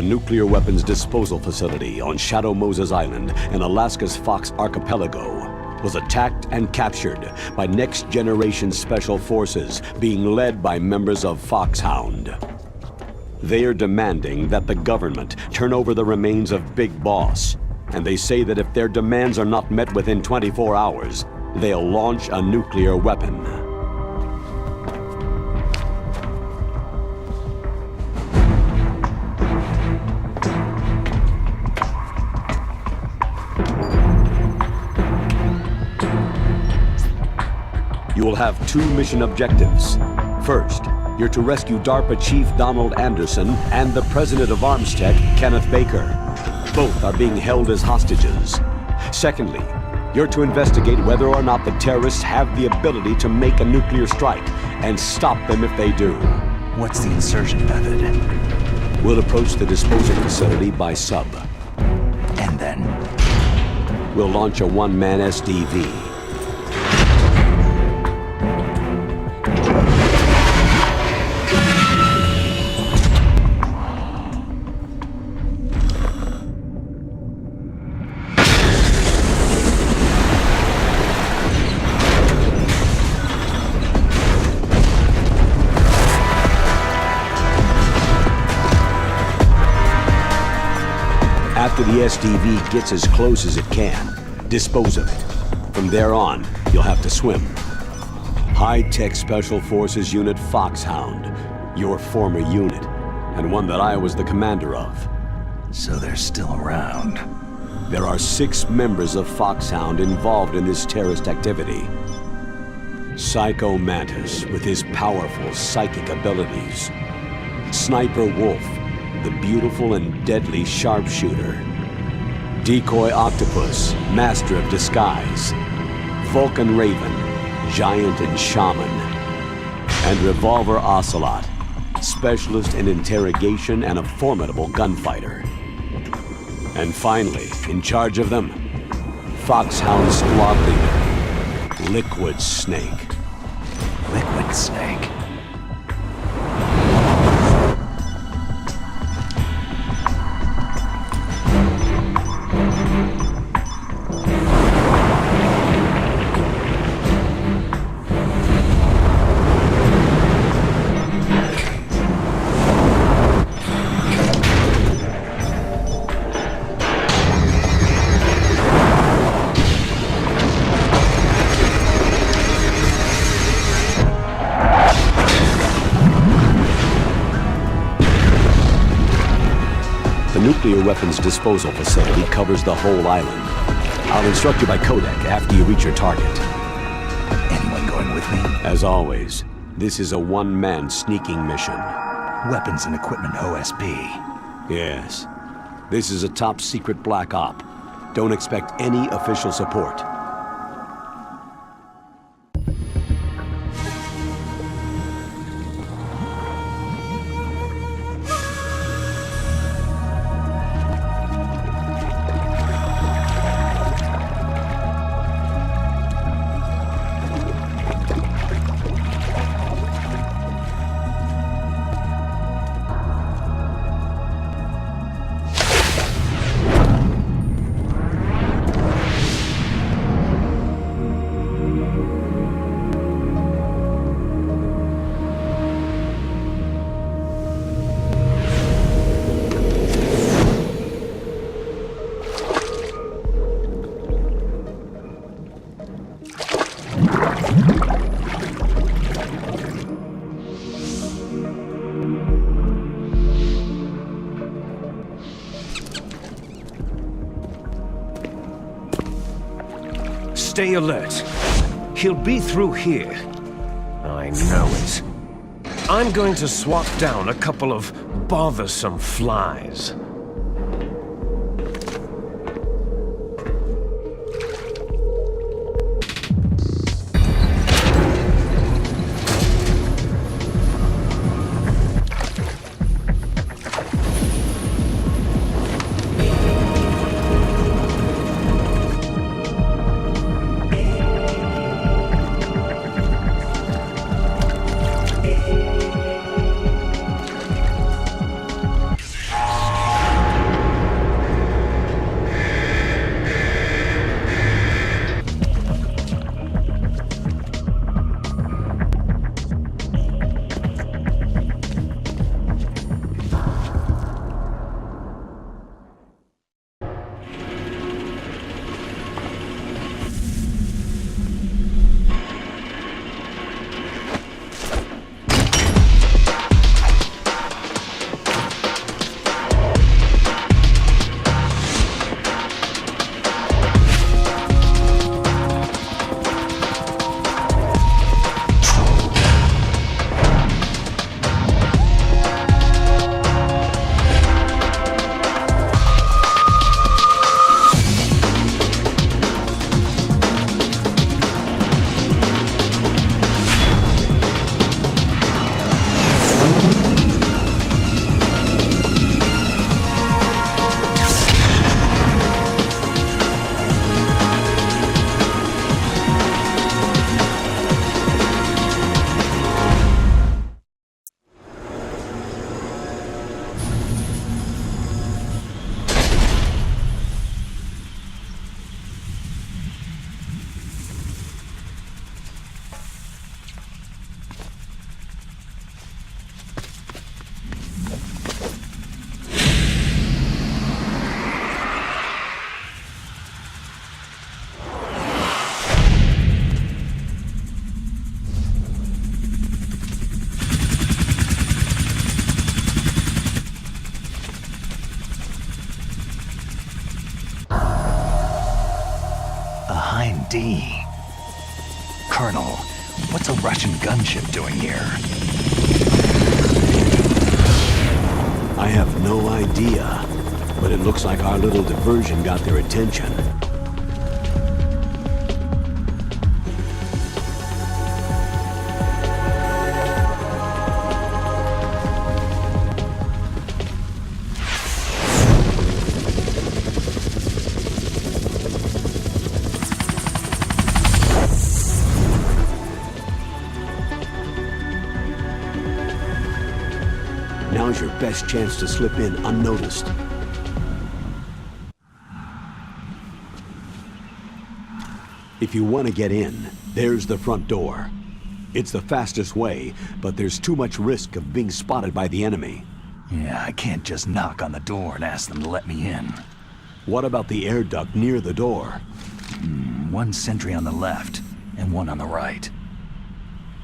The nuclear weapons disposal facility on Shadow Moses Island in Alaska's Fox Archipelago was attacked and captured by next-generation special forces being led by members of Foxhound. They are demanding that the government turn over the remains of Big Boss, and they say that if their demands are not met within 24 hours, they'll launch a nuclear weapon. You will have two mission objectives. First, you're to rescue DARPA Chief Donald Anderson and the President of Armstech, Kenneth Baker. Both are being held as hostages. Secondly, you're to investigate whether or not the terrorists have the ability to make a nuclear strike and stop them if they do. What's the insertion method? We'll approach the disposal facility by sub. And then? We'll launch a one-man SDV. After the SDV gets as close as it can, dispose of it. From there on, you'll have to swim. High-Tech Special Forces Unit Foxhound, your former unit, and one that I was the commander of. So they're still around. There are 6 members of Foxhound involved in this terrorist activity. Psycho Mantis, with his powerful psychic abilities. Sniper Wolf, the beautiful and deadly sharpshooter. Decoy Octopus, master of disguise. Vulcan Raven, giant and shaman. And Revolver Ocelot, specialist in interrogation and a formidable gunfighter. And finally, in charge of them, Foxhound squad leader, Liquid Snake. Liquid Snake? The nuclear weapons disposal facility covers the whole island. I'll instruct you by codec after you reach your target. Anyone going with me? As always, this is a one-man sneaking mission. Weapons and equipment OSP. Yes. This is a top-secret black op. Don't expect any official support. Stay alert. He'll be through here. I know it. I'm going to swat down a couple of bothersome flies. HMOD. Colonel, what's a Russian gunship doing here? I have no idea, but it looks like our little diversion got their attention. Now's your best chance to slip in unnoticed. If you want to get in, there's the front door. It's the fastest way, but there's too much risk of being spotted by the enemy. Yeah, I can't just knock on the door and ask them to let me in. What about the air duct near the door? One sentry on the left, and one on the right.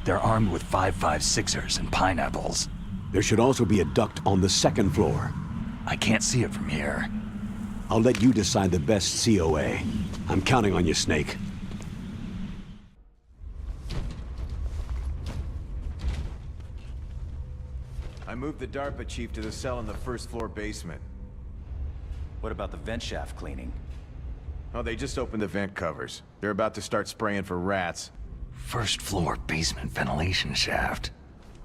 They're armed with 5.56ers and pineapples. There should also be a duct on the second floor. I can't see it from here. I'll let you decide the best COA. I'm counting on you, Snake. I moved the DARPA chief to the cell in the first floor basement. What about the vent shaft cleaning? Oh, they just opened the vent covers. They're about to start spraying for rats. First floor basement ventilation shaft.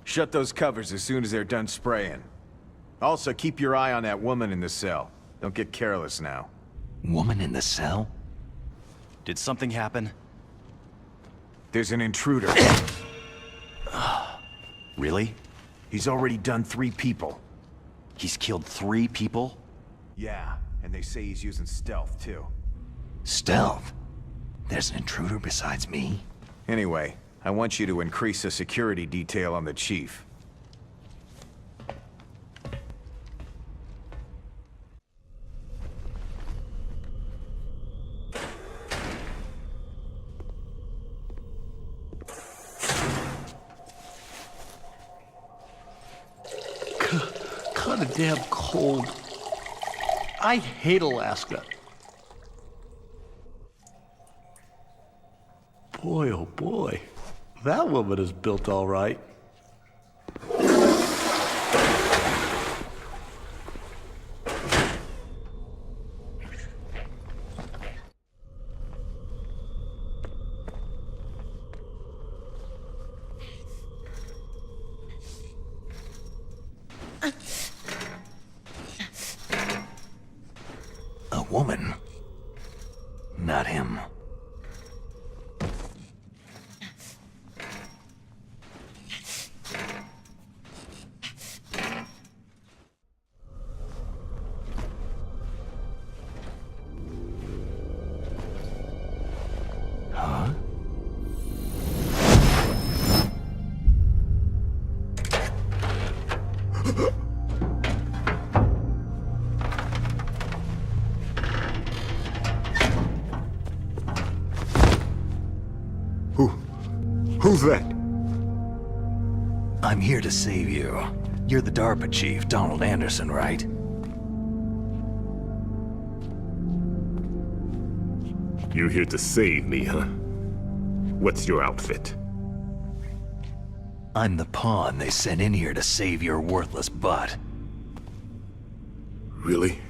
Shut those covers as soon as they're done spraying. Also, keep your eye on that woman in the cell. Don't get careless now. Woman in the cell? Did something happen? There's an intruder. Really? He's already done 3 people. He's killed 3 people? Yeah, and they say he's using stealth, too. Stealth? There's an intruder besides me? Anyway, I want you to increase the security detail on the chief. Kinda damn cold. I hate Alaska. Boy, oh boy. That woman is built all right. A woman? Not him. Who's that? I'm here to save you. You're the DARPA chief, Donald Anderson, right? You're here to save me, huh? What's your outfit? I'm the pawn they sent in here to save your worthless butt. Really?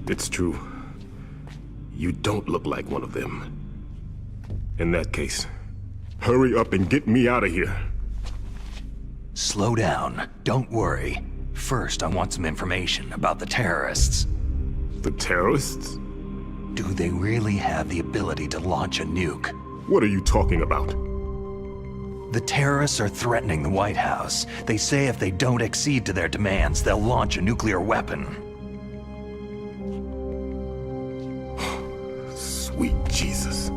It's true. You don't look like one of them. In that case, hurry up and get me out of here. Slow down. Don't worry. First, I want some information about the terrorists. The terrorists? Do they really have the ability to launch a nuke? What are you talking about? The terrorists are threatening the White House. They say if they don't accede to their demands, they'll launch a nuclear weapon. Sweet Jesus.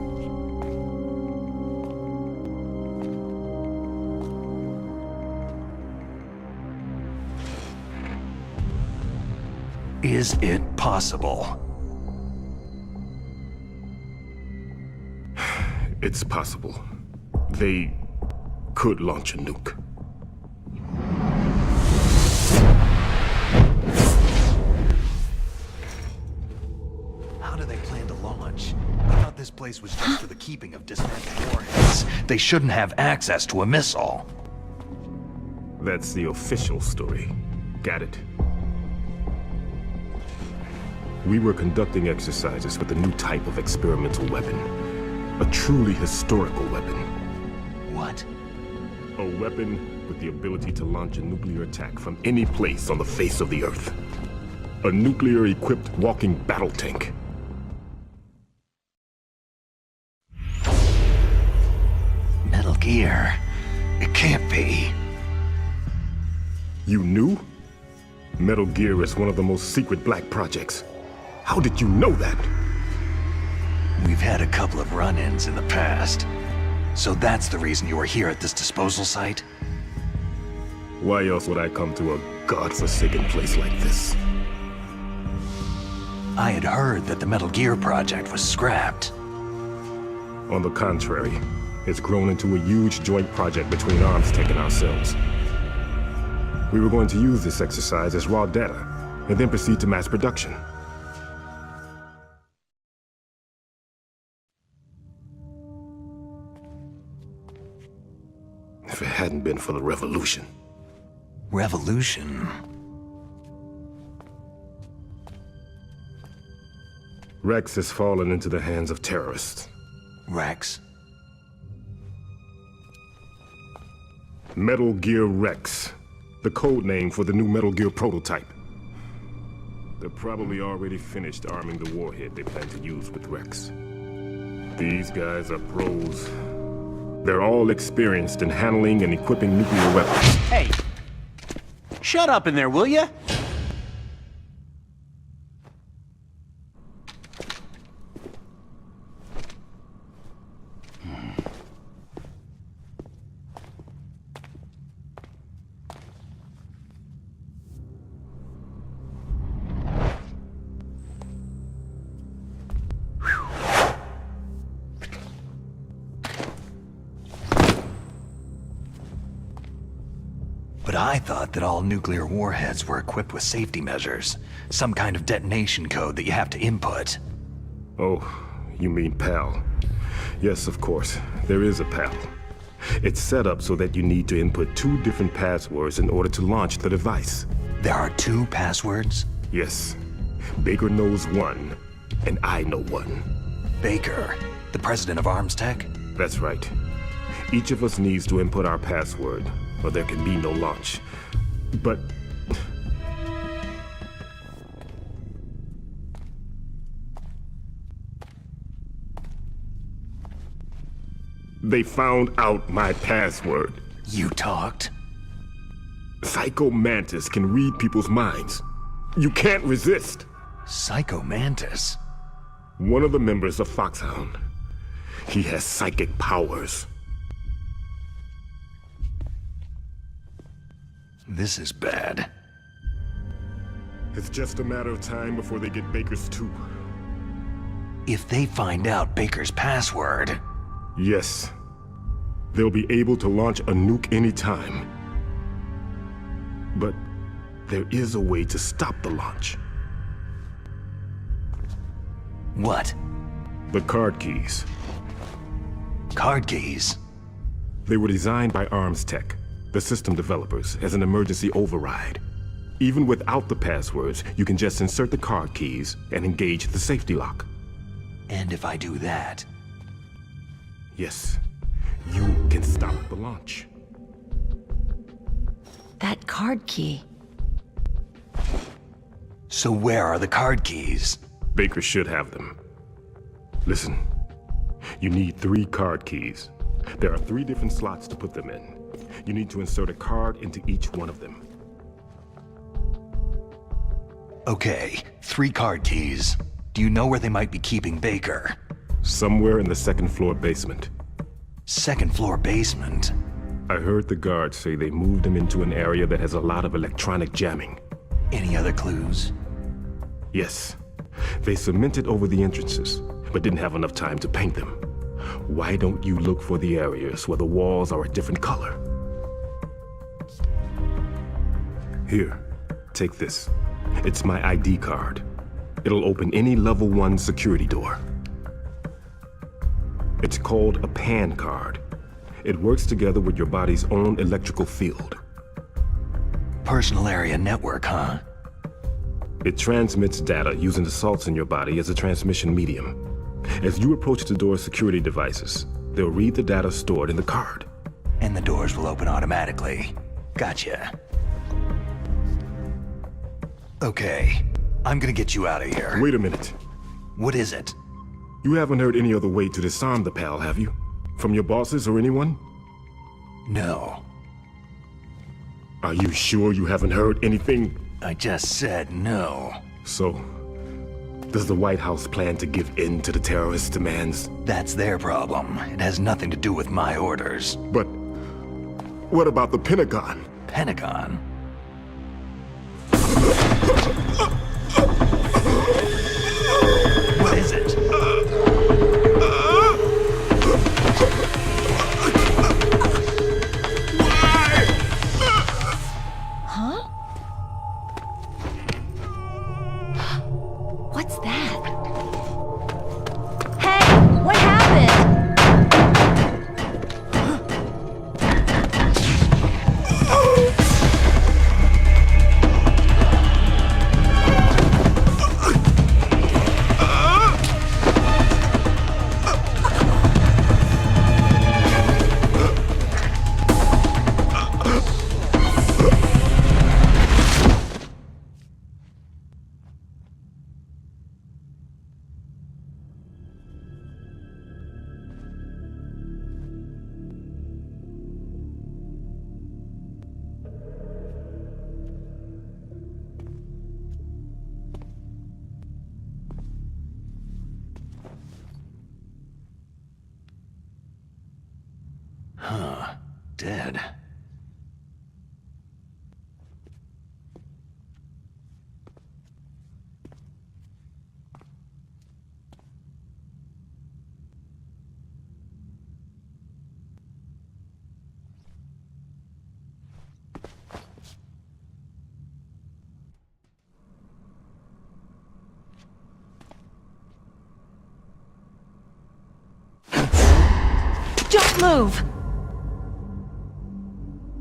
Is it possible? It's possible. They could launch a nuke. How do they plan to launch? I thought this place was just for the keeping of dismantled warheads. They shouldn't have access to a missile. That's the official story. Got it. We were conducting exercises with a new type of experimental weapon. A truly historical weapon. What? A weapon with the ability to launch a nuclear attack from any place on the face of the Earth. A nuclear-equipped walking battle tank. Metal Gear. It can't be. You knew? Metal Gear is one of the most secret black projects. How did you know that? We've had a couple of run-ins in the past. So that's the reason you were here at this disposal site? Why else would I come to a godforsaken place like this? I had heard that the Metal Gear project was scrapped. On the contrary, it's grown into a huge joint project between ArmsTech and ourselves. We were going to use this exercise as raw data, and then proceed to mass production. If it hadn't been for the revolution. Revolution? Rex has fallen into the hands of terrorists. Rex? Metal Gear Rex. The code name for the new Metal Gear prototype. They're probably already finished arming the warhead they plan to use with Rex. These guys are pros. They're all experienced in handling and equipping nuclear weapons. Hey! Shut up in there, will ya? But I thought that all nuclear warheads were equipped with safety measures. Some kind of detonation code that you have to input. Oh, you mean PAL. Yes, of course. There is a PAL. It's set up so that you need to input 2 different passwords in order to launch the device. There are 2 passwords? Yes. Baker knows one, and I know one. Baker, the president of ArmsTech? That's right. Each of us needs to input our password, or there can be no launch. But... they found out my password. You talked? Psycho Mantis can read people's minds. You can't resist. Psycho Mantis? One of the members of Foxhound. He has psychic powers. This is bad. It's just a matter of time before they get Baker's too. If they find out Baker's password... Yes. They'll be able to launch a nuke anytime. But there is a way to stop the launch. What? The card keys. Card keys? They were designed by ArmsTech, the system developers, as an emergency override. Even without the passwords, you can just insert the card keys and engage the safety lock. And if I do that... Yes, you can stop the launch. That card key. So where are the card keys? Baker should have them. Listen, you need 3 card keys. There are 3 different slots to put them in. You need to insert a card into each one of them. Okay, 3 card keys. Do you know where they might be keeping Baker? Somewhere in the 2nd floor basement. 2nd floor basement? I heard the guards say they moved him into an area that has a lot of electronic jamming. Any other clues? Yes. They cemented over the entrances, but didn't have enough time to paint them. Why don't you look for the areas where the walls are a different color? Here, take this. It's my ID card. It'll open any level 1 security door. It's called a PAN card. It works together with your body's own electrical field. Personal area network, huh? It transmits data using the salts in your body as a transmission medium. As you approach the door's security devices, they'll read the data stored in the card. And the doors will open automatically. Gotcha. Okay, I'm gonna get you out of here. Wait a minute. What is it? You haven't heard any other way to disarm the PAL, have you? From your bosses or anyone? No. Are you sure you haven't heard anything? I just said no. So, does the White House plan to give in to the terrorists' demands? That's their problem. It has nothing to do with my orders. But what about the Pentagon? Pentagon? What is it? What's that? Hey, what happened? Dead. Don't move!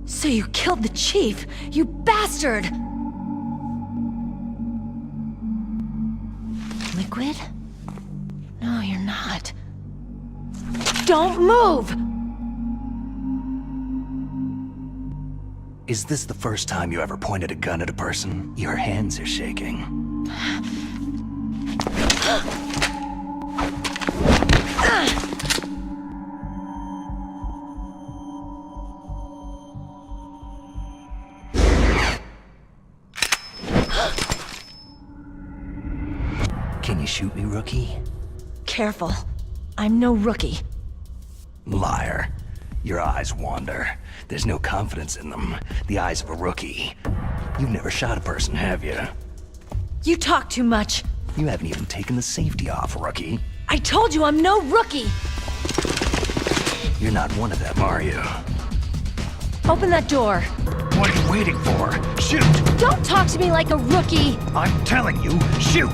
So you killed the chief, you bastard! Liquid? No, you're not. Don't move! Is this the first time you ever pointed a gun at a person? Your hands are shaking. Can you shoot me, rookie? Careful. I'm no rookie. Liar. Your eyes wander. There's no confidence in them. The eyes of a rookie. You've never shot a person, have you? You talk too much. You haven't even taken the safety off, rookie. I told you I'm no rookie! You're not one of them, are you? Open that door. What are you waiting for? Shoot! Don't talk to me like a rookie! I'm telling you, shoot!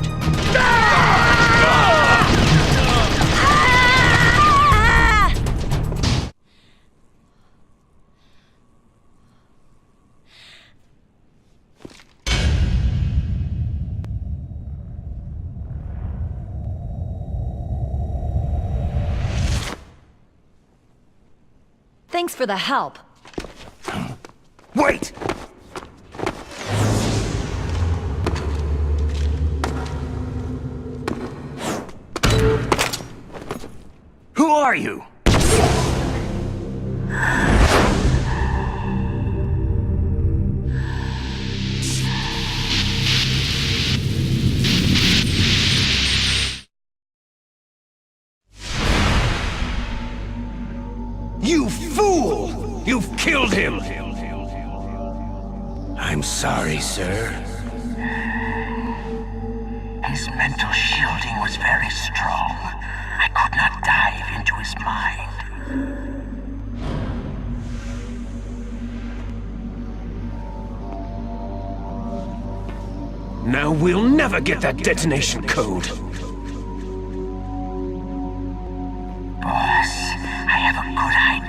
Thanks for the help. Wait! Who are you? You fool! You've killed him! I'm sorry, sir. His mental shielding was very strong. I could not dive into his mind. Now we'll never get that detonation code. Boss, I have a good idea.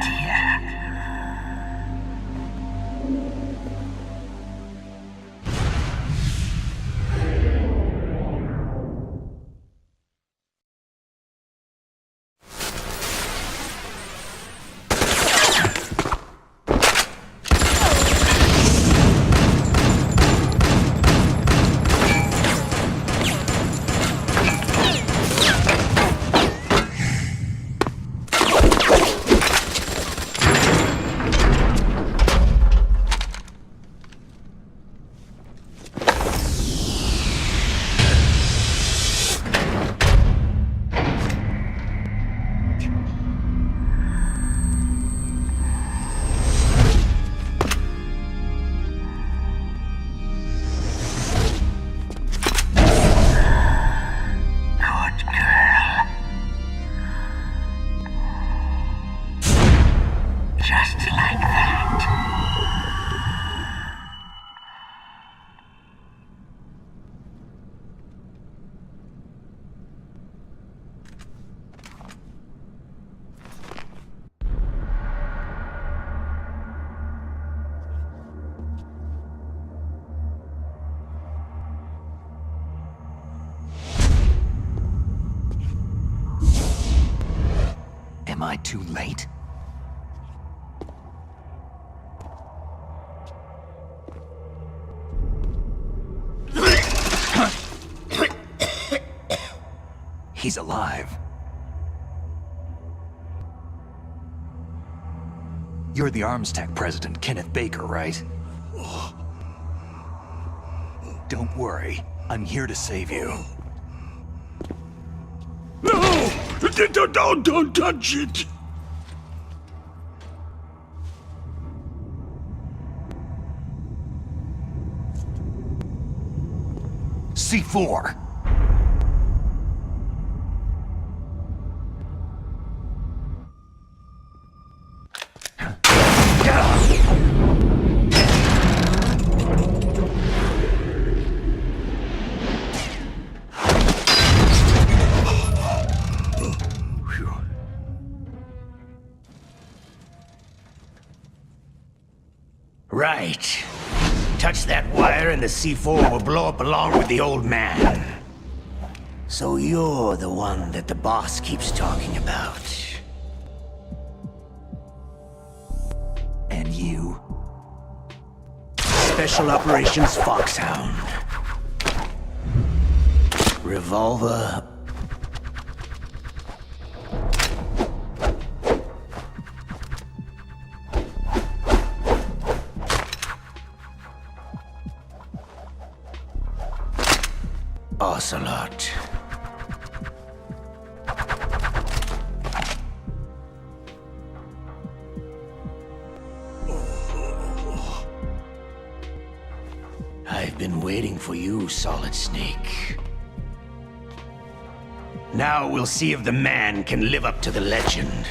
Am I too late? He's alive. You're the Arms Tech president, Kenneth Baker, right? Don't worry. I'm here to save you. No! Don't touch it! C4! Right. Touch that wire and the C4 will blow up along with the old man. So you're the one that the boss keeps talking about. And you? Special Operations Foxhound. Revolver. Ocelot. I've been waiting for you, Solid Snake. Now we'll see if the man can live up to the legend.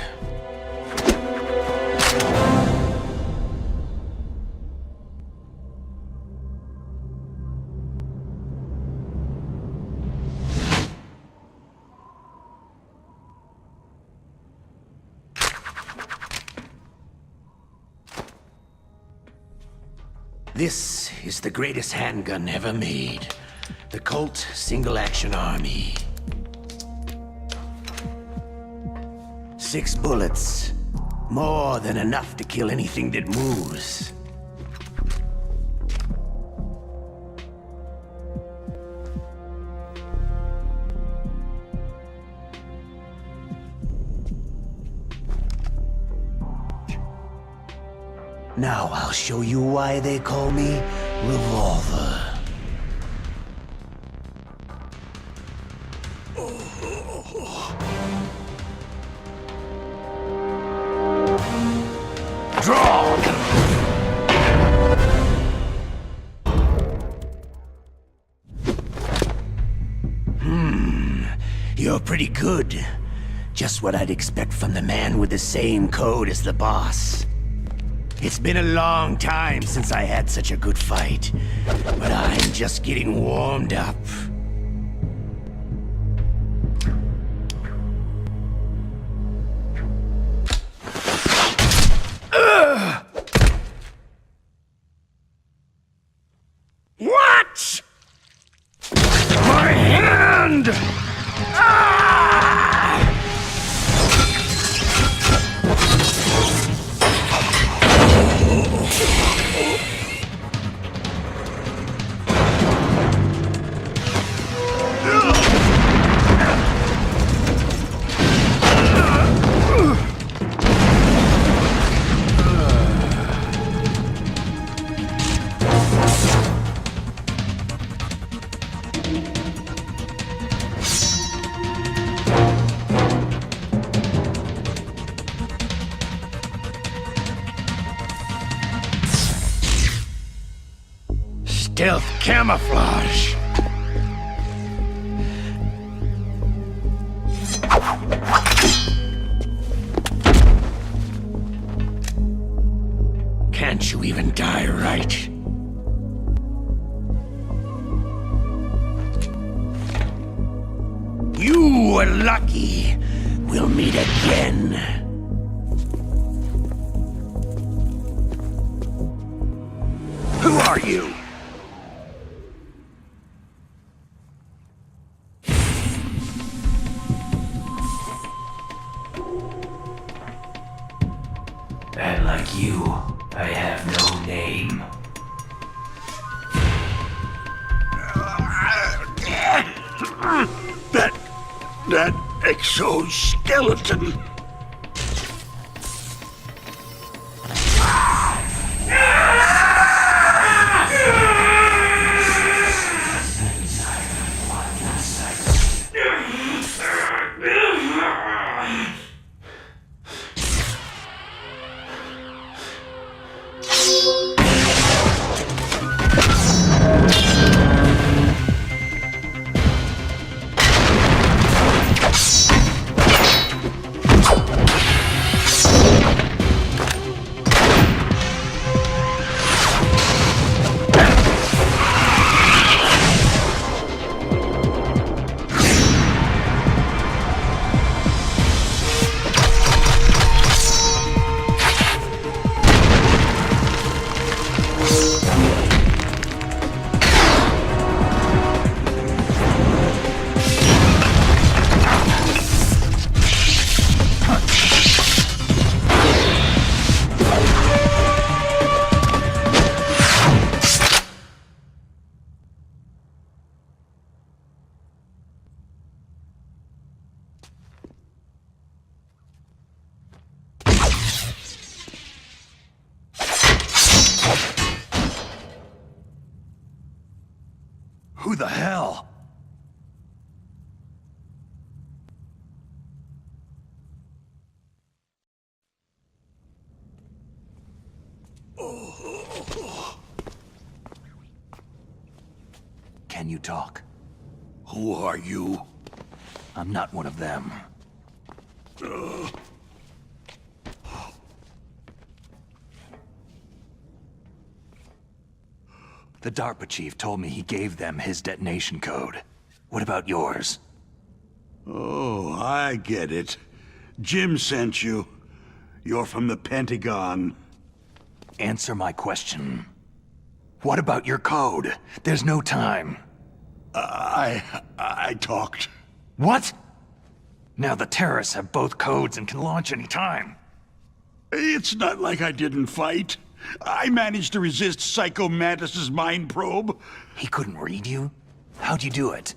This is the greatest handgun ever made. The Colt Single Action Army. 6 bullets. More than enough to kill anything that moves. Now I'll show you why they call me Revolver. Draw! You're pretty good. Just what I'd expect from the man with the same code as the boss. It's been a long time since I had such a good fight, but I'm just getting warmed up. What? My hand! Stealth camouflage. Can't you even die right? You were lucky. We'll meet again. Who are you? And like you, I have no name. That exoskeleton. Who the hell? Can you talk? Who are you? I'm not one of them. The DARPA chief told me he gave them his detonation code. What about yours? Oh, I get it. Jim sent you. You're from the Pentagon. Answer my question. What about your code? There's no time. I talked. What? Now the terrorists have both codes and can launch any time. It's not like I didn't fight. I managed to resist Psycho Mantis's mind probe. He couldn't read you? How'd you do it?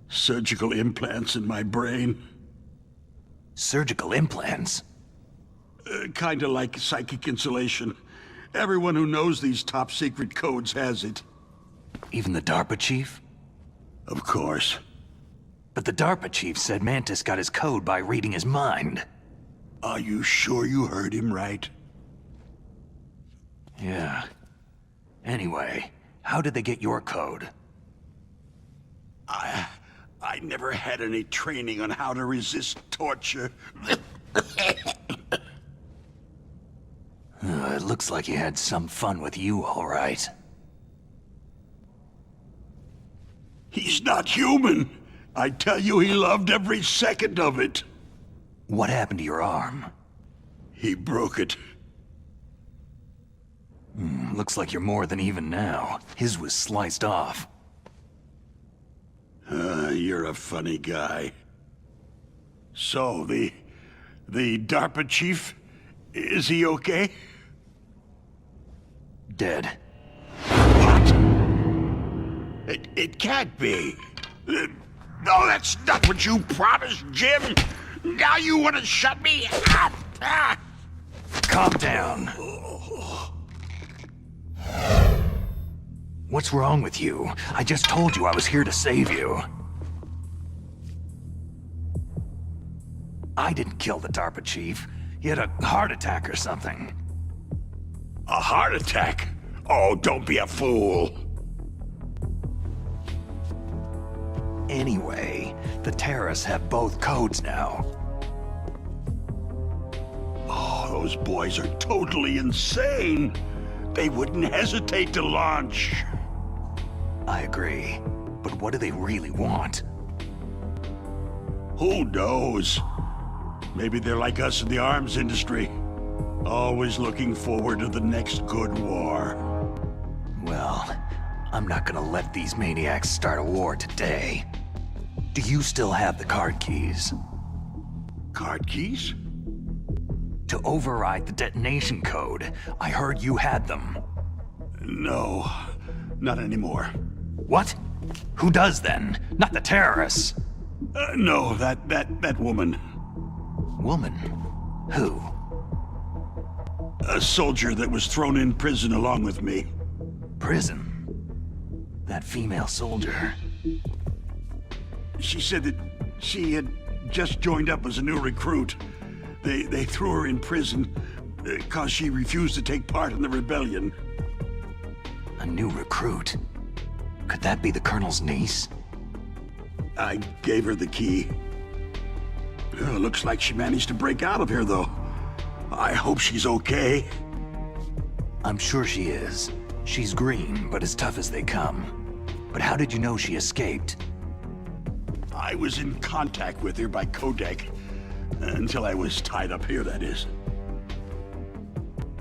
Surgical implants in my brain. Surgical implants? Kinda like psychic insulation. Everyone who knows these top-secret codes has it. Even the DARPA chief? Of course. But the DARPA chief said Mantis got his code by reading his mind. Are you sure you heard him right? Yeah. Anyway, how did they get your code? I never had any training on how to resist torture. Looks like he had some fun with you, all right. He's not human. I tell you, he loved every second of it. What happened to your arm? He broke it. Looks like you're more than even now. His was sliced off. You're a funny guy. So, the DARPA chief, is he okay? Dead. What? It can't be. No, that's not what you promised, Jim. Now you want to shut me up. Calm down. What's wrong with you? I just told you I was here to save you. I didn't kill the DARPA chief. He had a heart attack or something. A heart attack? Oh, don't be a fool. Anyway, the terrorists have both codes now. Oh, those boys are totally insane. They wouldn't hesitate to launch. I agree. But what do they really want? Who knows? Maybe they're like us in the arms industry. Always looking forward to the next good war. Well, I'm not gonna let these maniacs start a war today. Do you still have the card keys? Card keys? To override the detonation code. I heard you had them. No, not anymore. What? Who does then? Not the terrorists. No, that woman. Woman? Who? A soldier that was thrown in prison along with me. Prison? That female soldier. She said that she had just joined up as a new recruit. They threw her in prison because she refused to take part in the rebellion. A new recruit? Could that be the Colonel's niece? I gave her the key. Looks like she managed to break out of here, though. I hope she's okay. I'm sure she is. She's green, but as tough as they come. But how did you know she escaped? I was in contact with her by codec. Until I was tied up here, that is.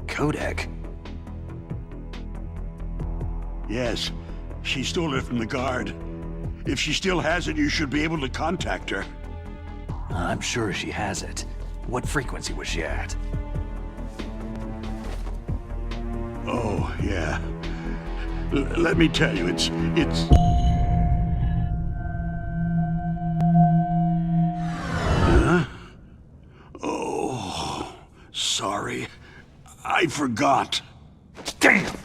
Codec? Yes. She stole it from the guard. If she still has it, you should be able to contact her. I'm sure she has it. What frequency was she at? Oh, yeah. Let me tell you, it's... Huh? Oh, sorry. I forgot. Damn!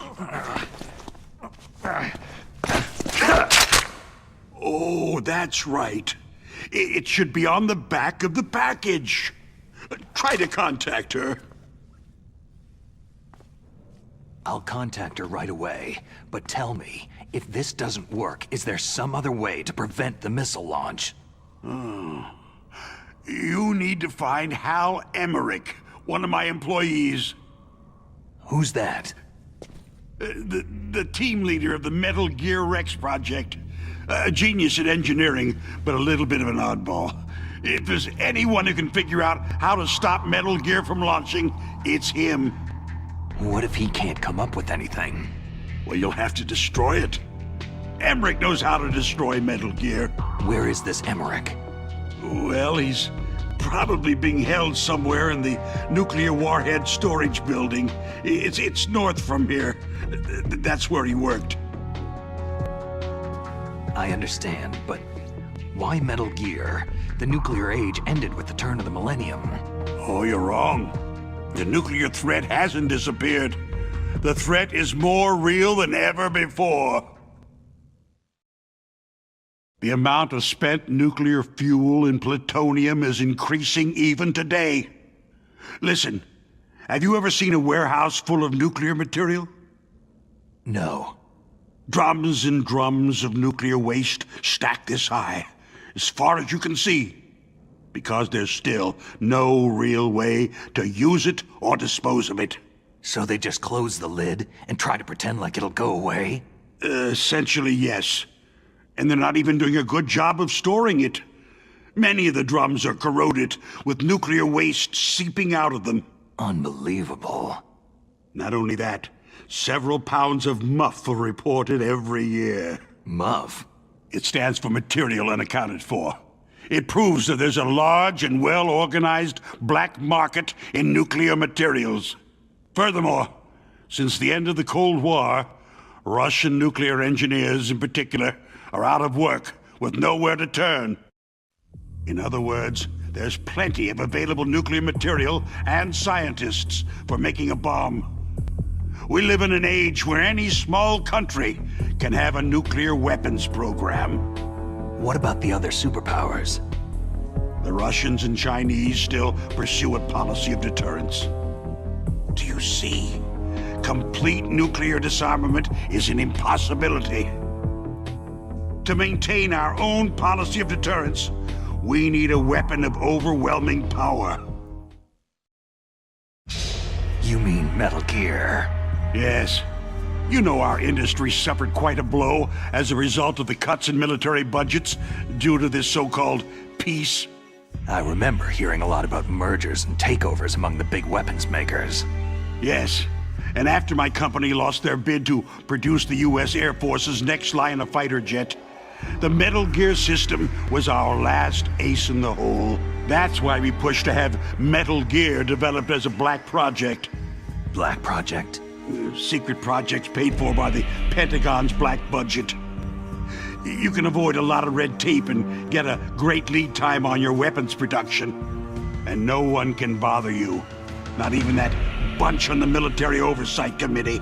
Oh, that's right. It should be on the back of the package. Try to contact her. I'll contact her right away, but tell me, if this doesn't work, is there some other way to prevent the missile launch? Oh. You need to find Hal Emmerich, one of my employees. Who's that? The team leader of the Metal Gear Rex project. A genius at engineering, but a little bit of an oddball. If there's anyone who can figure out how to stop Metal Gear from launching, it's him. What if he can't come up with anything? Well, you'll have to destroy it. Emmerich knows how to destroy Metal Gear. Where is this Emmerich? Well, he's probably being held somewhere in the nuclear warhead storage building. It's north from here. That's where he worked. I understand, but why Metal Gear? The nuclear age ended with the turn of the millennium. Oh, you're wrong. The nuclear threat hasn't disappeared. The threat is more real than ever before. The amount of spent nuclear fuel and plutonium is increasing even today. Listen, have you ever seen a warehouse full of nuclear material? No. Drums and drums of nuclear waste stacked this high, as far as you can see, because there's still no real way to use it or dispose of it. So they just close the lid and try to pretend like it'll go away? Essentially, yes. And they're not even doing a good job of storing it. Many of the drums are corroded, with nuclear waste seeping out of them. Unbelievable. Not only that, several pounds of MUF are reported every year. MUF? It stands for Material Unaccounted For. It proves that there's a large and well-organized black market in nuclear materials. Furthermore, since the end of the Cold War, Russian nuclear engineers in particular are out of work with nowhere to turn. In other words, there's plenty of available nuclear material and scientists for making a bomb. We live in an age where any small country can have a nuclear weapons program. What about the other superpowers? The Russians and Chinese still pursue a policy of deterrence. Do you see? Complete nuclear disarmament is an impossibility. To maintain our own policy of deterrence, we need a weapon of overwhelming power. You mean Metal Gear? Yes. You know our industry suffered quite a blow as a result of the cuts in military budgets due to this so-called peace. I remember hearing a lot about mergers and takeovers among the big weapons makers. Yes. And after my company lost their bid to produce the U.S. Air Force's next line of fighter jet, the Metal Gear system was our last ace in the hole. That's why we pushed to have Metal Gear developed as a black project. Black project? Secret projects paid for by the Pentagon's black budget. You can avoid a lot of red tape and get a great lead time on your weapons production. And no one can bother you. Not even that bunch on the Military Oversight Committee.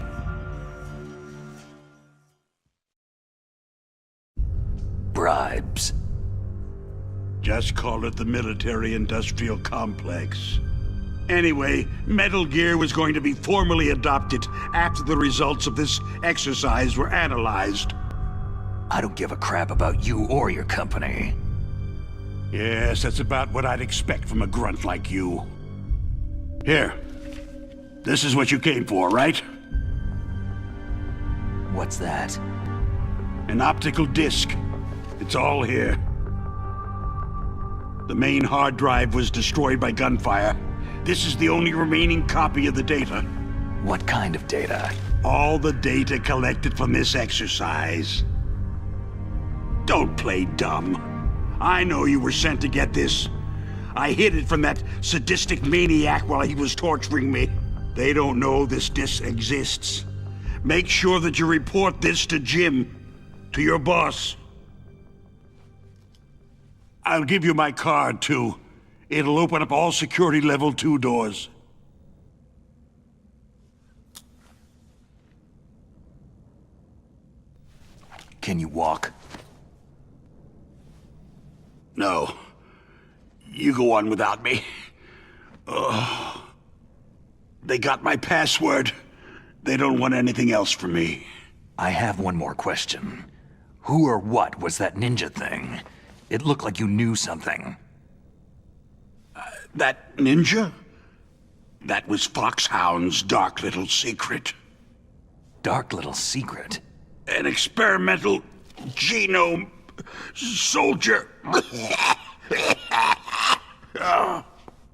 Bribes. Just call it the military-industrial complex. Anyway, Metal Gear was going to be formally adopted after the results of this exercise were analyzed. I don't give a crap about you or your company. Yes, that's about what I'd expect from a grunt like you. Here. This is what you came for, right? What's that? An optical disc. It's all here. The main hard drive was destroyed by gunfire. This is the only remaining copy of the data. What kind of data? All the data collected from this exercise. Don't play dumb. I know you were sent to get this. I hid it from that sadistic maniac while he was torturing me. They don't know this disc exists. Make sure that you report this to Jim, to your boss. I'll give you my card, too. It'll open up all security level 2 doors. Can you walk? No. You go on without me. They got my password. They don't want anything else from me. I have one more question. Who or what was that ninja thing? It looked like you knew something. That ninja? That was Foxhound's dark little secret. Dark little secret? An experimental genome soldier.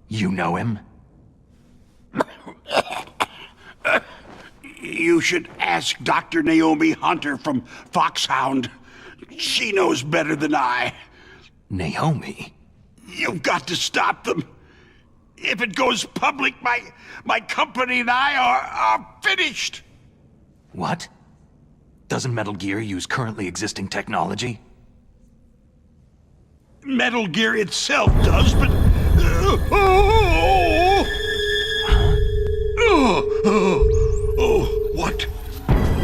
You know him? You should ask Dr. Naomi Hunter from Foxhound. She knows better than I. Naomi? You've got to stop them. If it goes public, my company and I are finished. What? Doesn't Metal Gear use currently existing technology? Metal Gear itself does, but...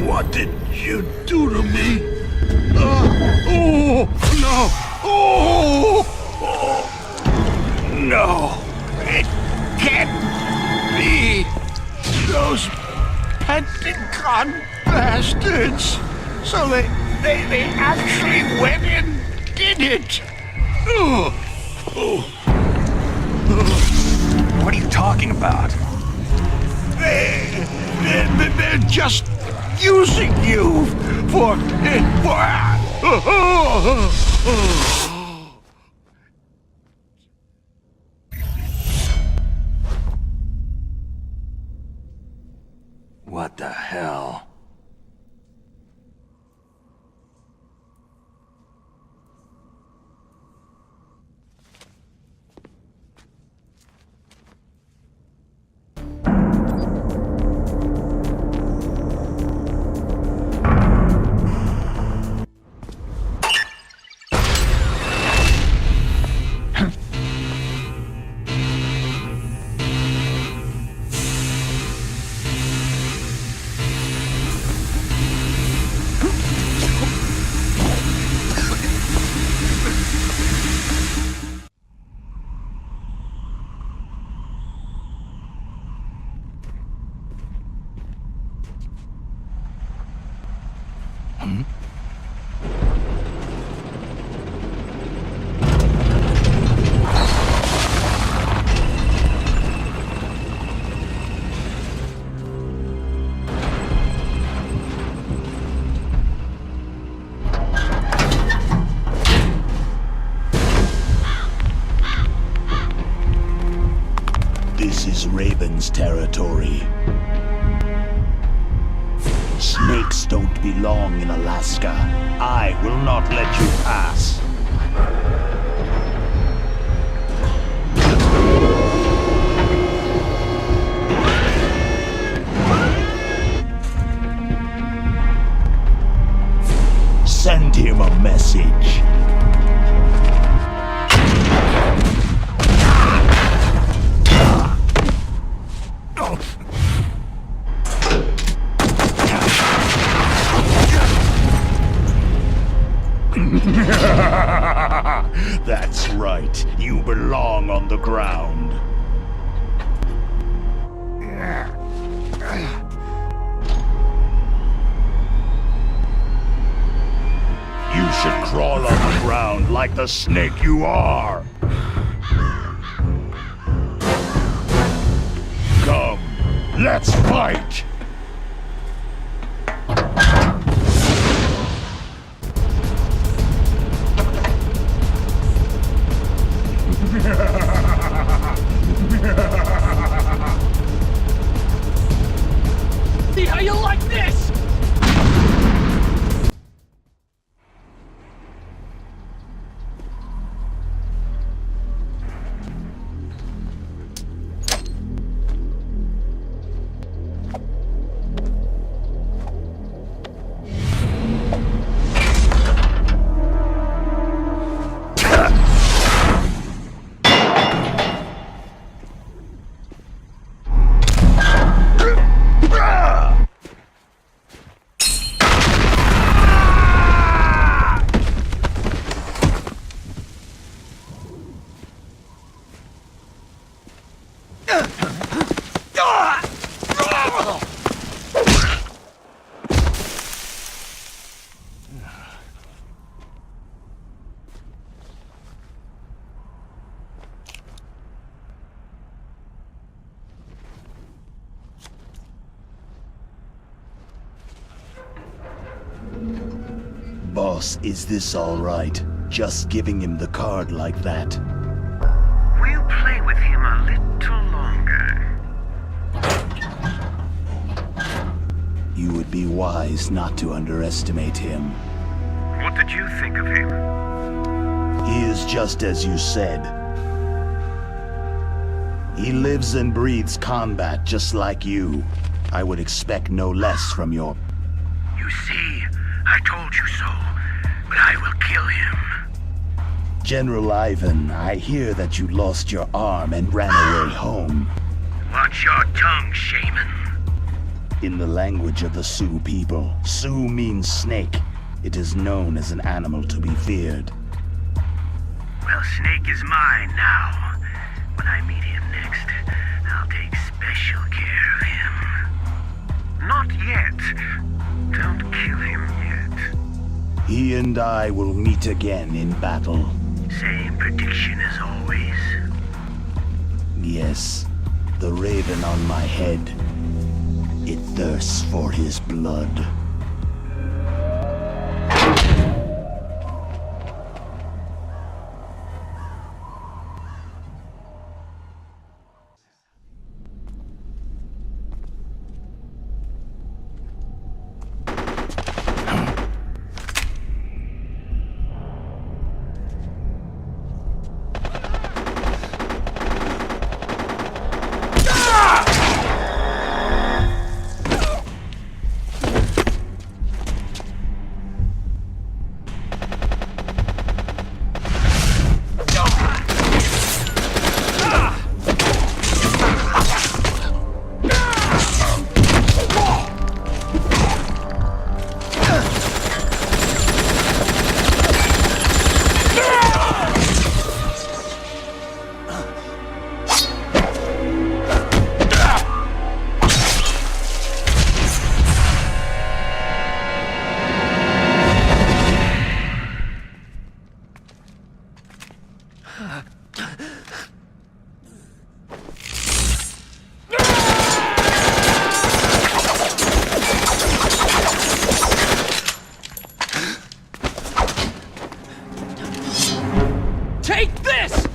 What did you do to me? No! It can't be! Those Pentagon bastards! So they actually went and did it! What are you talking about? They They're just using you for... What the hell? This is Raven's territory. Snakes don't belong in Alaska. I will not let you pass. Send him a message. That's right. You belong on the ground. You should crawl on the ground like the snake you are. Come, let's fight! See how you like this? Boss, is this all right? Just giving him the card like that? We'll play with him a little longer. You would be wise not to underestimate him. What did you think of him? He is just as you said. He lives and breathes combat just like you. I would expect no less from your... You see, I told you so, but I will kill him. General Ivan, I hear that you lost your arm and ran away home. Watch your tongue, shaman. In the language of the Sioux people, Sioux means snake. It is known as an animal to be feared. Well, Snake is mine now. When I meet him next, I'll take special care of him. Not yet. Don't kill him yet. He and I will meet again in battle. Same prediction as always. Yes, the raven on my head. It thirsts for his blood. Take this!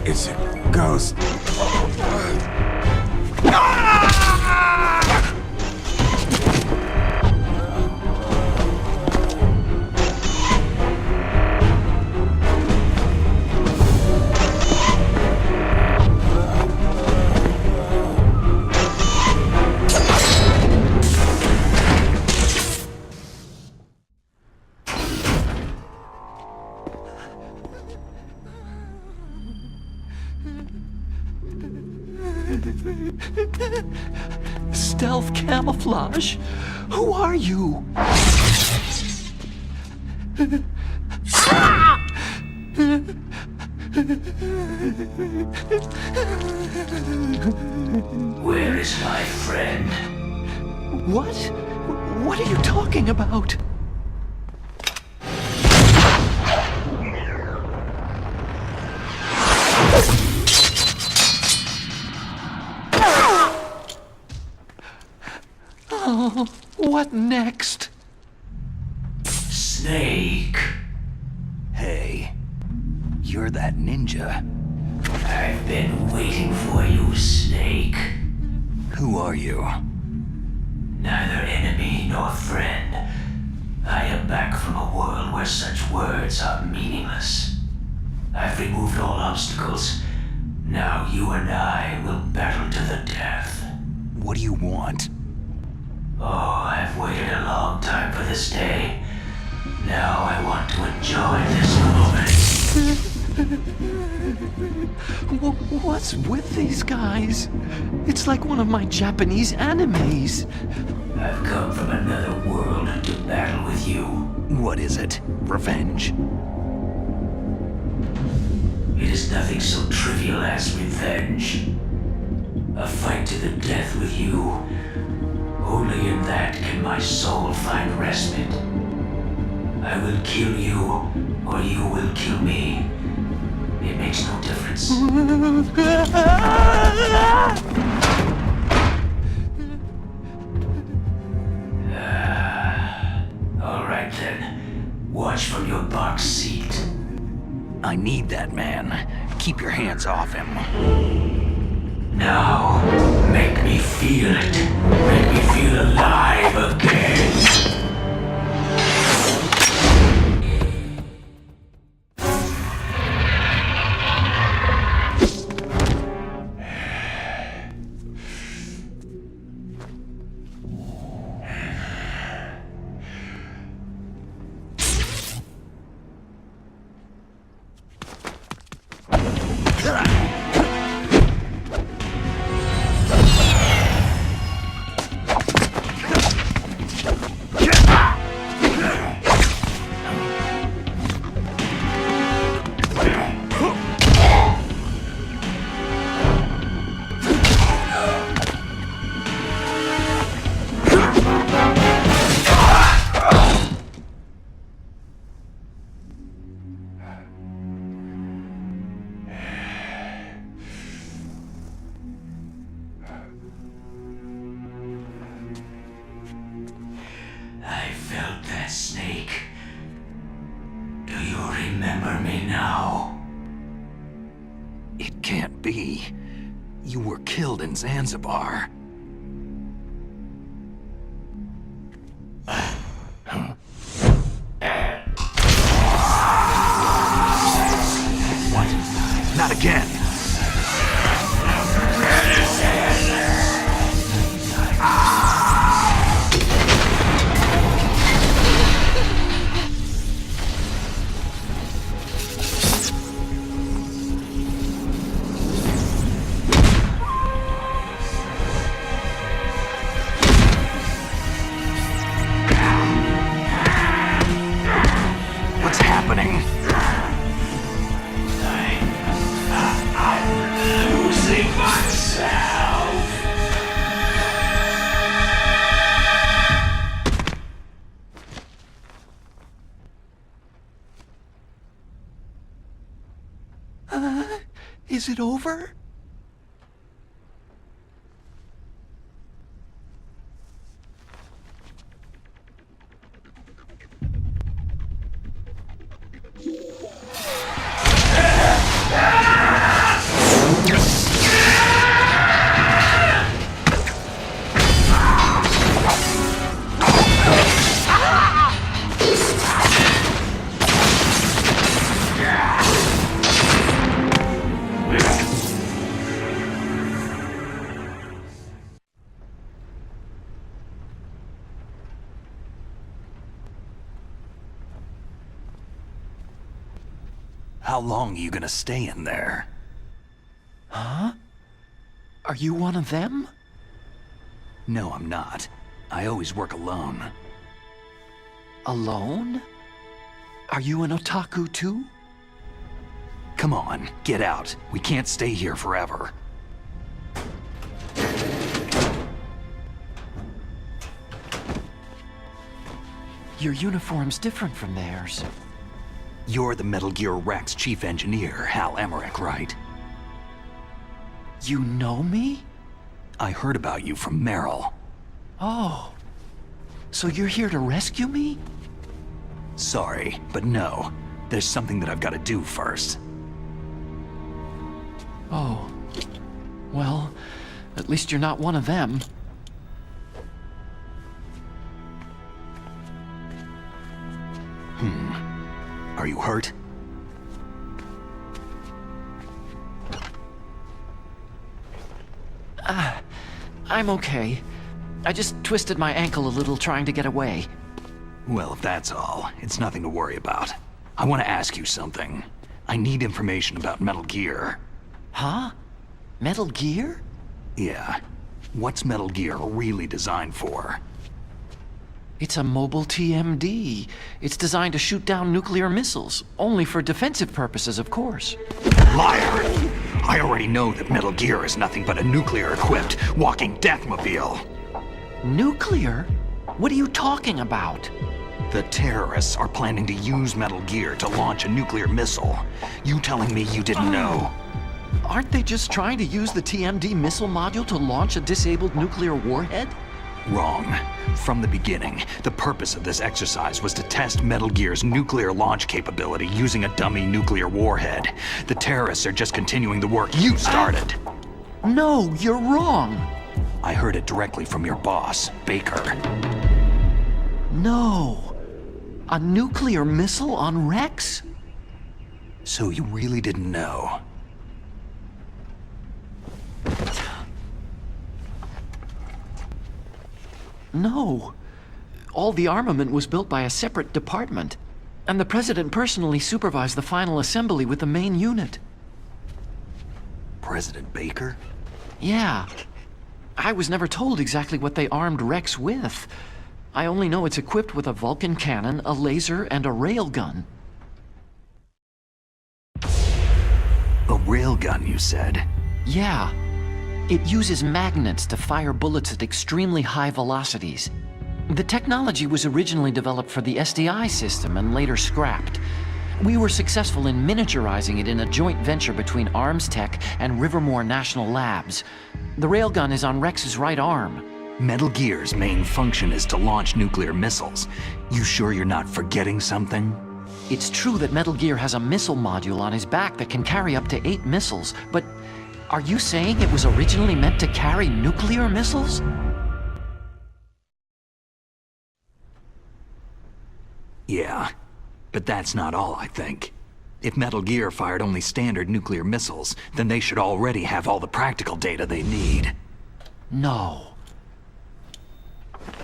It's a ghost. Stealth camouflage? Who are you? Where is my friend? What? What are you talking about? Oh, what next? Snake. Hey, you're that ninja. I've been waiting for you, Snake. Who are you? Neither enemy nor friend. I am back from a world where such words are meaningless. I've removed all obstacles. Now you and I will battle to the death. What do you want? Oh, I've waited a long time for this day. Now I want to enjoy this moment. What's with these guys? It's like one of my Japanese animes. I've come from another world to battle with you. What is it? Revenge? It is nothing so trivial as revenge. A fight to the death with you. Only in that can my soul find respite. I will kill you, or you will kill me. It makes no difference. All right then. Watch from your box seat. I need that man. Keep your hands off him. Now, make me feel it. Make me feel alive again. Remember me now. It can't be. You were killed in Zanzibar. What? Not again! What's happening? I'm losing myself. Is it over? How long are you gonna stay in there? Huh? Are you one of them? No, I'm not. I always work alone. Alone? Are you an otaku too? Come on, get out. We can't stay here forever. Your uniform's different from theirs. You're the Metal Gear Rex chief engineer, Hal Emmerich, right? You know me? I heard about you from Meryl. Oh. So you're here to rescue me? Sorry, but no. There's something that I've got to do first. Oh. Well, at least you're not one of them. Are you hurt? I'm okay. I just twisted my ankle a little trying to get away. Well, if that's all, it's nothing to worry about. I want to ask you something. I need information about Metal Gear. Huh? Metal Gear? Yeah. What's Metal Gear really designed for? It's a mobile TMD. It's designed to shoot down nuclear missiles, only for defensive purposes, of course. Liar! I already know that Metal Gear is nothing but a nuclear-equipped walking deathmobile. Nuclear? What are you talking about? The terrorists are planning to use Metal Gear to launch a nuclear missile. You telling me you didn't know? Aren't they just trying to use the TMD missile module to launch a disabled nuclear warhead? Wrong. From the beginning, the purpose of this exercise was to test Metal Gear's nuclear launch capability using a dummy nuclear warhead. The terrorists are just continuing the work you started. No, you're wrong. I heard it directly from your boss, Baker. No. A nuclear missile on Rex? So you really didn't know? No. All the armament was built by a separate department, and the President personally supervised the final assembly with the main unit. President Baker? Yeah. I was never told exactly what they armed Rex with. I only know it's equipped with a Vulcan cannon, a laser, and a railgun. A railgun, you said? Yeah. It uses magnets to fire bullets at extremely high velocities. The technology was originally developed for the SDI system and later scrapped. We were successful in miniaturizing it in a joint venture between Arms Tech and Rivermore National Labs. The railgun is on Rex's right arm. Metal Gear's main function is to launch nuclear missiles. You sure you're not forgetting something? It's true that Metal Gear has a missile module on his back that can carry up to 8 missiles, but are you saying it was originally meant to carry nuclear missiles? Yeah, but that's not all, I think. If Metal Gear fired only standard nuclear missiles, then they should already have all the practical data they need. No.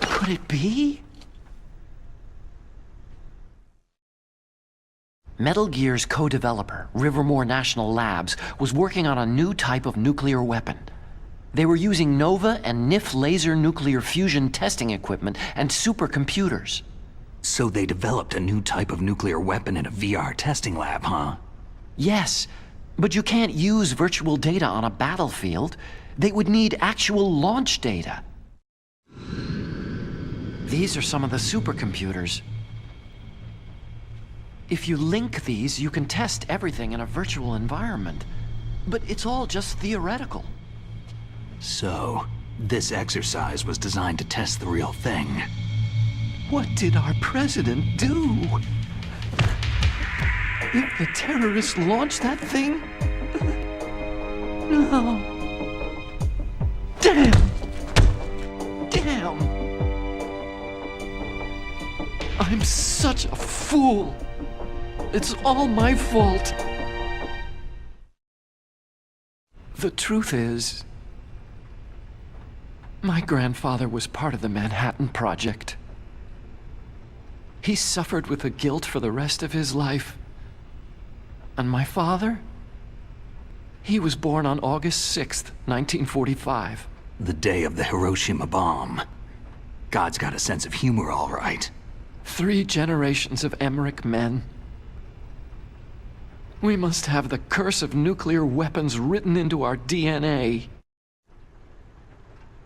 Could it be? Metal Gear's co-developer, Rivermore National Labs, was working on a new type of nuclear weapon. They were using NOVA and NIF laser nuclear fusion testing equipment and supercomputers. So they developed a new type of nuclear weapon in a VR testing lab, huh? Yes, but you can't use virtual data on a battlefield. They would need actual launch data. These are some of the supercomputers. If you link these, you can test everything in a virtual environment. But it's all just theoretical. So, this exercise was designed to test the real thing. What did our president do? If the terrorists launched that thing? No. Damn! Damn! I'm such a fool. It's all my fault. The truth is, my grandfather was part of the Manhattan Project. He suffered with the guilt for the rest of his life. And my father? He was born on August 6th, 1945. The day of the Hiroshima bomb. God's got a sense of humor, all right. 3 generations of Emmerich men. We must have the curse of nuclear weapons written into our DNA.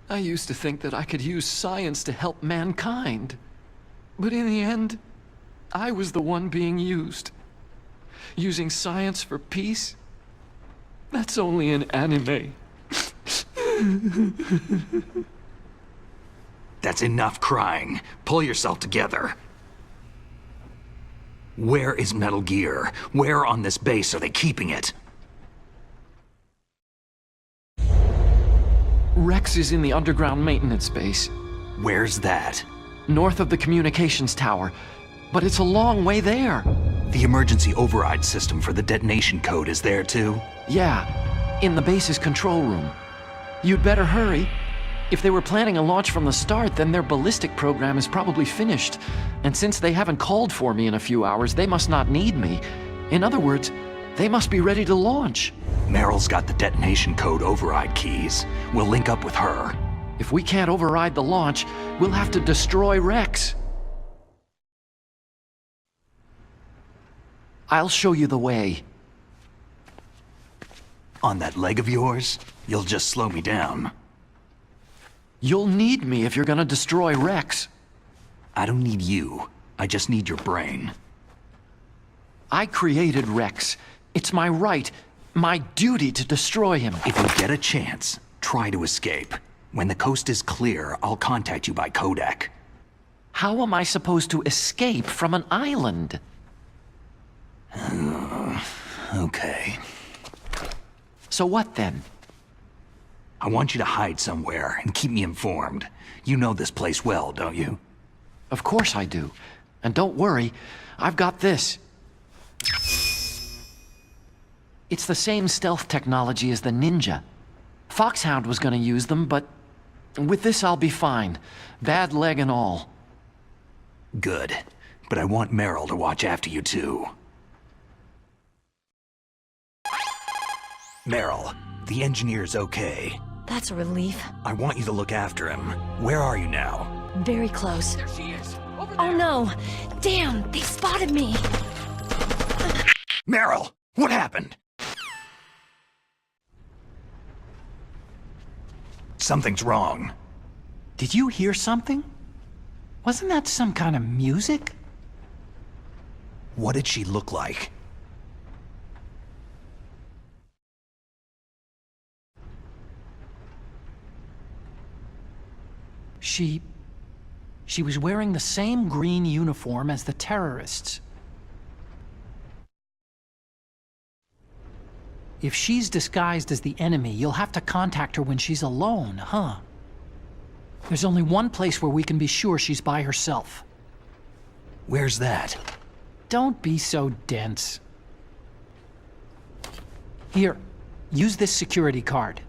I used to think that I could use science to help mankind. But in the end, I was the one being used. Using science for peace? That's only in anime. That's enough crying. Pull yourself together. Where is Metal Gear? Where on this base are they keeping it? Rex is in the underground maintenance base. Where's that? North of the communications tower. But it's a long way there. The emergency override system for the detonation code is there too? Yeah, in the base's control room. You'd better hurry. If they were planning a launch from the start, then their ballistic program is probably finished. And since they haven't called for me in a few hours, they must not need me. In other words, they must be ready to launch. Meryl's got the detonation code override keys. We'll link up with her. If we can't override the launch, we'll have to destroy Rex. I'll show you the way. On that leg of yours, you'll just slow me down. You'll need me if you're gonna destroy Rex. I don't need you. I just need your brain. I created Rex. It's my right, my duty to destroy him. If you get a chance, try to escape. When the coast is clear, I'll contact you by codec. How am I supposed to escape from an island? Okay. So what then? I want you to hide somewhere and keep me informed. You know this place well, don't you? Of course I do. And don't worry, I've got this. It's the same stealth technology as the Ninja. Foxhound was gonna use them, but with this I'll be fine. Bad leg and all. Good. But I want Meryl to watch after you too. Meryl, the engineer's okay. That's a relief. I want you to look after him. Where are you now? Very close. There she is. Over there. Oh no! Damn, they spotted me! Meryl, what happened? Something's wrong. Did you hear something? Wasn't that some kind of music? What did she look like? She was wearing the same green uniform as the terrorists. If she's disguised as the enemy, you'll have to contact her when she's alone, huh? There's only one place where we can be sure she's by herself. Where's that? Don't be so dense. Here, use this security card.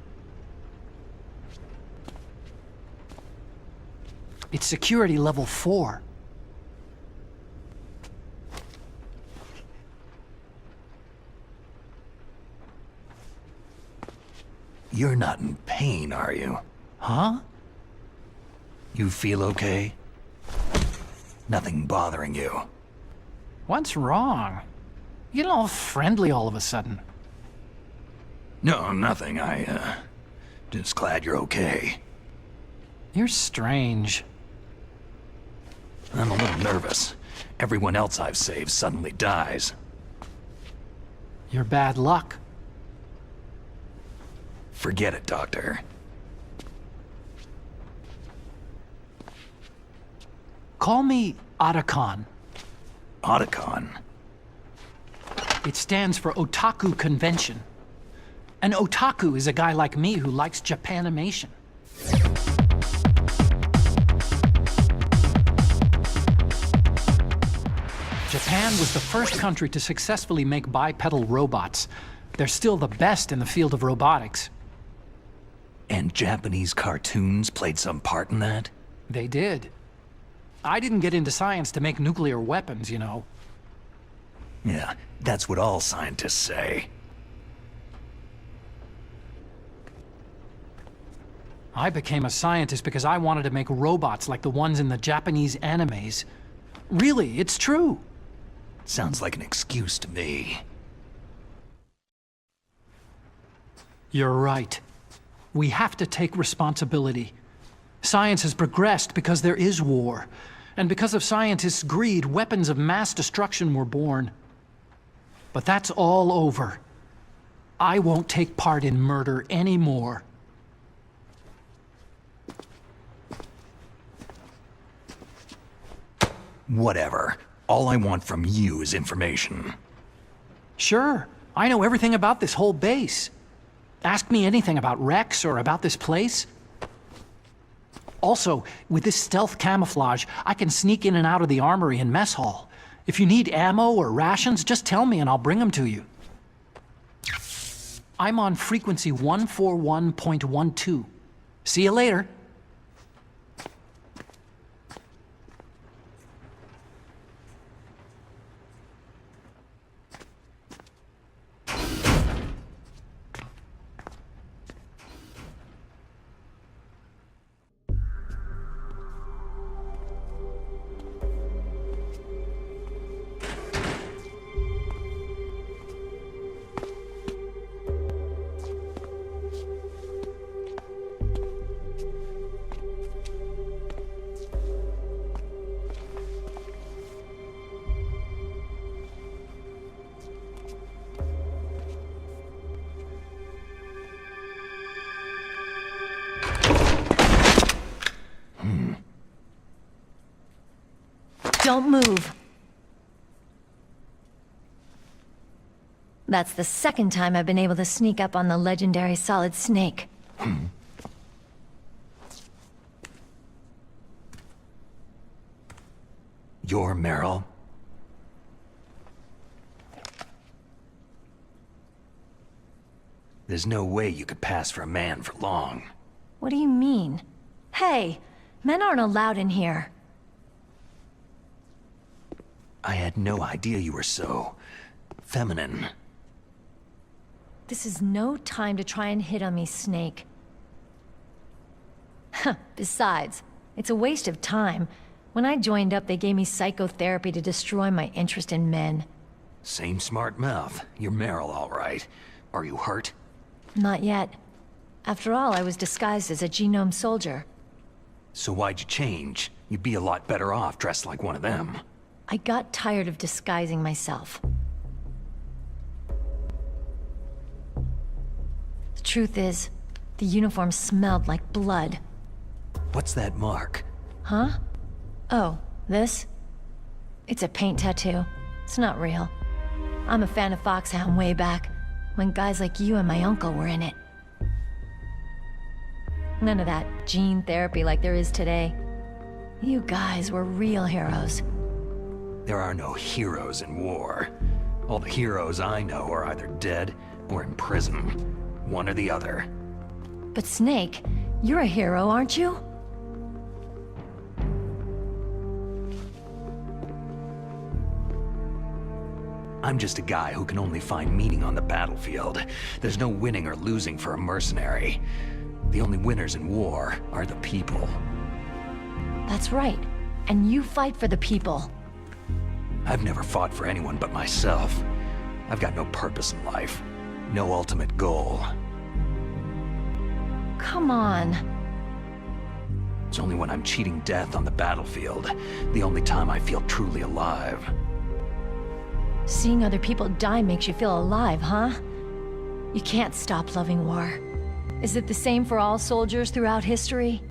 It's security level 4. You're not in pain, are you? Huh? You feel okay? Nothing bothering you? What's wrong? You get all friendly all of a sudden. No, nothing. Just glad you're okay. You're strange. I'm a little nervous. Everyone else I've saved suddenly dies. You're bad luck. Forget it, Doctor. Call me Otacon. Otacon? It stands for Otaku Convention. An otaku is a guy like me who likes Japanimation. Japan was the first country to successfully make bipedal robots. They're still the best in the field of robotics. And Japanese cartoons played some part in that? They did. I didn't get into science to make nuclear weapons, you know. Yeah, that's what all scientists say. I became a scientist because I wanted to make robots like the ones in the Japanese animes. Really, it's true. Sounds like an excuse to me. You're right. We have to take responsibility. Science has progressed because there is war. And because of scientists' greed, weapons of mass destruction were born. But that's all over. I won't take part in murder anymore. Whatever. All I want from you is information. Sure. I know everything about this whole base. Ask me anything about Rex or about this place. Also, with this stealth camouflage, I can sneak in and out of the armory and mess hall. If you need ammo or rations, just tell me and I'll bring them to you. I'm on frequency 141.12. See you later. Don't move. That's the second time I've been able to sneak up on the legendary Solid Snake. You're Meryl? There's no way you could pass for a man for long. What do you mean? Hey, men aren't allowed in here. I had no idea you were so... feminine. This is no time to try and hit on me, Snake. Besides, it's a waste of time. When I joined up, they gave me psychotherapy to destroy my interest in men. Same smart mouth. You're Meryl, all right. Are you hurt? Not yet. After all, I was disguised as a genome soldier. So why'd you change? You'd be a lot better off dressed like one of them. I got tired of disguising myself. The truth is, the uniform smelled like blood. What's that mark? Huh? Oh, this? It's a paint tattoo. It's not real. I'm a fan of Foxhound way back. when guys like you and my uncle were in it. None of that gene therapy like there is today. You guys were real heroes. There are no heroes in war. All the heroes I know are either dead or in prison. One or the other. But Snake, you're a hero, aren't you? I'm just a guy who can only find meaning on the battlefield. There's no winning or losing for a mercenary. The only winners in war are the people. That's right. And you fight for the people. I've never fought for anyone but myself. I've got no purpose in life. No ultimate goal. Come on. It's only when I'm cheating death on the battlefield, the only time I feel truly alive. Seeing other people die makes you feel alive, huh? You can't stop loving war. Is it the same for all soldiers throughout history?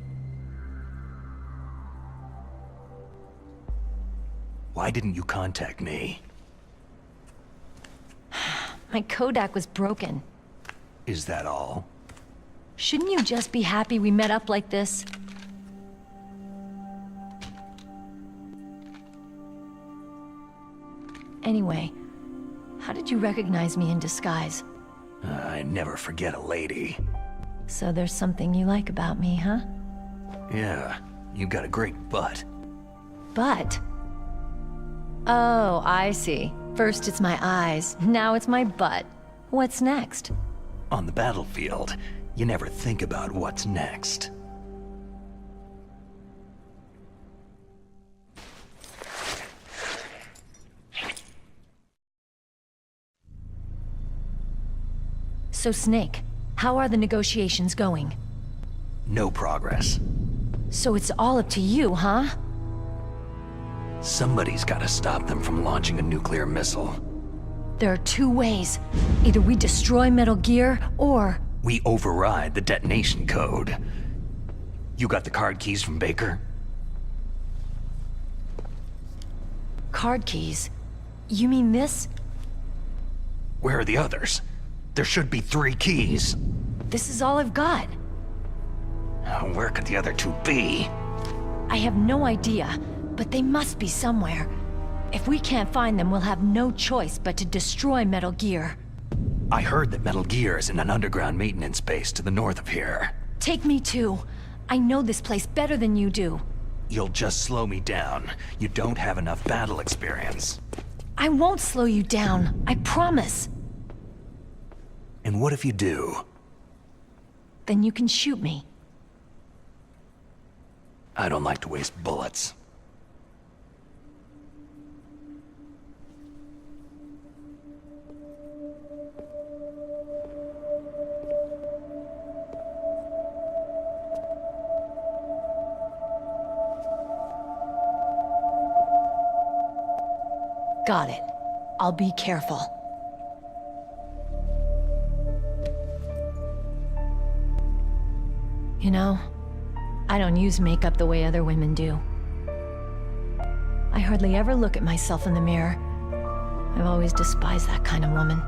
Why didn't you contact me? My Kodak was broken. Is that all? Shouldn't you just be happy we met up like this? Anyway, how did you recognize me in disguise? I never forget a lady. So there's something you like about me, huh? Yeah, you got a great butt. Butt? Oh, I see. First it's my eyes, now it's my butt. What's next? On the battlefield, you never think about what's next. So Snake, how are the negotiations going? No progress. So it's all up to you, huh? Somebody's gotta stop them from launching a nuclear missile. There are two ways. Either we destroy Metal Gear, or... we override the detonation code. You got the card keys from Baker? Card keys? You mean this? Where are the others? There should be 3 keys. This is all I've got. Where could the other 2 be? I have no idea, but they must be somewhere. If we can't find them, we'll have no choice but to destroy Metal Gear. I heard that Metal Gear is in an underground maintenance base to the north of here. Take me too. I know this place better than you do. You'll just slow me down. You don't have enough battle experience. I won't slow you down, I promise. And what if you do? Then you can shoot me. I don't like to waste bullets. Got it. I'll be careful. You know, I don't use makeup the way other women do. I hardly ever look at myself in the mirror. I've always despised that kind of woman.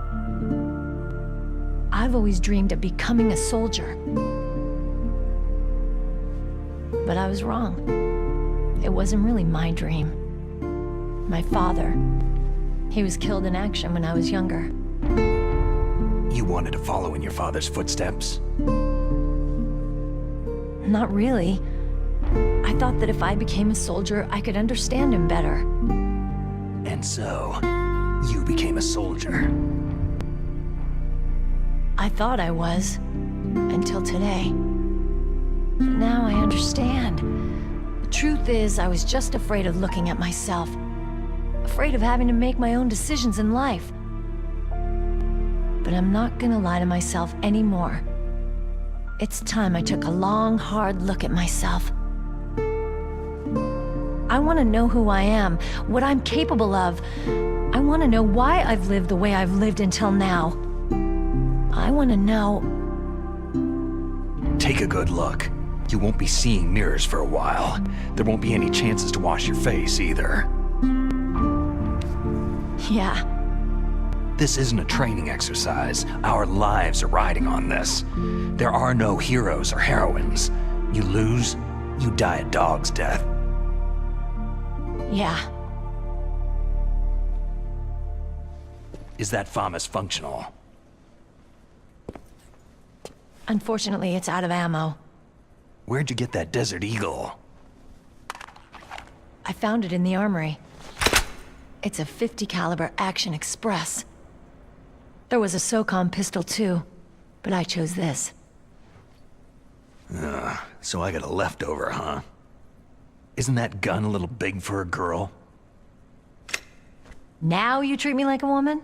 I've always dreamed of becoming a soldier. But I was wrong. It wasn't really my dream. My father, he was killed in action when I was younger. You wanted to follow in your father's footsteps? Not really. I thought that if I became a soldier, I could understand him better. And so, you became a soldier. I thought I was, until today. But now I understand. The truth is, I was just afraid of looking at myself. Afraid of having to make my own decisions in life. But I'm not gonna lie to myself anymore. It's time I took a long, hard look at myself. I want to know who I am, what I'm capable of. I want to know why I've lived the way I've lived until now. I want to know... Take a good look. You won't be seeing mirrors for a while. There won't be any chances to wash your face, either. Yeah. This isn't a training exercise. Our lives are riding on this. There are no heroes or heroines. You lose, you die a dog's death. Yeah. Is that FAMAS functional? Unfortunately, it's out of ammo. Where'd you get that Desert Eagle? I found it in the armory. It's a .50 caliber Action Express. There was a SOCOM pistol too, but I chose this. So I got a leftover, huh? Isn't that gun a little big for a girl? Now you treat me like a woman?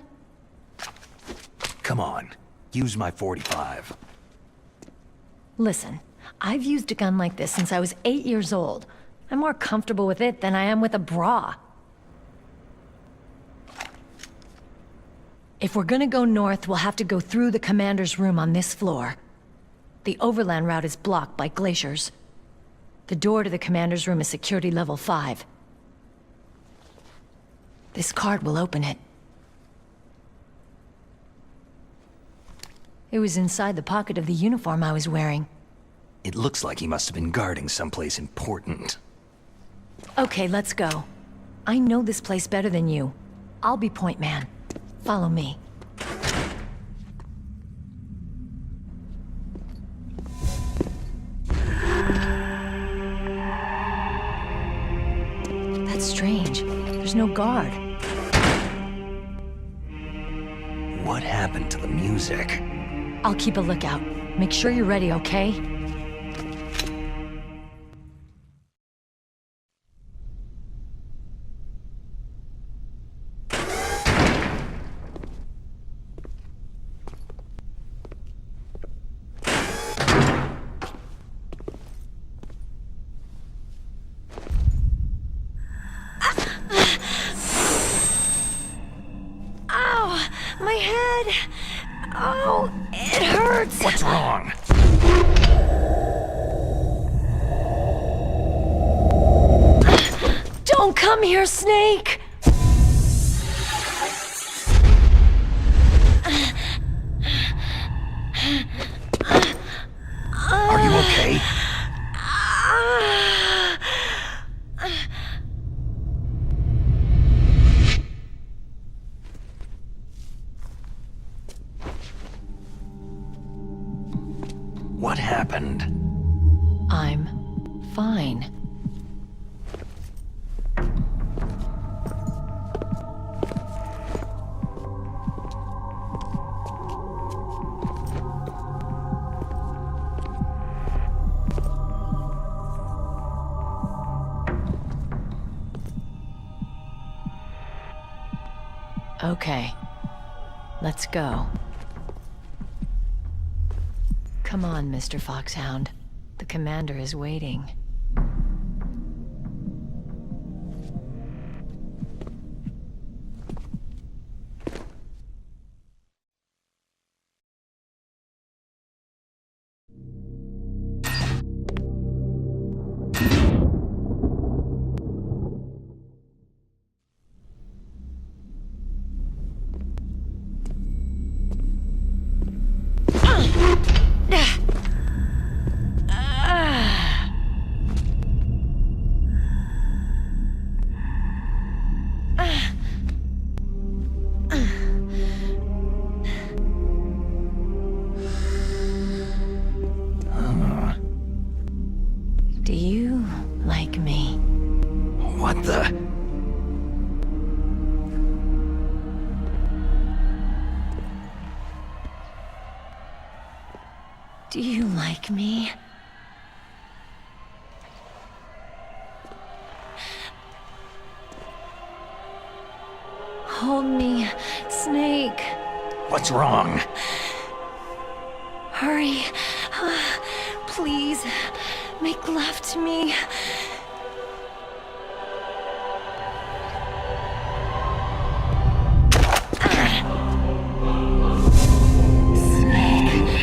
Come on, use my .45. Listen, I've used a gun like this since I was 8 years old. I'm more comfortable with it than I am with a bra. If we're gonna go north, we'll have to go through the commander's room on this floor. The overland route is blocked by glaciers. The door to the commander's room is security level 5. This card will open it. It was inside the pocket of the uniform I was wearing. It looks like he must have been guarding someplace important. Okay, let's go. I know this place better than you. I'll be point man. Follow me. That's strange. There's no guard. What happened to the music? I'll keep a lookout. Make sure you're ready, okay? Ow! My head! Oh, it hurts! What's wrong? Don't come here, Snake! Are you okay? What happened? I'm fine. Okay, let's go. Come on, Mr. Foxhound. The commander is waiting. Do you like me? What the? Do you like me? Hold me, Snake. What's wrong? Hurry. Please, make love to me. Snake,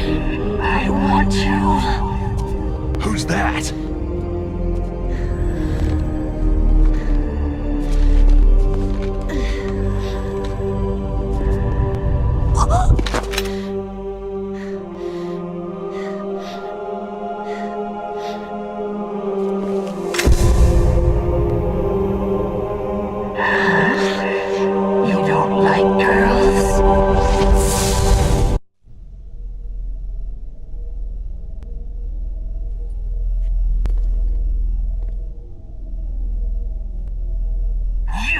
I want you. Who's that?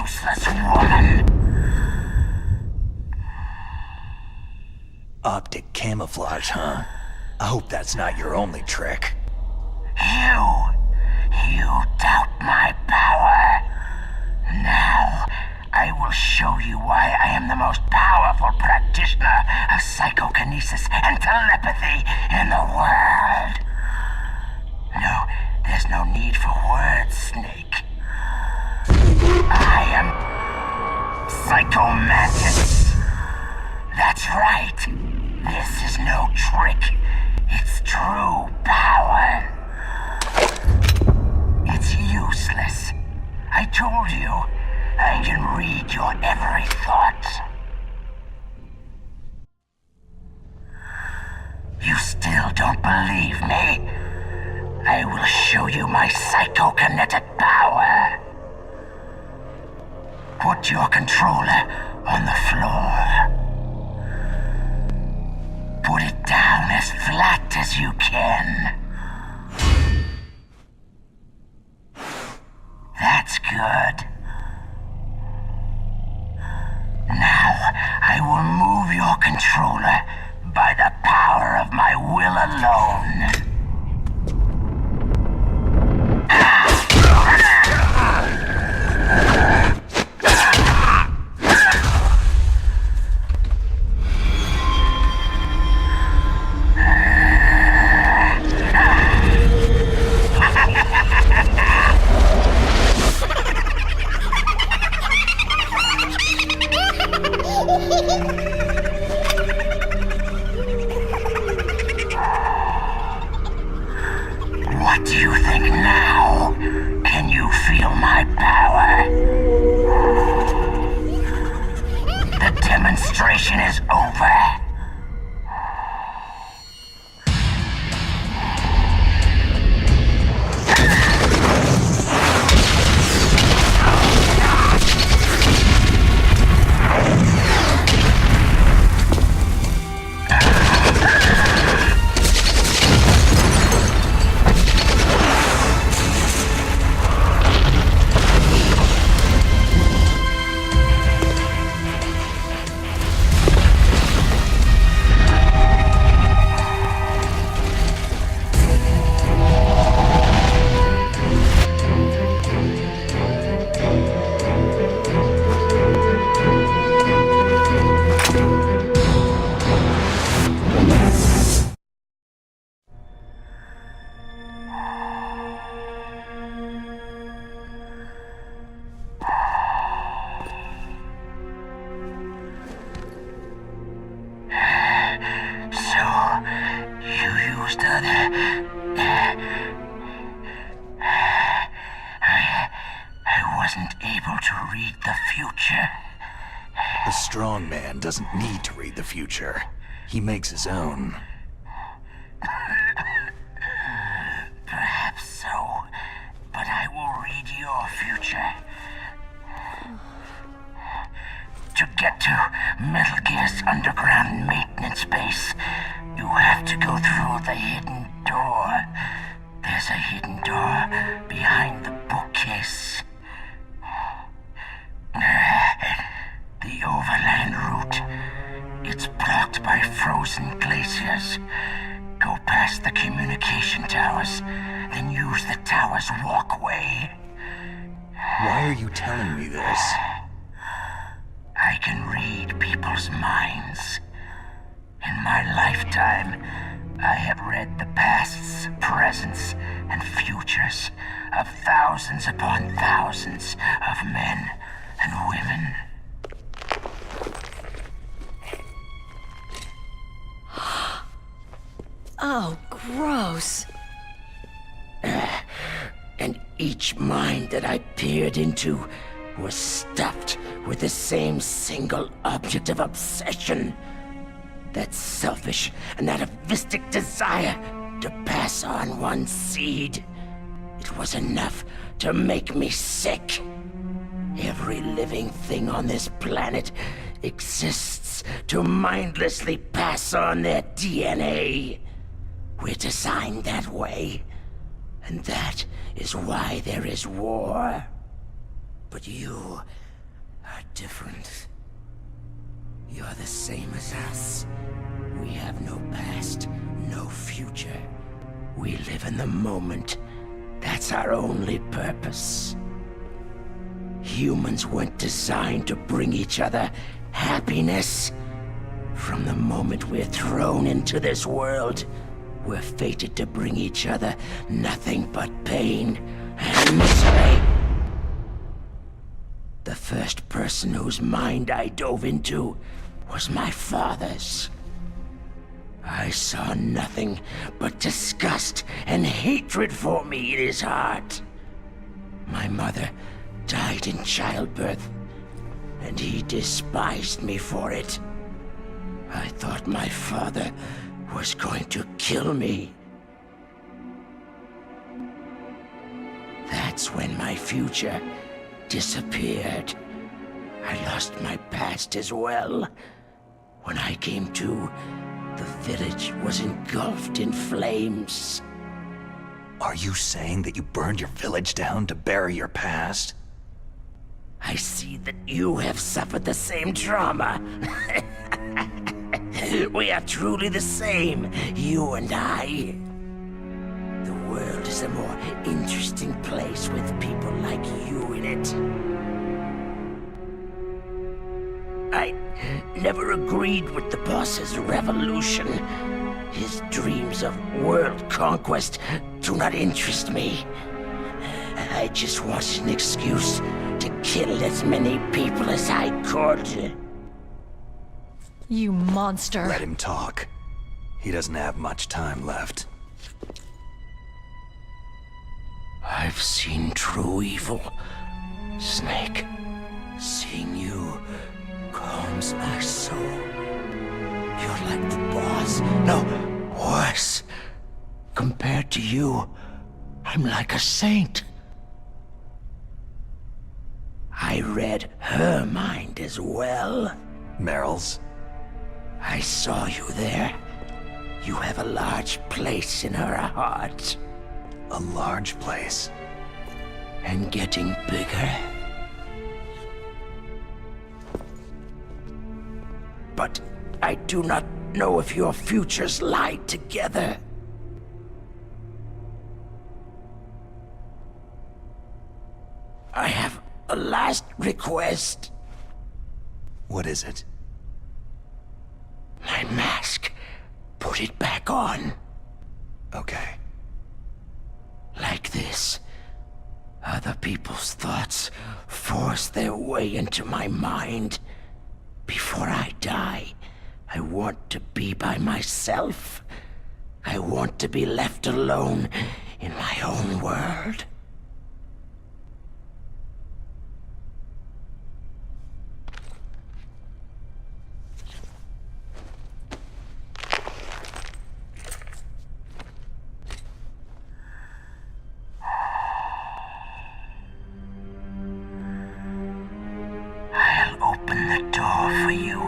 useless woman! Optic camouflage, huh? I hope that's not your only trick. You doubt my power. Now, I will show you why I am the most powerful practitioner of psychokinesis and telepathy in the world. No, there's no need for words, Snake. I am Psychomantis. That's right. This is no trick. It's true power. It's useless. I told you, I can read your every thought. You still don't believe me? I will show you my psychokinetic power. Put your controller on the floor. Put it down as flat as you can. That's good. Now, I will move your controller by the power of my will alone. What do you think now? Can you feel my power? The demonstration is over. I wasn't able to read the future. The strong man doesn't need to read the future. He makes his own. Perhaps so, but I will read your future. To get to Metal Gear's underground maintenance base, you have to go through the hidden door. There's a hidden door behind the bookcase. The overland route. It's blocked by frozen glaciers. Go past the communication towers, then use the tower's walkway. Why are you telling me this? I can read people's minds. In my lifetime, I have read the pasts, presents, and futures of thousands upon thousands of men and women. Oh, gross. And each mind that I peered into was stuffed with the same single object of obsession. That selfish and atavistic desire to pass on one's seed. It was enough to make me sick. Every living thing on this planet exists to mindlessly pass on their DNA. We're designed that way, and that is why there is war. But you are different. You're the same as us. We have no past, no future. We live in the moment. That's our only purpose. Humans weren't designed to bring each other happiness. From the moment we're thrown into this world, we're fated to bring each other nothing but pain and misery. The first person whose mind I dove into was my father's. I saw nothing but disgust and hatred for me in his heart. My mother died in childbirth, and he despised me for it. I thought my father was going to kill me. That's when my future disappeared. I lost my past as well. When I came to, the village was engulfed in flames. Are you saying that you burned your village down to bury your past? I see that you have suffered the same trauma. We are truly the same, you and I. The world is a more interesting place with people like you in it. I never agreed with the boss's revolution. His dreams of world conquest do not interest me. I just wanted an excuse to kill as many people as I could. You monster. Let him talk. He doesn't have much time left. I've seen true evil, Snake. Seeing you calms my soul. You're like the boss. No, worse. Compared to you, I'm like a saint. I read her mind as well. Meryl's? I saw you there. You have a large place in her heart. A large place? And getting bigger. But I do not know if your futures lie together. I have a last request. What is it? My mask. Put it back on. Okay. Like this. Other people's thoughts force their way into my mind. Before I die, I want to be by myself. I want to be left alone in my own world. Open the door for you.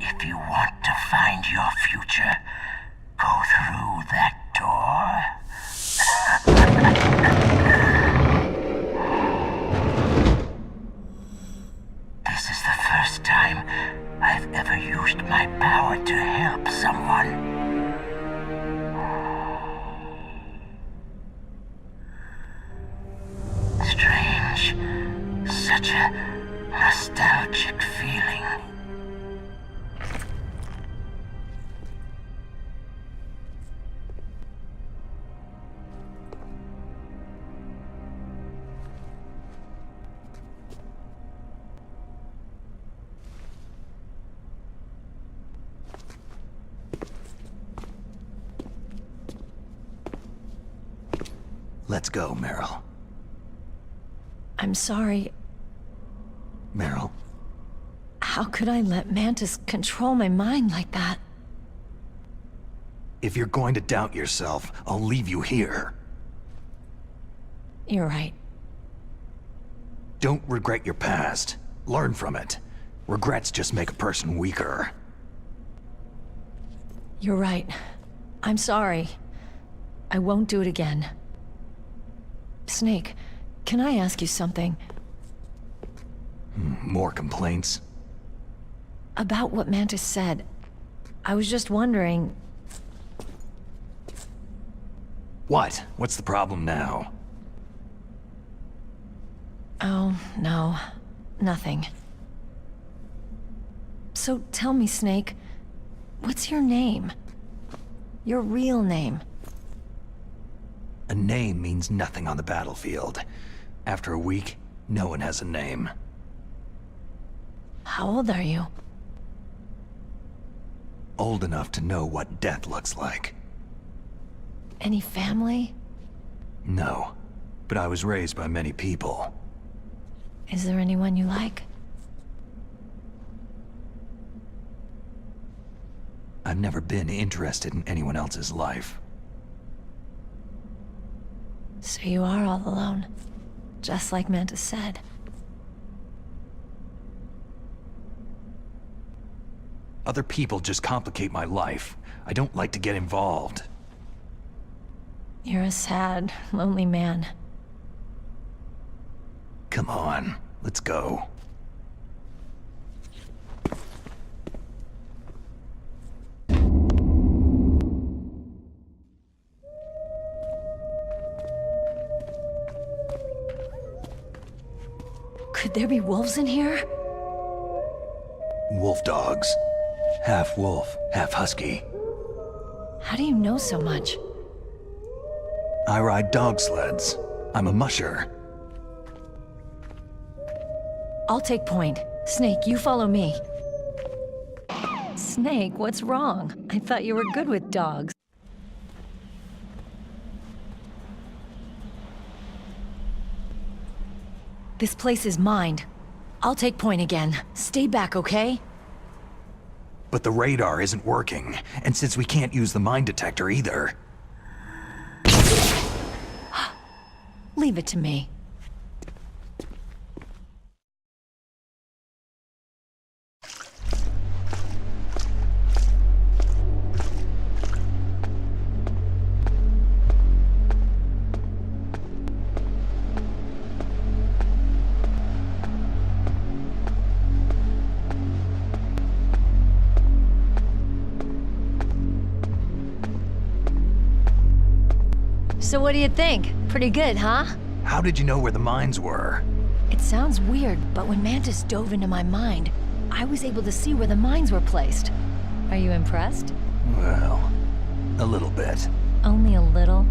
If you want to find your future, go through that door. This is the first time I've ever used my power to help someone. Strange. Such a nostalgic feeling. Let's go, Meryl. I'm sorry. Meryl. How could I let Mantis control my mind like that? If you're going to doubt yourself, I'll leave you here. You're right. Don't regret your past. Learn from it. Regrets just make a person weaker. You're right. I'm sorry. I won't do it again. Snake, can I ask you something? More complaints? About what Mantis said. I was just wondering... What? What's the problem now? Oh, no. Nothing. So tell me, Snake, what's your name? Your real name? A name means nothing on the battlefield. After a week, no one has a name. How old are you? Old enough to know what death looks like. Any family? No, but I was raised by many people. Is there anyone you like? I've never been interested in anyone else's life. So you are all alone, just like Mantis said. Other people just complicate my life. I don't like to get involved. You're a sad, lonely man. Come on, let's go. Could there be wolves in here? Wolf dogs. Half wolf, half husky. How do you know so much? I ride dog sleds. I'm a musher. I'll take point. Snake, you follow me. Snake, what's wrong? I thought you were good with dogs. This place is mine. I'll take point again. Stay back, okay? But the radar isn't working, and since we can't use the mine detector either... Leave it to me. So what do you think? Pretty good, huh? How did you know where the mines were? It sounds weird, but when Mantis dove into my mind, I was able to see where the mines were placed. Are you impressed? Well, a little bit. Only a little?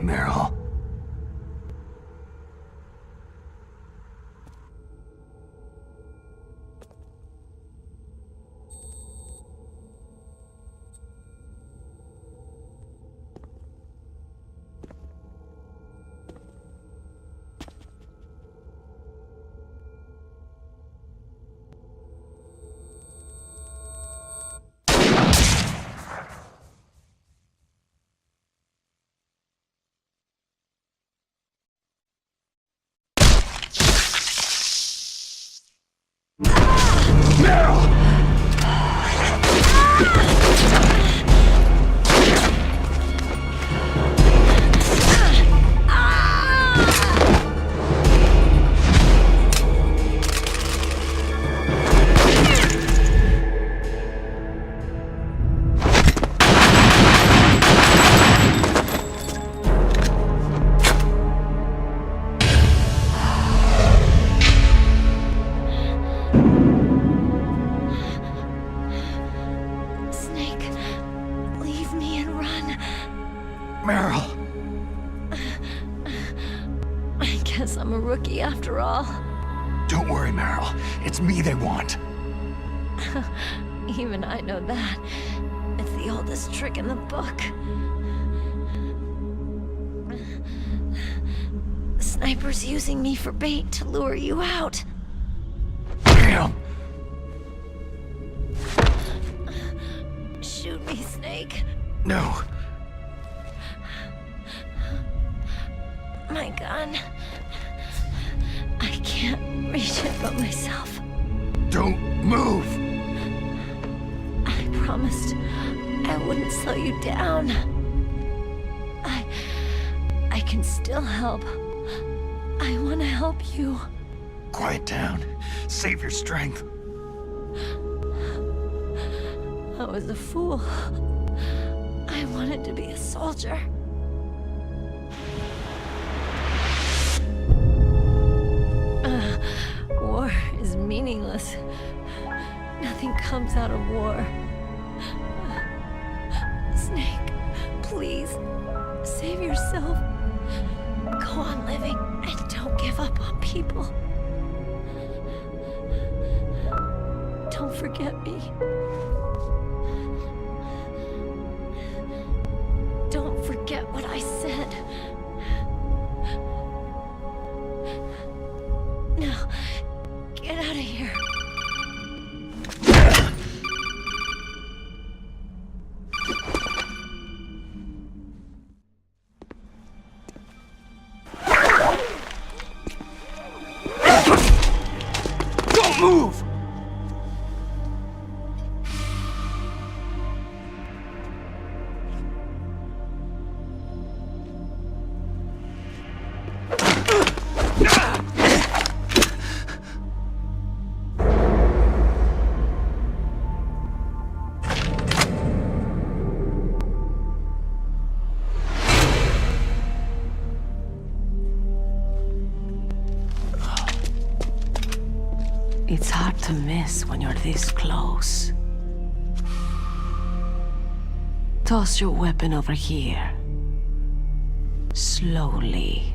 Meryl. I'm a rookie after all. Don't worry, Meryl. It's me they want. Even I know that. It's the oldest trick in the book. The sniper's using me for bait to lure you out. Damn! Shoot me, Snake. No. my gun. I can't reach it but myself. Don't move! I promised I wouldn't slow you down. I can still help. I want to help you. Quiet down. Save your strength. I was a fool. I wanted to be a soldier. War is meaningless. Nothing comes out of war. Snake, please, save yourself. Go on living and don't give up on people. Don't forget me. Don't forget what I said. Now, get out of here. Don't move! It's hard to miss when you're this close. Toss your weapon over here. Slowly.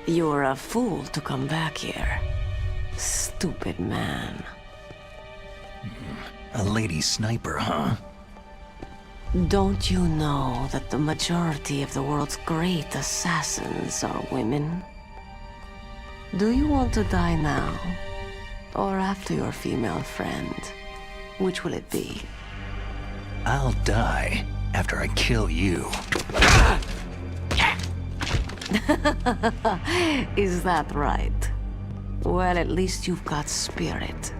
You're a fool to come back here. Stupid man. A lady sniper, huh? Don't you know that the majority of the world's great assassins are women? Do you want to die now? Or after your female friend? Which will it be? I'll die after I kill you. Is that right? Well, at least you've got spirit.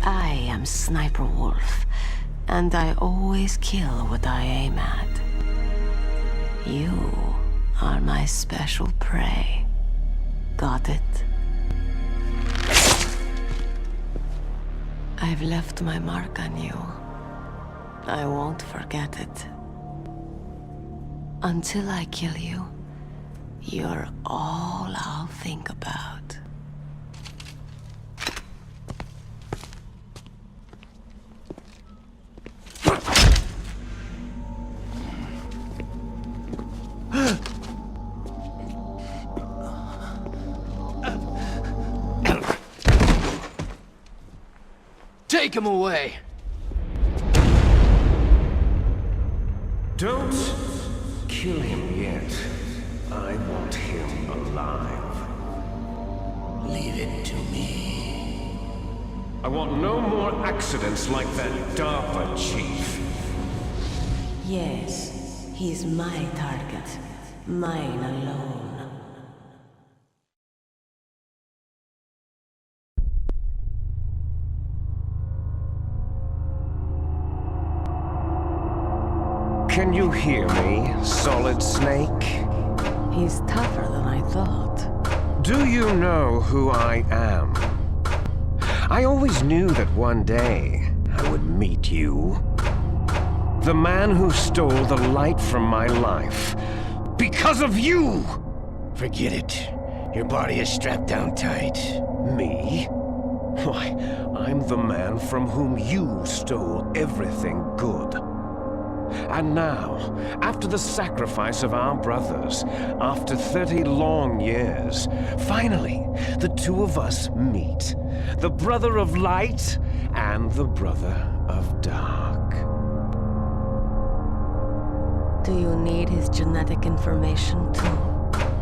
I am Sniper Wolf, and I always kill what I aim at. You are my special prey. Got it? I've left my mark on you. I won't forget it. Until I kill you, you're all I'll think about. Take him away! Don't kill him yet. I want him alive. Leave it to me. I want no more accidents like that DARPA chief. Yes, he's my target. Mine alone. Can you hear me, Solid Snake? He's tougher than I thought. Do you know who I am? I always knew that one day I would meet you. The man who stole the light from my life. Because of you! Forget it. Your body is strapped down tight. Me? Why, I'm the man from whom you stole everything good. And now, after the sacrifice of our brothers, after 30 long years, finally, the two of us meet. The brother of light and the brother of dark. Do you need his genetic information too?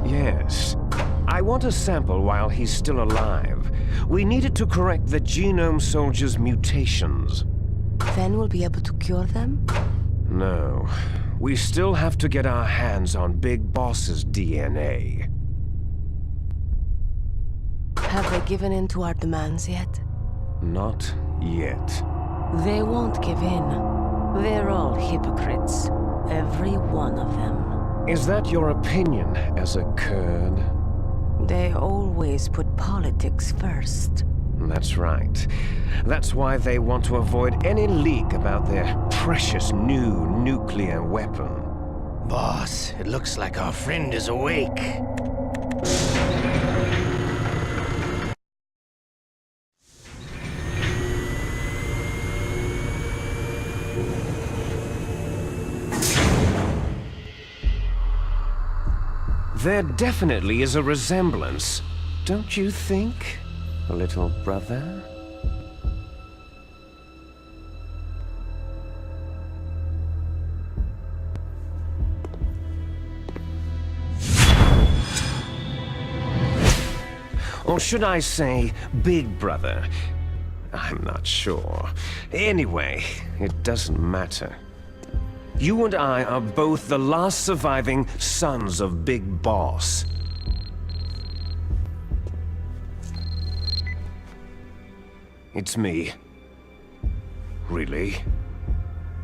Yes. I want a sample while he's still alive. We need it to correct the Genome Soldier's mutations. Then we'll be able to cure them? No. We still have to get our hands on Big Boss's DNA. Have they given in to our demands yet? Not yet. They won't give in. They're all hypocrites. Every one of them. Is that your opinion as a Kurd? They always put politics first. That's right. That's why they want to avoid any leak about their precious new nuclear weapon. Boss, it looks like our friend is awake. There definitely is a resemblance, don't you think, little brother? Or should I say, big brother? I'm not sure. Anyway, it doesn't matter. You and I are both the last surviving sons of Big Boss. It's me. Really?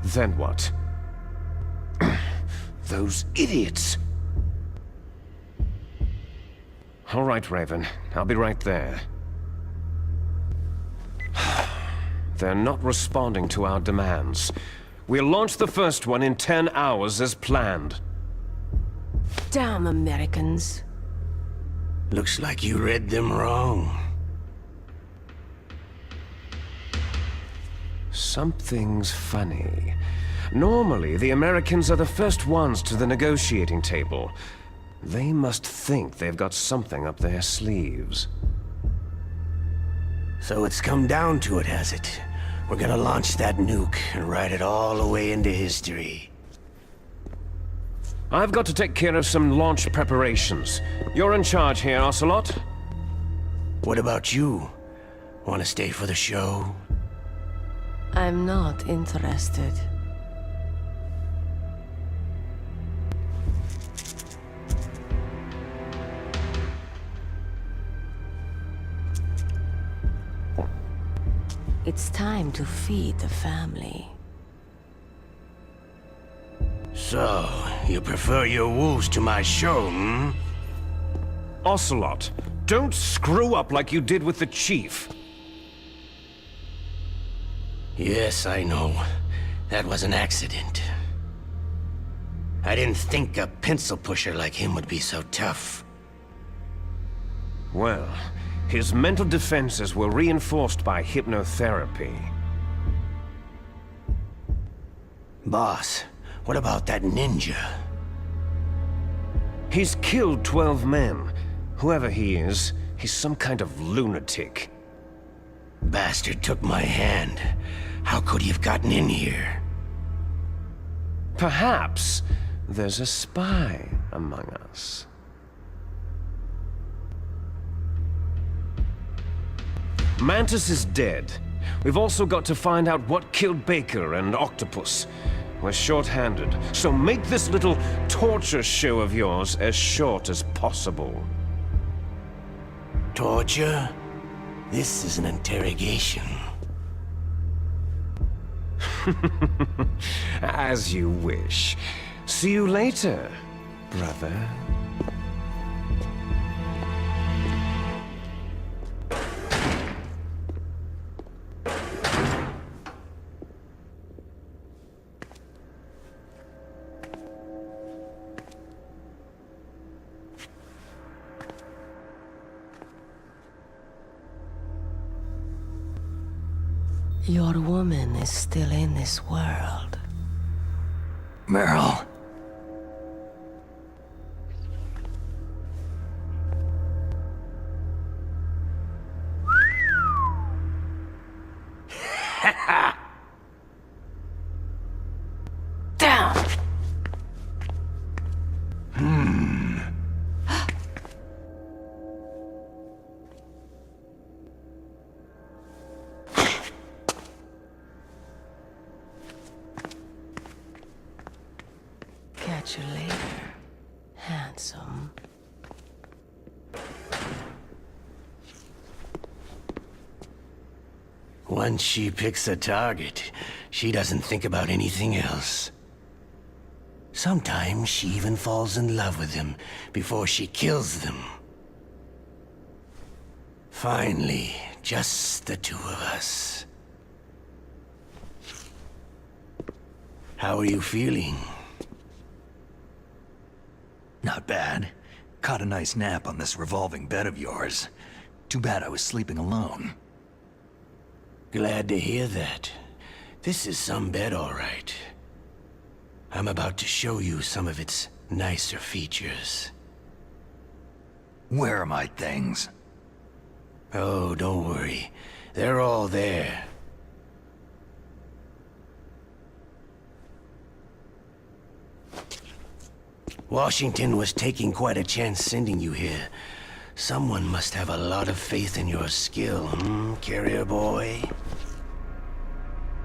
Then what? Those idiots! All right, Raven. I'll be right there. They're not responding to our demands. We'll launch the first one in 10 hours as planned. Damn Americans. Looks like you read them wrong. Something's funny. Normally, the Americans are the first ones to the negotiating table. They must think they've got something up their sleeves. So it's come down to it, has it? We're gonna launch that nuke and write it all the way into history. I've got to take care of some launch preparations. You're in charge here, Ocelot. What about you? Want to stay for the show? I'm not interested. It's time to feed the family. So, you prefer your wolves to my show, hmm? Ocelot, don't screw up like you did with the Chief. Yes, I know. That was an accident. I didn't think a pencil pusher like him would be so tough. Well, his mental defenses were reinforced by hypnotherapy. Boss, what about that ninja? He's killed 12 men. Whoever he is, he's some kind of lunatic. Bastard took my hand. How could he have gotten in here? Perhaps there's a spy among us. Mantis is dead. We've also got to find out what killed Baker and Octopus. We're short-handed, so make this little torture show of yours as short as possible. Torture? This is an interrogation. As you wish. See you later, brother. Your woman is still in this world. Meryl. Down! catch you later, handsome. Once she picks a target, she doesn't think about anything else. Sometimes she even falls in love with them before she kills them. Finally, just the two of us. How are you feeling? Not bad. Caught a nice nap on this revolving bed of yours. Too bad I was sleeping alone. Glad to hear that. This is some bed, all right. I'm about to show you some of its nicer features. Where are my things? Oh, don't worry. They're all there. Washington was taking quite a chance sending you here. Someone must have a lot of faith in your skill, carrier boy?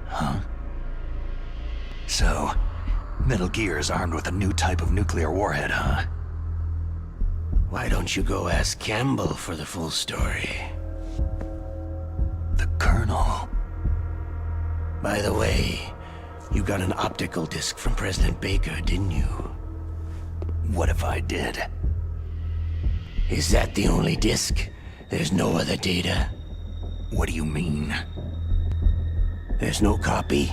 Huh? So, Metal Gear is armed with a new type of nuclear warhead, huh? Why don't you go ask Campbell for the full story? The Colonel. By the way, you got an optical disc from President Baker, didn't you? What if I did? Is that the only disc? There's no other data? What do you mean? There's no copy?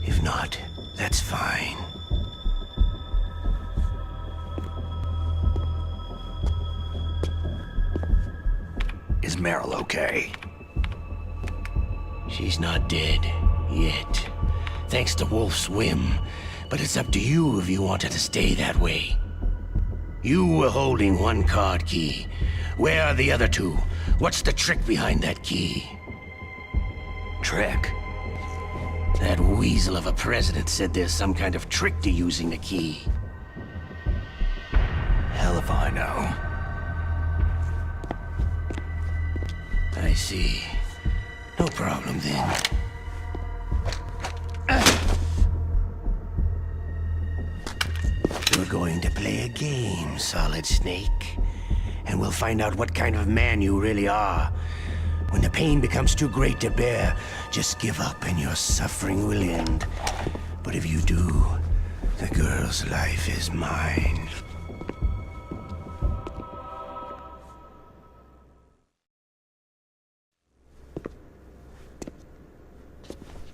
If not, that's fine. Is Meryl okay? She's not dead, yet. Thanks to Wolf's whim. But it's up to you if you want her to stay that way. You were holding one card key. Where are the other two? What's the trick behind that key? Trick? That weasel of a president said there's some kind of trick to using the key. Hell if I know. I see. No problem then. We're going to play a game, Solid Snake. And we'll find out what kind of man you really are. When the pain becomes too great to bear, just give up and your suffering will end. But if you do, the girl's life is mine.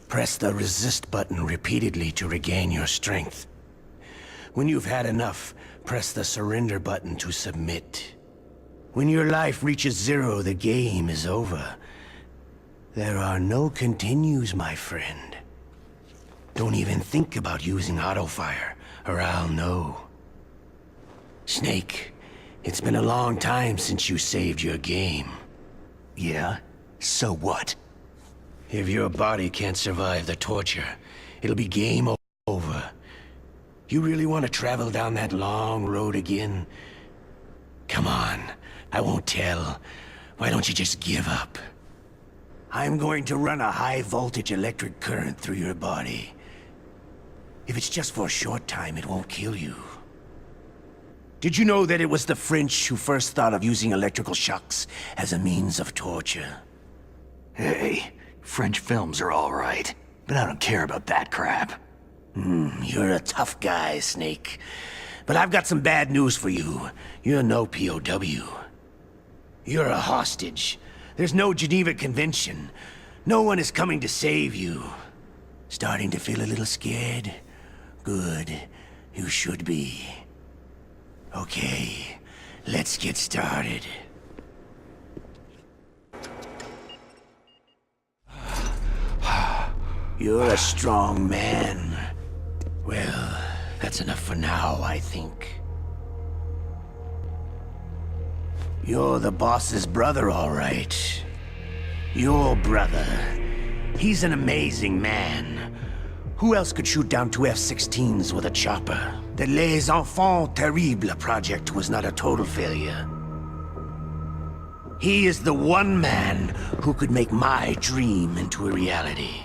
Press the resist button repeatedly to regain your strength. When you've had enough, press the surrender button to submit. When your life reaches 0, the game is over. There are no continues, my friend. Don't even think about using auto-fire, or I'll know. Snake, it's been a long time since you saved your game. Yeah? So what? If your body can't survive the torture, it'll be game over. You really want to travel down that long road again? Come on, I won't tell. Why don't you just give up? I'm going to run a high-voltage electric current through your body. If it's just for a short time, it won't kill you. Did you know that it was the French who first thought of using electrical shocks as a means of torture? Hey, French films are all right, but I don't care about that crap. You're a tough guy, Snake. But I've got some bad news for you. You're no POW. You're a hostage. There's no Geneva Convention. No one is coming to save you. Starting to feel a little scared? Good. You should be. Okay, let's get started. You're a strong man. Well, that's enough for now, I think. You're the boss's brother, all right. Your brother. He's an amazing man. Who else could shoot down 2 F-16s with a chopper? The Les Enfants Terribles project was not a total failure. He is the one man who could make my dream into a reality.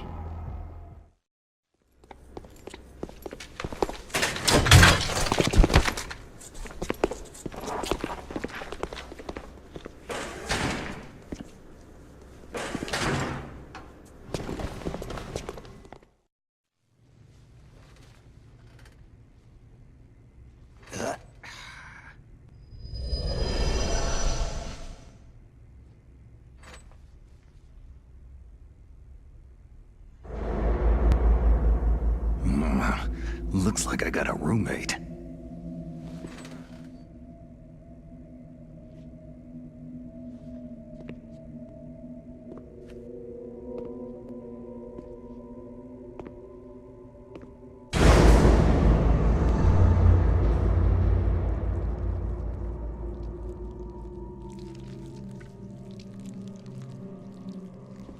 Looks like I got a roommate.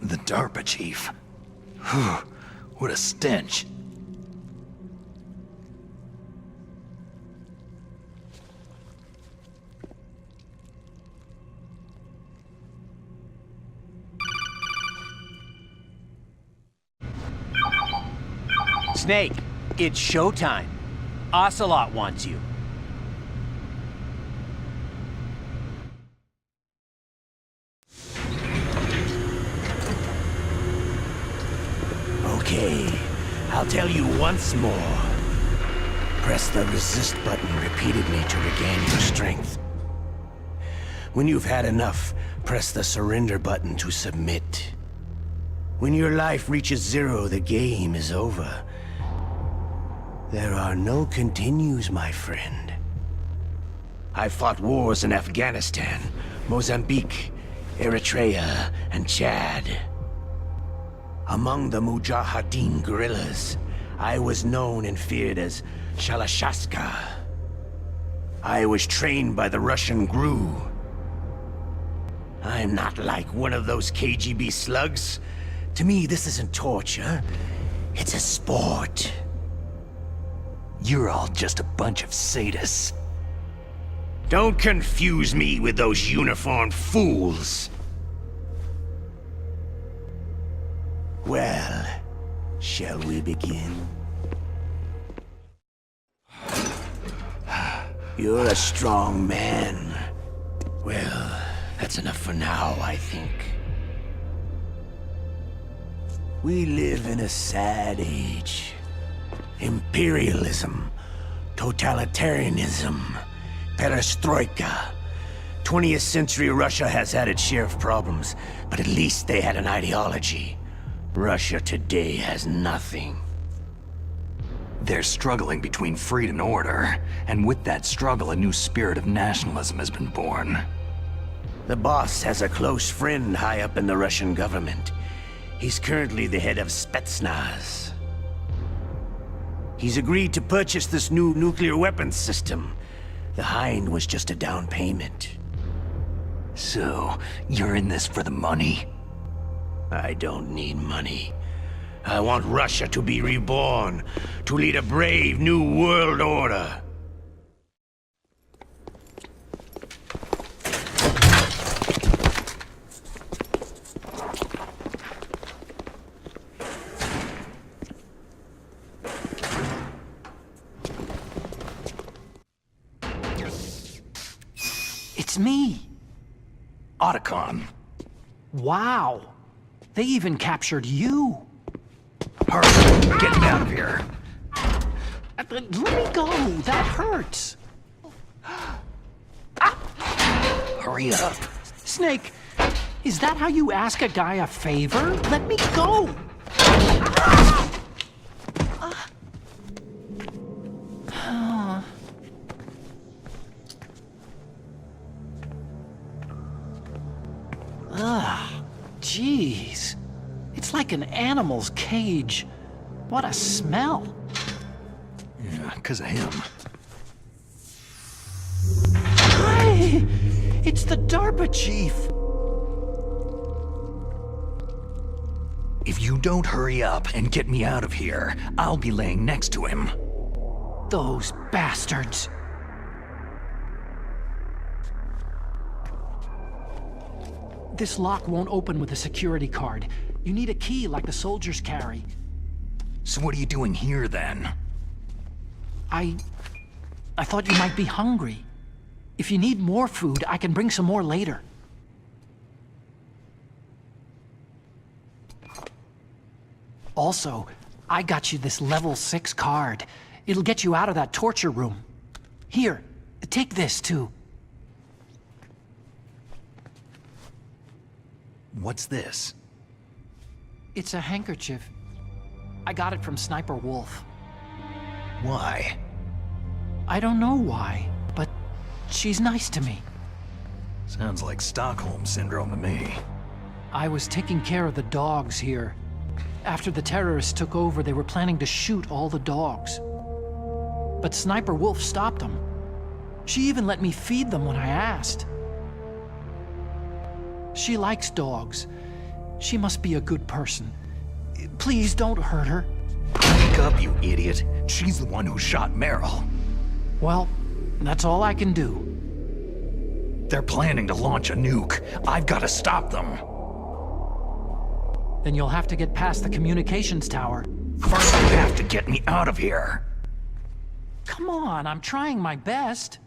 The DARPA chief. Whew, what a stench. Snake, it's showtime. Ocelot wants you. Okay, I'll tell you once more. Press the resist button repeatedly to regain your strength. When you've had enough, press the surrender button to submit. When your life reaches 0, the game is over. There are no continues, my friend. I fought wars in Afghanistan, Mozambique, Eritrea, and Chad. Among the Mujahideen guerrillas, I was known and feared as Shalashaska. I was trained by the Russian GRU. I'm not like one of those KGB slugs. To me, this isn't torture. It's a sport. You're all just a bunch of sadists. Don't confuse me with those uniformed fools. Well, shall we begin? You're a strong man. Well, that's enough for now, I think. We live in a sad age. Imperialism, totalitarianism, perestroika. 20th century Russia has had its share of problems, but at least they had an ideology. Russia today has nothing. They're struggling between freedom and order, and with that struggle, a new spirit of nationalism has been born. The boss has a close friend high up in the Russian government. He's currently the head of Spetsnaz. He's agreed to purchase this new nuclear weapons system. The Hind was just a down payment. So, you're in this for the money? I don't need money. I want Russia to be reborn, to lead a brave new world order. It's me. Otacon. Wow. They even captured you. Hurry, get me out of here. Let me go. That hurts. Hurry up. Snake, is that how you ask a guy a favor? Let me go. Jeez. It's like an animal's cage. What a smell. Yeah, 'cause of him. Hi! It's the DARPA chief. If you don't hurry up and get me out of here, I'll be laying next to him. Those bastards. This lock won't open with a security card. You need a key like the soldiers carry. So what are you doing here, then? I thought you might be hungry. If you need more food, I can bring some more later. Also, I got you this level 6 card. It'll get you out of that torture room. Here, take this too. What's this? It's a handkerchief. I got it from Sniper Wolf. Why? I don't know why, but she's nice to me. Sounds like Stockholm Syndrome to me. I was taking care of the dogs here. After the terrorists took over, they were planning to shoot all the dogs. But Sniper Wolf stopped them. She even let me feed them when I asked. She likes dogs. She must be a good person. Please don't hurt her. Wake up, you idiot. She's the one who shot Meryl. Well, that's all I can do. They're planning to launch a nuke. I've got to stop them. Then you'll have to get past the communications tower. First, you have to get me out of here. Come on, I'm trying my best.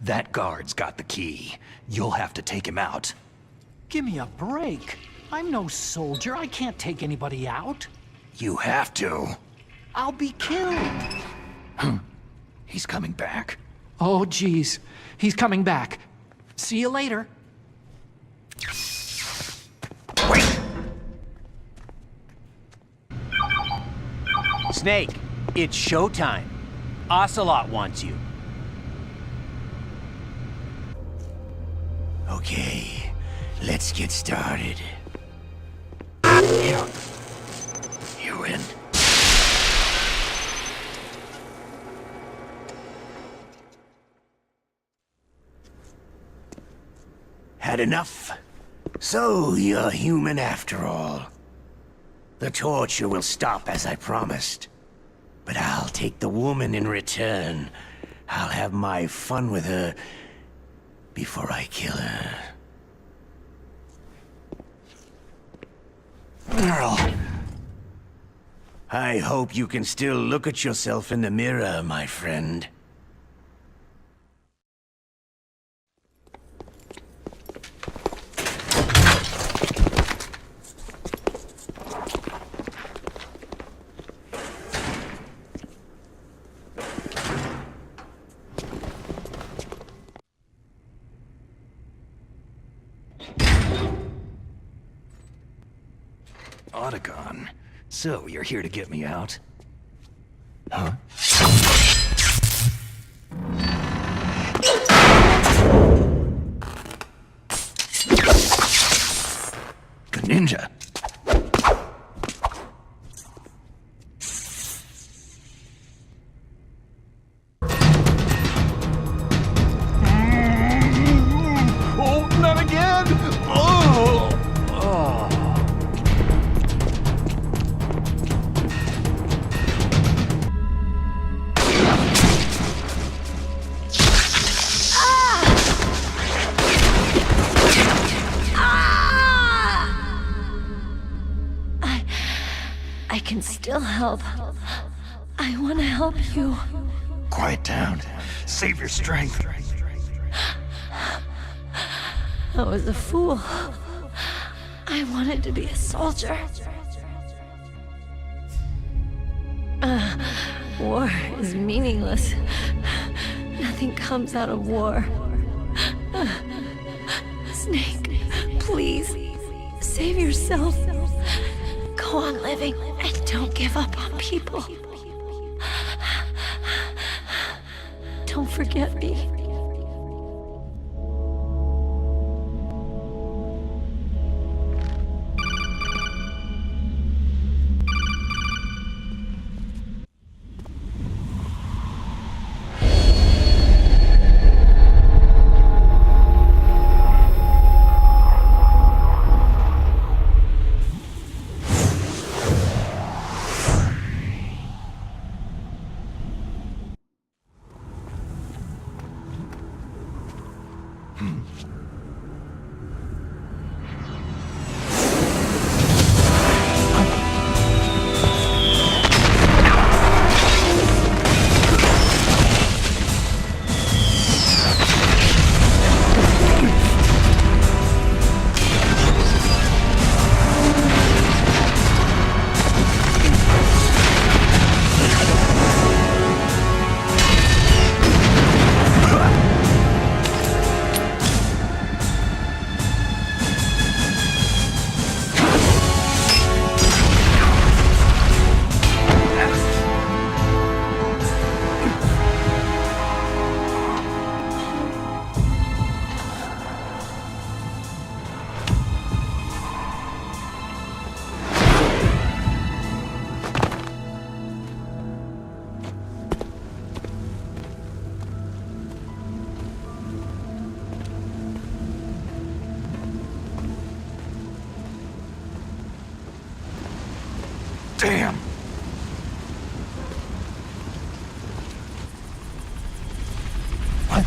That guard's got the key. You'll have to take him out. Give me a break. I'm no soldier. I can't take anybody out. You have to. I'll be killed. He's coming back. Oh, geez. He's coming back. See you later. Wait! Snake, it's showtime. Ocelot wants you. Okay, let's get started. You win. Had enough? So, you're human after all. The torture will stop as I promised. But I'll take the woman in return. I'll have my fun with her before I kill her. Meryl. I hope you can still look at yourself in the mirror, my friend. Otacon. So, you're here to get me out? Huh? Ninja. Oh, not again! Oh! I can still help. I want to help you. Quiet down. Save your strength. I was a fool. I wanted to be a soldier. War is meaningless. Nothing comes out of war. Snake, please, save yourself. Go on living and don't give up on people. Don't forget me. Damn! What?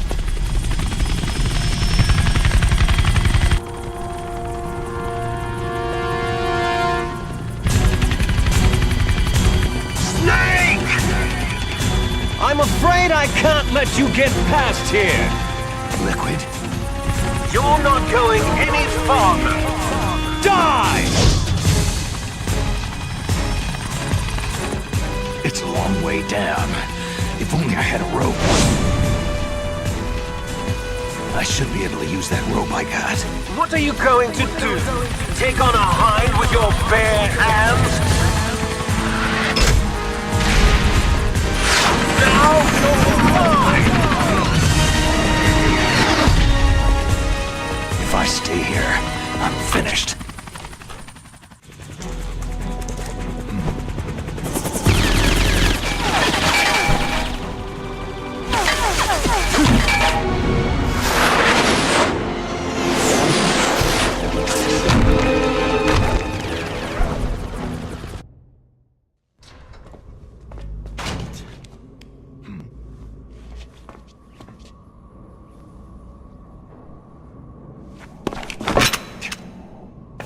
Snake! I'm afraid I can't let you get past here. Liquid? You're not going any farther. Die! It's a long way down. If only I had a rope. I should be able to use that rope I got. What are you going to do? Take on a hind with your bare hands? Now you're mine! If I stay here, I'm finished.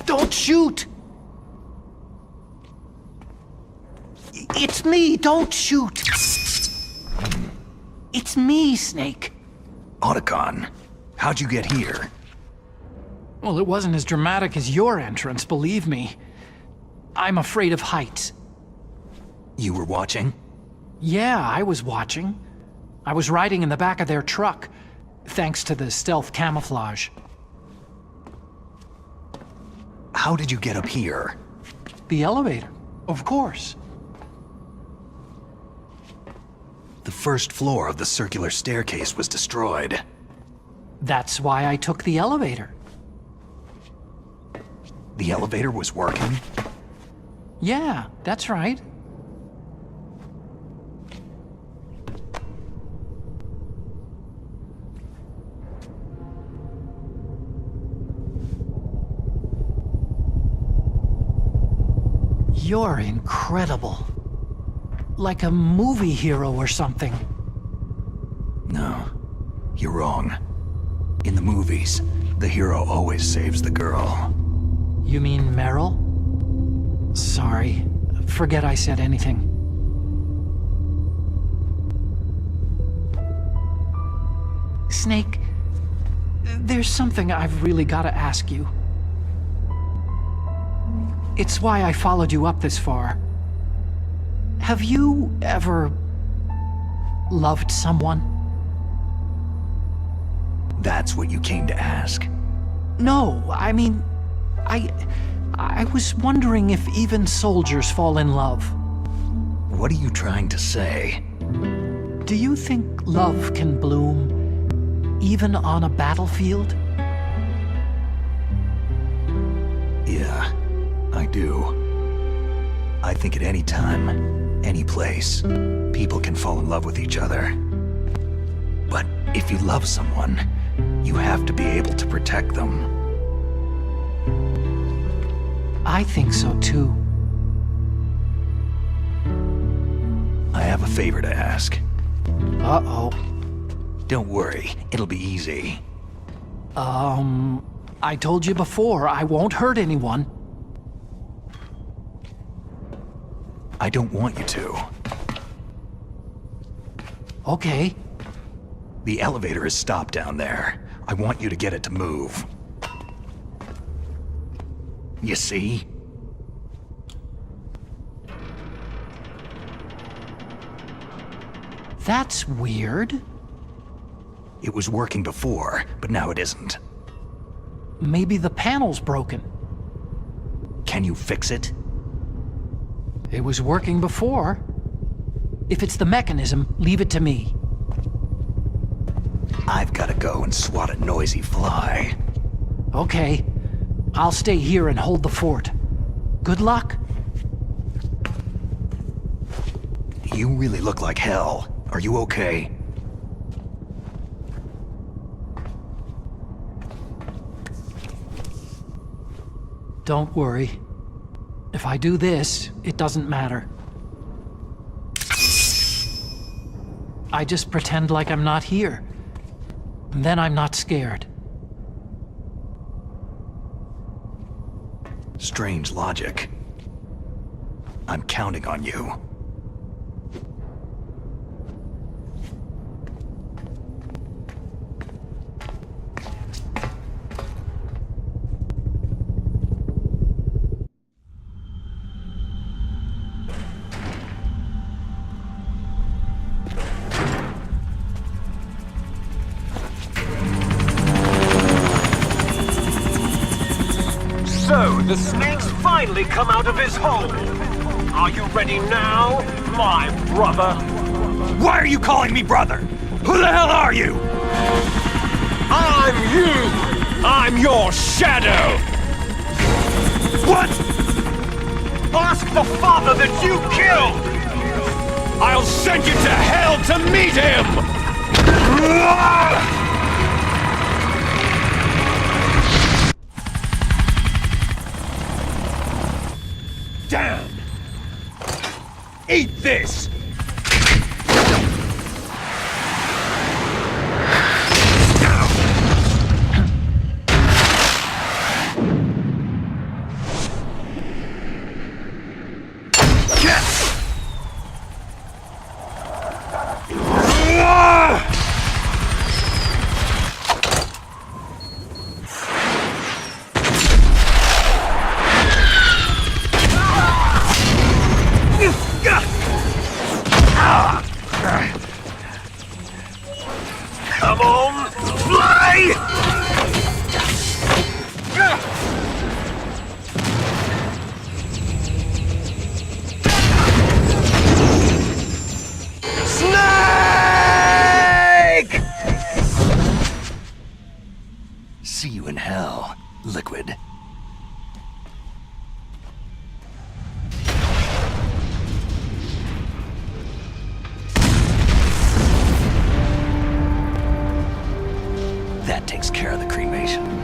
Don't shoot! It's me, don't shoot! It's me, Snake. Otacon, how'd you get here? Well, it wasn't as dramatic as your entrance, believe me. I'm afraid of heights. You were watching? Yeah, I was watching. I was riding in the back of their truck, thanks to the stealth camouflage. How did you get up here? The elevator, of course. The first floor of the circular staircase was destroyed. That's why I took the elevator. The elevator was working? Yeah, that's right. You're incredible. Like a movie hero or something. No, you're wrong. In the movies, the hero always saves the girl. You mean Meryl? Sorry. Forget I said anything. Snake, there's something I've really got to ask you. It's why I followed you up this far. Have you ever loved someone? That's what you came to ask? No, I mean, I was wondering if even soldiers fall in love. What are you trying to say? Do you think love can bloom even on a battlefield? Yeah, I do. I think at any time, any place, people can fall in love with each other. But if you love someone, you have to be able to protect them. I think so too. I have a favor to ask. Uh-oh. Don't worry, it'll be easy. I told you before, I won't hurt anyone. I don't want you to. Okay. The elevator is stopped down there. I want you to get it to move. You see? That's weird. It was working before, but now it isn't. Maybe the panel's broken. Can you fix it? It was working before. If it's the mechanism, leave it to me. I've got to go and swat a noisy fly. Okay. I'll stay here and hold the fort. Good luck. You really look like hell. Are you okay? Don't worry. If I do this, it doesn't matter. I just pretend like I'm not here. And then I'm not scared. Strange logic. I'm counting on you. So, the snake's finally come out of his hole. Are you ready now, my brother? Why are you calling me brother? Who the hell are you? I'm you! I'm your shadow! What? Ask the father that you killed! I'll send you to hell to meet him! Damn! Eat this! Come on, fly! Snake! See you in hell, Liquid. That takes care of the cremation.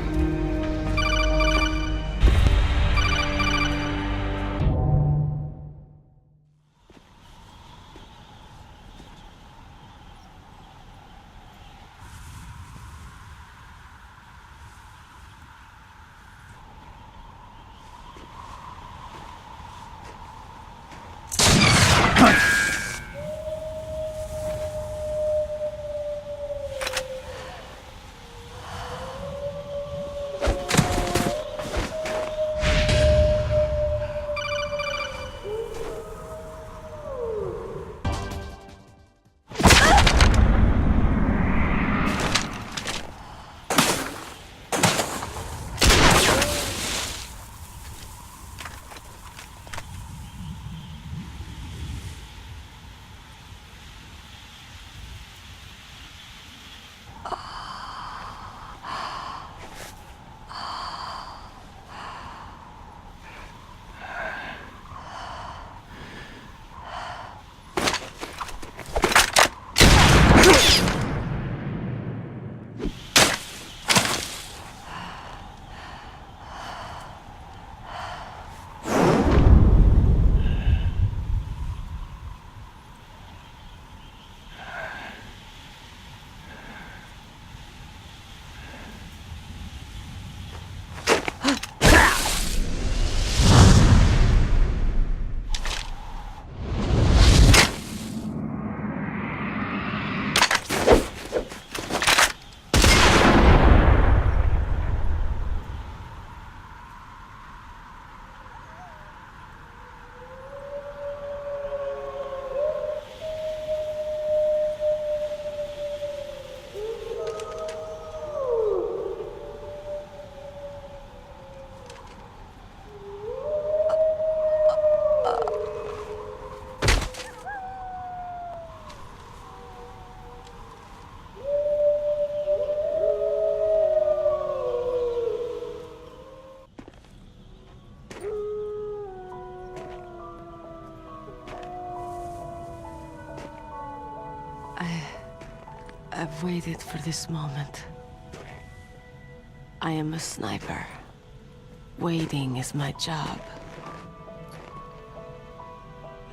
I've waited for this moment. I am a sniper. Waiting is my job.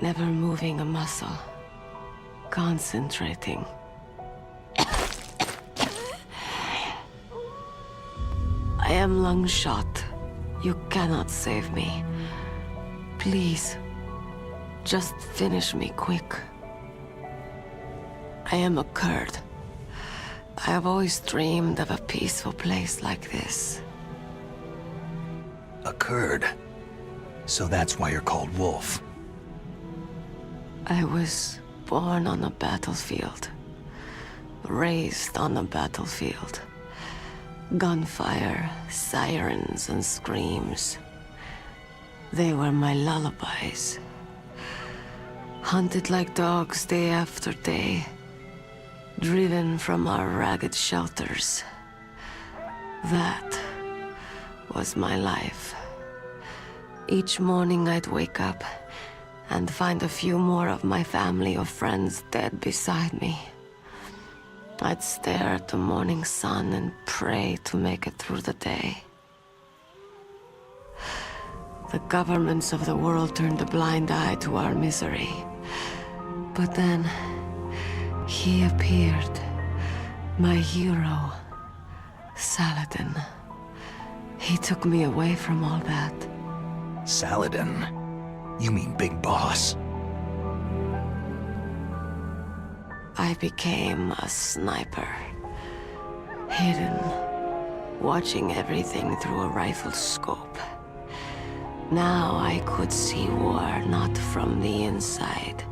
Never moving a muscle. Concentrating. I am lung shot. You cannot save me. Please, just finish me quick. I am a Kurd. I have always dreamed of a peaceful place like this. A Kurd? So that's why you're called Wolf. I was born on a battlefield. Raised on a battlefield. Gunfire, sirens, and screams. They were my lullabies. Hunted like dogs day after day. Driven from our ragged shelters. That was my life. Each morning I'd wake up and find a few more of my family or friends dead beside me. I'd stare at the morning sun and pray to make it through the day. The governments of the world turned a blind eye to our misery. But then, he appeared. My hero, Saladin. He took me away from all that. Saladin? You mean Big Boss? I became a sniper. Hidden, watching everything through a rifle's scope. Now I could see war not from the inside,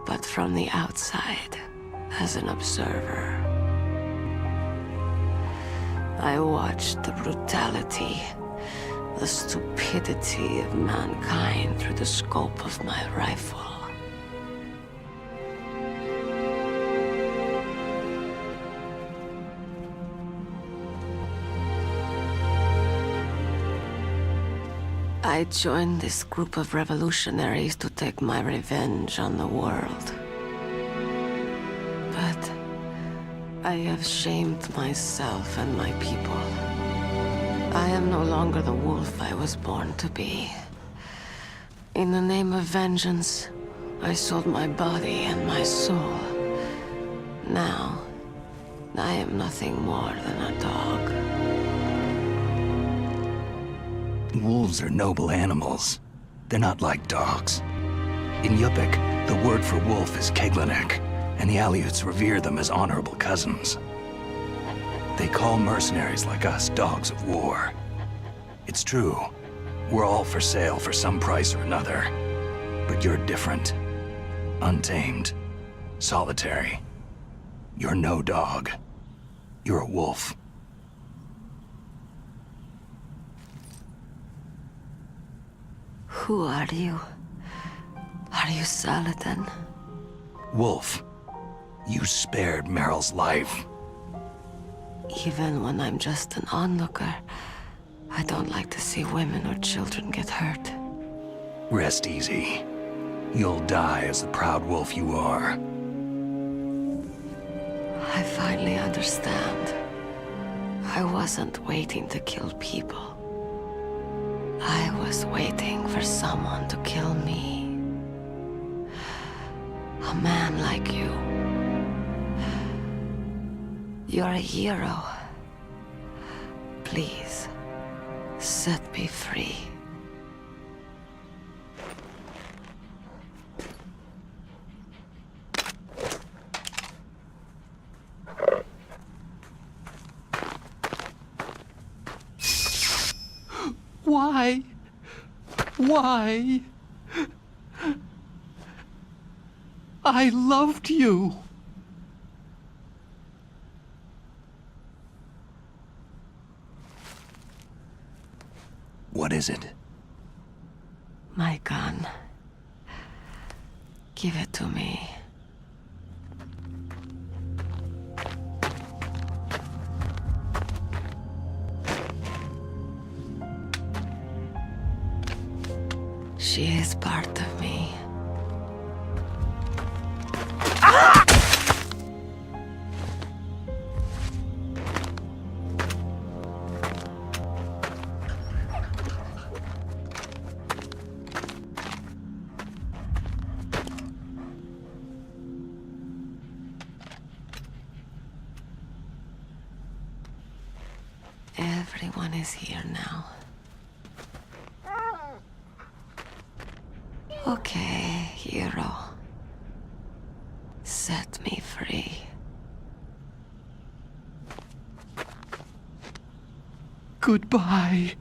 but from the outside, as an observer. I watched the brutality, the stupidity of mankind through the scope of my rifle. I joined this group of revolutionaries to take my revenge on the world. But I have shamed myself and my people. I am no longer the wolf I was born to be. In the name of vengeance, I sold my body and my soul. Now, I am nothing more than a dog. Wolves are noble animals. They're not like dogs. In Yupik, the word for wolf is Keglanek, and the Aleuts revere them as honorable cousins. They call mercenaries like us dogs of war. It's true. We're all for sale for some price or another. But you're different. Untamed. Solitary. You're no dog. You're a wolf. Who are you? Are you Saladin? Wolf. You spared Meryl's life. Even when I'm just an onlooker, I don't like to see women or children get hurt. Rest easy. You'll die as the proud wolf you are. I finally understand. I wasn't waiting to kill people. I was waiting for someone to kill me. A man like you. You're a hero. Please, set me free. Why? Why? I loved you. What is it? My gun. Give it to me. She is part of me. Everyone is here now. Okay, hero. Set me free. Goodbye.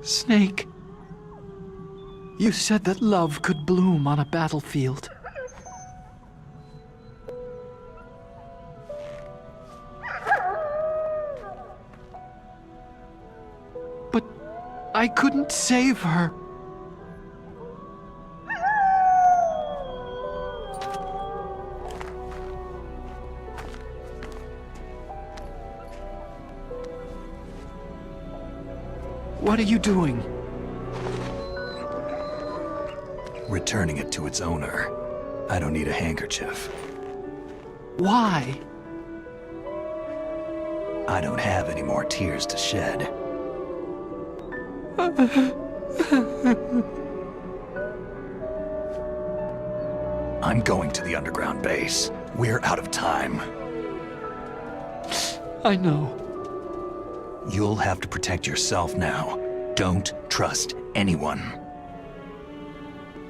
Snake, you said that love could bloom on a battlefield. But I couldn't save her. What are you doing? Returning it to its owner. I don't need a handkerchief. Why? I don't have any more tears to shed. I'm going to the underground base. We're out of time. I know. You'll have to protect yourself now. Don't trust anyone.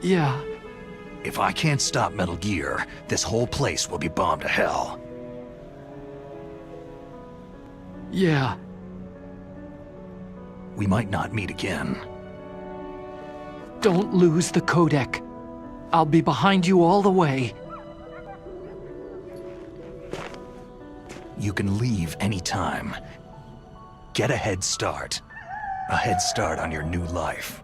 Yeah. If I can't stop Metal Gear, this whole place will be bombed to hell. Yeah. We might not meet again. Don't lose the codec. I'll be behind you all the way. You can leave anytime. Get a head start. A head start on your new life.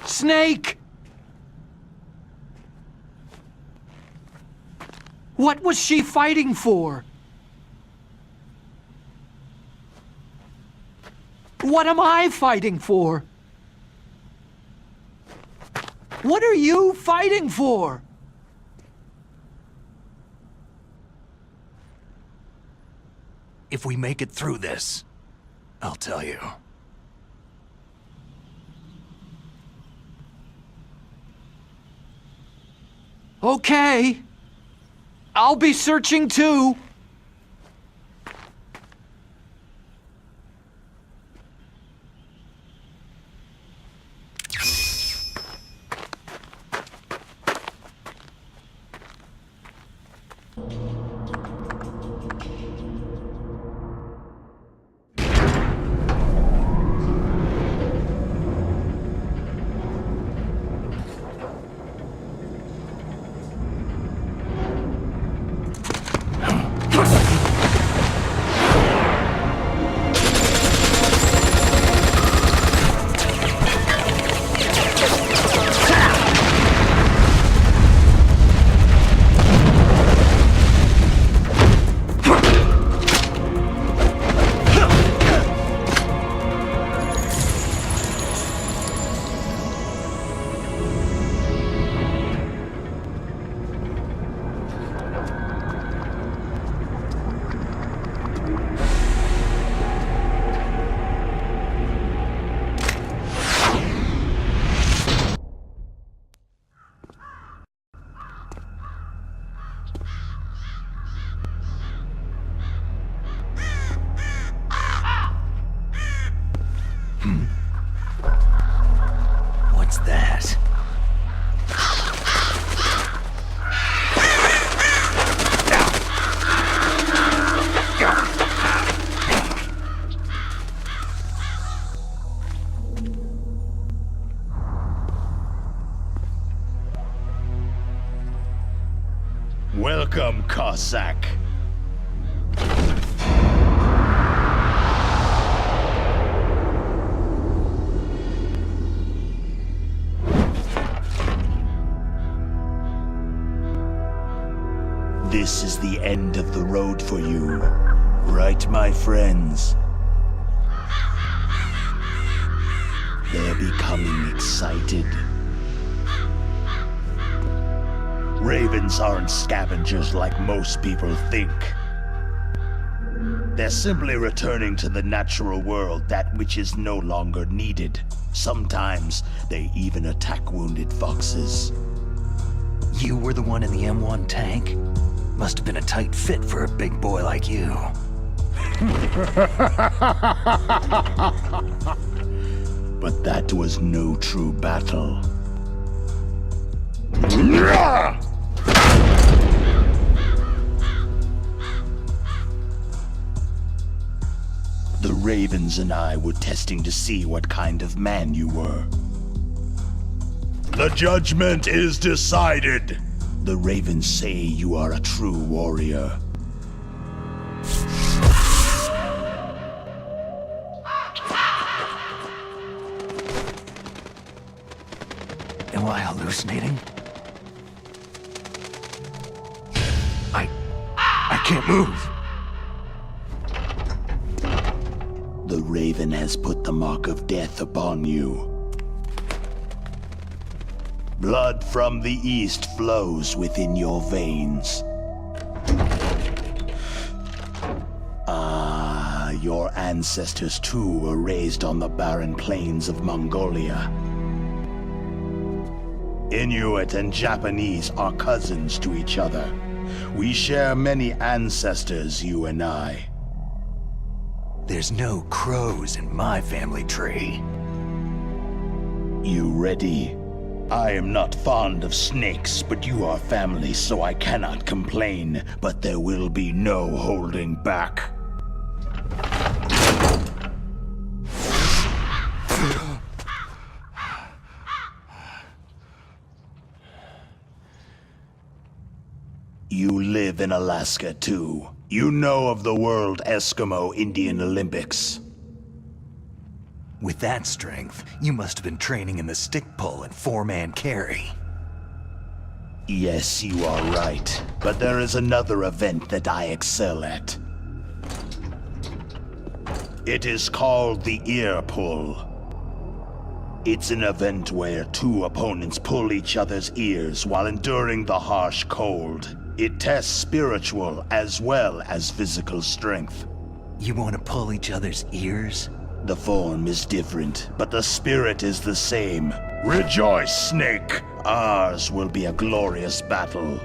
Snake! What was she fighting for? What am I fighting for? What are you fighting for? If we make it through this, I'll tell you. Okay. I'll be searching too. What's that? Welcome, Cossack. This is the end of the road for you, right, my friends? They're becoming excited. Ravens aren't scavengers like most people think. They're simply returning to the natural world, that which is no longer needed. Sometimes they even attack wounded foxes. You were the one in the M1 tank? Must have been a tight fit for a big boy like you. But that was no true battle. The Ravens and I were testing to see what kind of man you were. The judgment is decided. The Ravens say you are a true warrior. Am I hallucinating? I can't move. The Raven has put the mark of death upon you. Blood from the east flows within your veins. Your ancestors too were raised on the barren plains of Mongolia. Inuit and Japanese are cousins to each other. We share many ancestors, you and I. There's no crows in my family tree. You ready? I am not fond of snakes, but you are family, so I cannot complain. But there will be no holding back. You live in Alaska, too. You know of the World Eskimo Indian Olympics. With that strength, you must have been training in the stick pull and four-man carry. Yes, you are right. But there is another event that I excel at. It is called the ear pull. It's an event where two opponents pull each other's ears while enduring the harsh cold. It tests spiritual as well as physical strength. You want to pull each other's ears? The form is different, but the spirit is the same. Rejoice, Snake! Ours will be a glorious battle.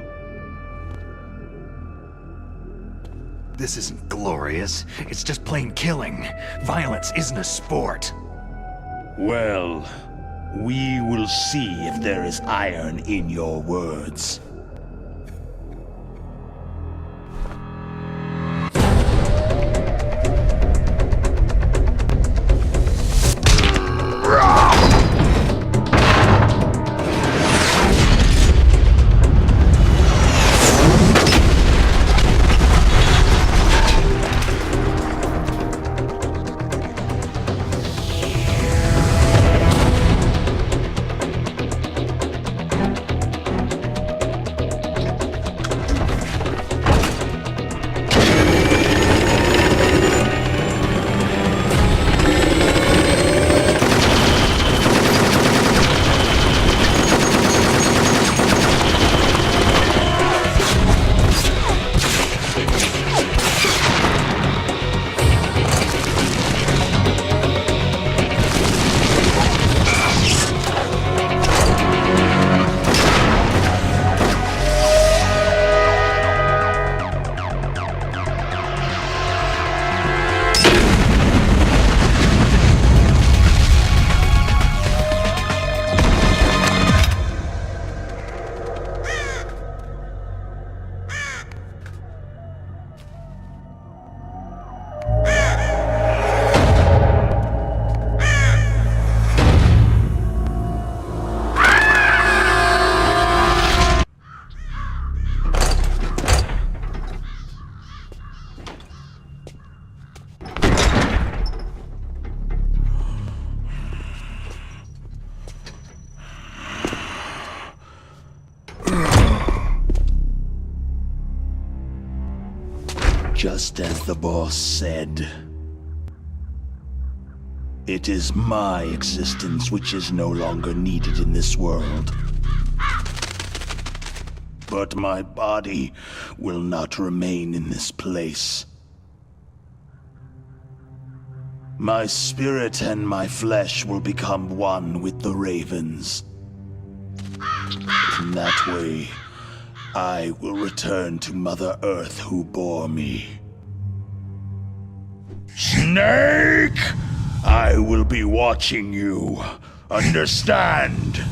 This isn't glorious. It's just plain killing. Violence isn't a sport. Well, we will see if there is iron in your words. Just as the boss said. It is my existence which is no longer needed in this world. But my body will not remain in this place. My spirit and my flesh will become one with the ravens. In that way, I will return to Mother Earth who bore me. Snake! I will be watching you. Understand?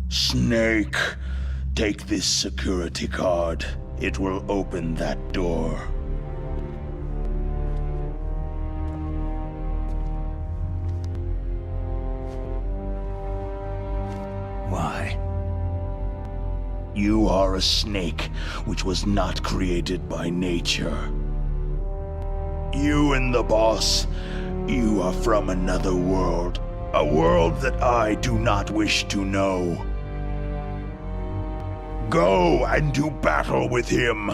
Snake, take this security card. It will open that door. Why? You are a snake which was not created by nature. You and the boss, you are from another world. A world that I do not wish to know. Go and do battle with him.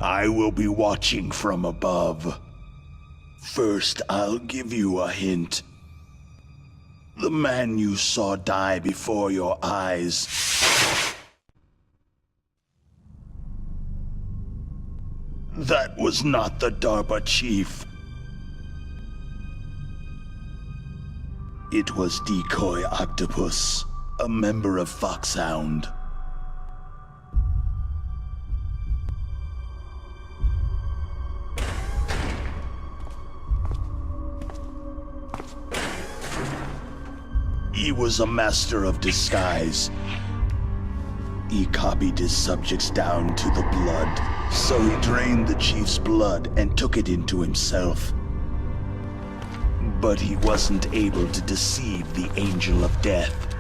I will be watching from above. First, I'll give you a hint. The man you saw die before your eyes. That was not the DARPA chief. It was Decoy Octopus, a member of Foxhound. He was a master of disguise. He copied his subjects down to the blood, so he drained the chief's blood and took it into himself. But he wasn't able to deceive the Angel of Death.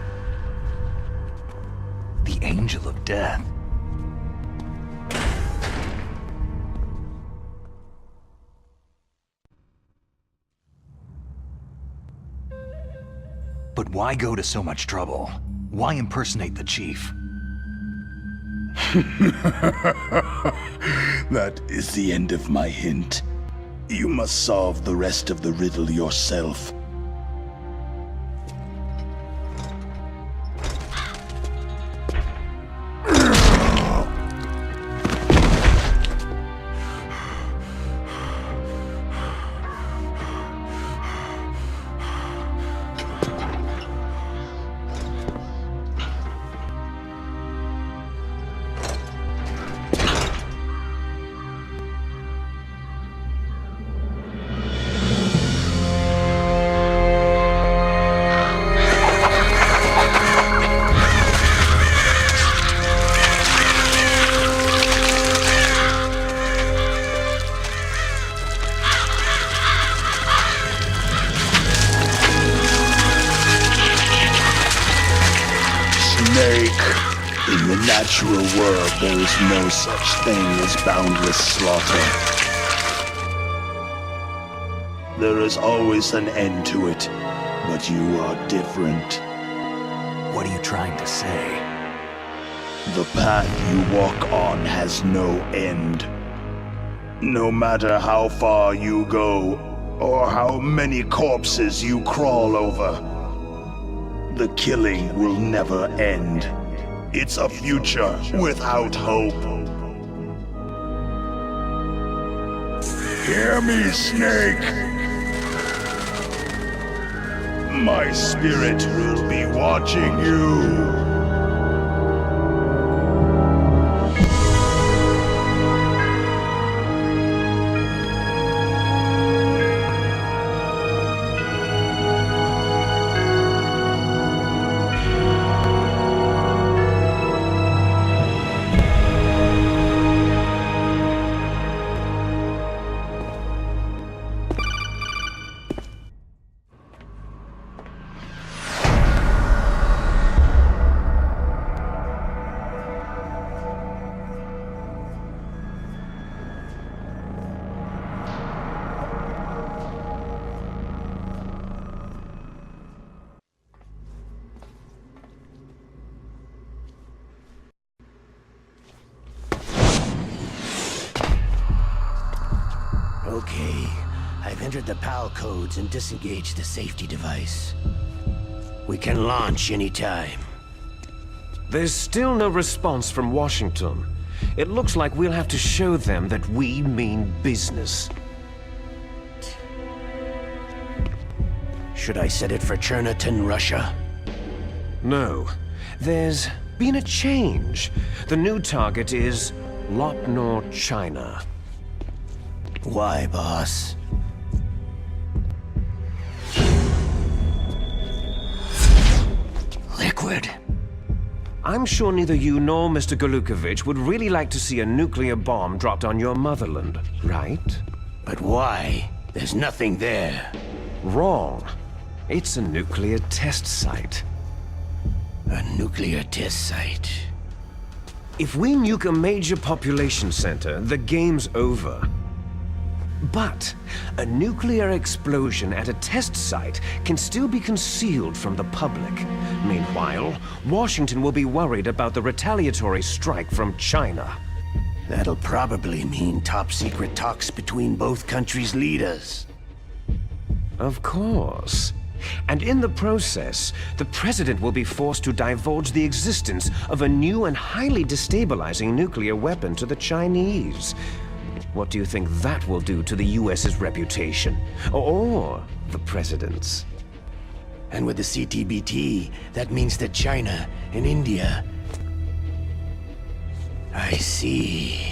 The Angel of Death? But why go to so much trouble? Why impersonate the chief? That is the end of my hint. You must solve the rest of the riddle yourself. In the natural world, there is no such thing as boundless slaughter. There is always an end to it, but you are different. What are you trying to say? The path you walk on has no end. No matter how far you go, or how many corpses you crawl over, the killing will never end. It's a future without hope. Hear me, Snake! My spirit will be watching you. Okay. I've entered the PAL codes and disengaged the safety device. We can launch anytime. There's still no response from Washington. It looks like we'll have to show them that we mean business. Should I set it for Cherniton, Russia? No. There's been a change. The new target is Lopnor, China. Why, boss? Liquid. I'm sure neither you nor Mr. Golukovich would really like to see a nuclear bomb dropped on your motherland, right? But why? There's nothing there. Wrong. It's a nuclear test site. A nuclear test site? If we nuke a major population center, the game's over. But a nuclear explosion at a test site can still be concealed from the public. Meanwhile, Washington will be worried about the retaliatory strike from China. That'll probably mean top-secret talks between both countries' leaders. Of course. And in the process, the President will be forced to divulge the existence of a new and highly destabilizing nuclear weapon to the Chinese. What do you think that will do to the US's reputation? Or the President's? And with the CTBT, that means that China and India... I see.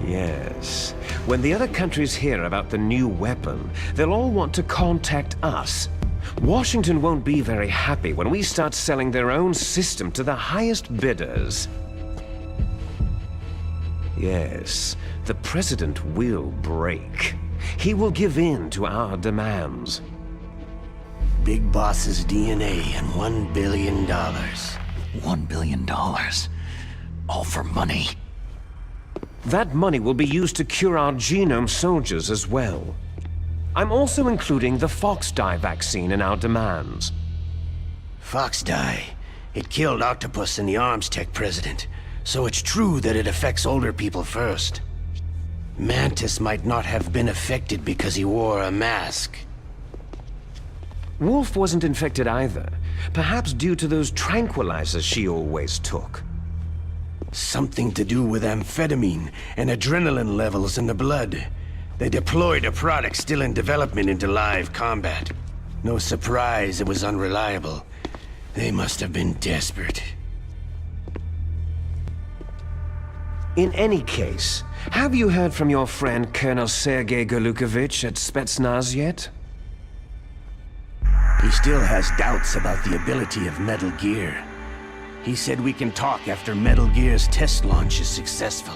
Yes. When the other countries hear about the new weapon, they'll all want to contact us. Washington won't be very happy when we start selling their own system to the highest bidders. Yes, the President will break. He will give in to our demands. Big Boss's DNA and $1 billion. $1 billion? All for money? That money will be used to cure our genome soldiers as well. I'm also including the Fox-dye vaccine in our demands. Fox-dye? It killed Octopus and the Arms Tech president. So it's true that it affects older people first. Mantis might not have been affected because he wore a mask. Wolf wasn't infected either. Perhaps due to those tranquilizers she always took. Something to do with amphetamine and adrenaline levels in the blood. They deployed a product still in development into live combat. No surprise it was unreliable. They must have been desperate. In any case, have you heard from your friend Colonel Sergei Golukovich at Spetsnaz yet? He still has doubts about the ability of Metal Gear. He said we can talk after Metal Gear's test launch is successful.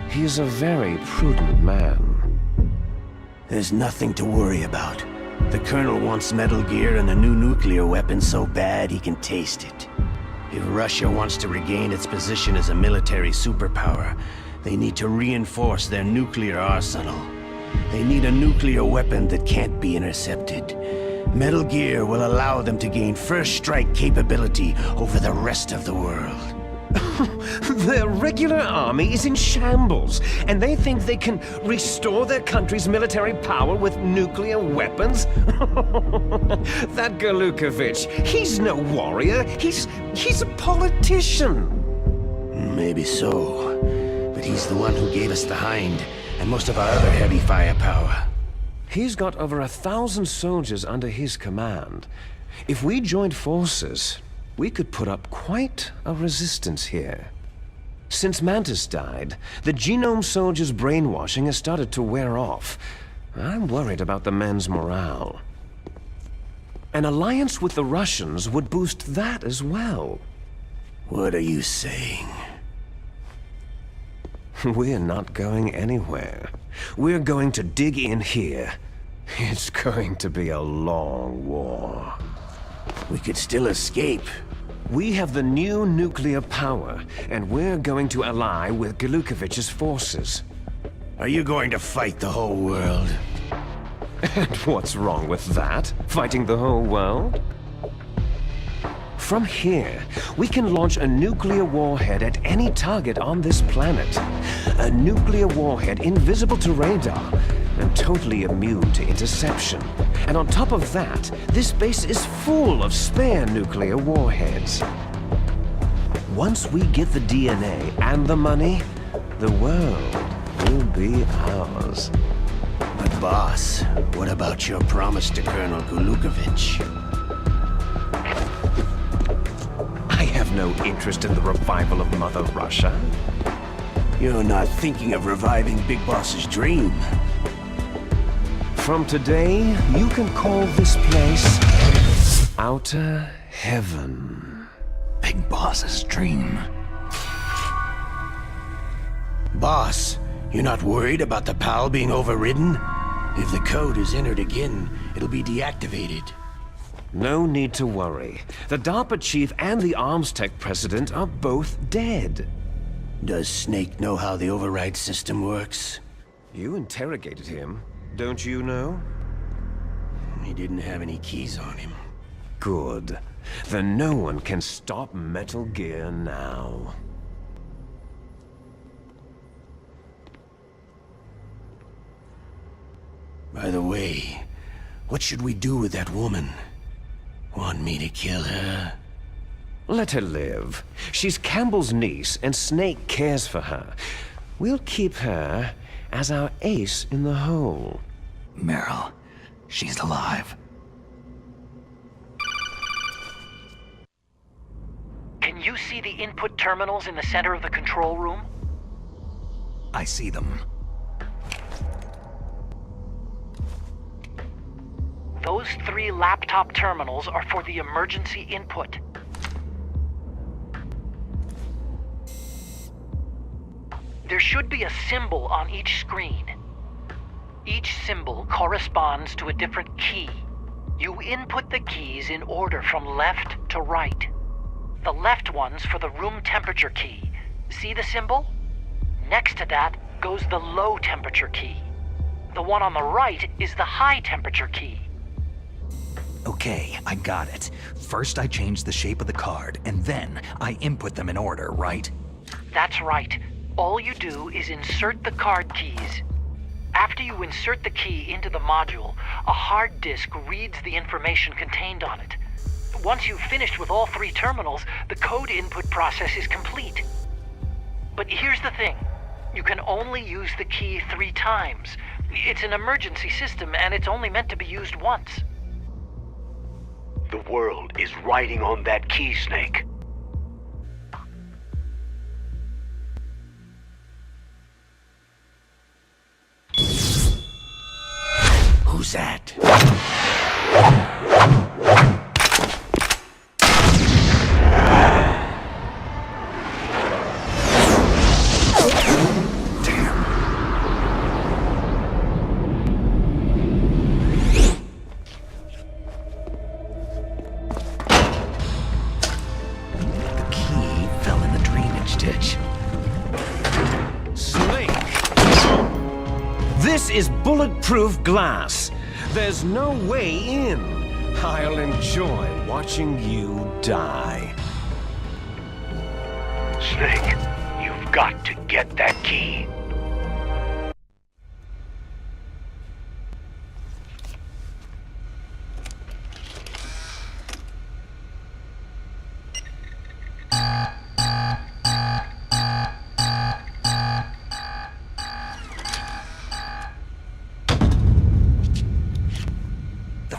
He's a very prudent man. There's nothing to worry about. The Colonel wants Metal Gear and a new nuclear weapon so bad he can taste it. If Russia wants to regain its position as a military superpower, they need to reinforce their nuclear arsenal. They need a nuclear weapon that can't be intercepted. Metal Gear will allow them to gain first strike capability over the rest of the world. Their regular army is in shambles, and they think they can restore their country's military power with nuclear weapons? That Golukovich, he's no warrior. He's a politician. Maybe so, but he's the one who gave us the Hind and most of our other heavy firepower. He's got over 1,000 soldiers under his command. If we joined forces, we could put up quite a resistance here. Since Mantis died, the genome soldiers' brainwashing has started to wear off. I'm worried about the men's morale. An alliance with the Russians would boost that as well. What are you saying? We're not going anywhere. We're going to dig in here. It's going to be a long war. We could still escape. We have the new nuclear power, and we're going to ally with Golukovich's forces. Are you going to fight the whole world? And what's wrong with that? Fighting the whole world? From here, we can launch a nuclear warhead at any target on this planet. A nuclear warhead invisible to radar and totally immune to interception. And on top of that, this base is full of spare nuclear warheads. Once we get the DNA and the money, the world will be ours. But boss, what about your promise to Colonel Gulukovich? I have no interest in the revival of Mother Russia. You're not thinking of reviving Big Boss's dream. From today, you can call this place Outer Heaven. Big Boss's dream. Boss, you're not worried about the PAL being overridden? If the code is entered again, it'll be deactivated. No need to worry. The DARPA chief and the arms tech president are both dead. Does Snake know how the override system works? You interrogated him, don't you know? He didn't have any keys on him. Good. Then no one can stop Metal Gear now. By the way, what should we do with that woman? Want me to kill her? Let her live. She's Campbell's niece, and Snake cares for her. We'll keep her as our ace in the hole. Meryl, she's alive. Can you see the input terminals in the center of the control room? I see them. Those 3 laptop terminals are for the emergency input. There should be a symbol on each screen. Each symbol corresponds to a different key. You input the keys in order from left to right. The left one's for the room temperature key. See the symbol? Next to that goes the low temperature key. The one on the right is the high temperature key. Okay, I got it. First I change the shape of the card, and then I input them in order, right? That's right. All you do is insert the card keys. After you insert the key into the module, a hard disk reads the information contained on it. Once you've finished with all 3 terminals, the code input process is complete. But here's the thing. You can only use the key 3 times. It's an emergency system, and it's only meant to be used once. The world is riding on that key, Snake. Who's that? This is bulletproof glass. There's no way in. I'll enjoy watching you die. Snake, you've got to get that key.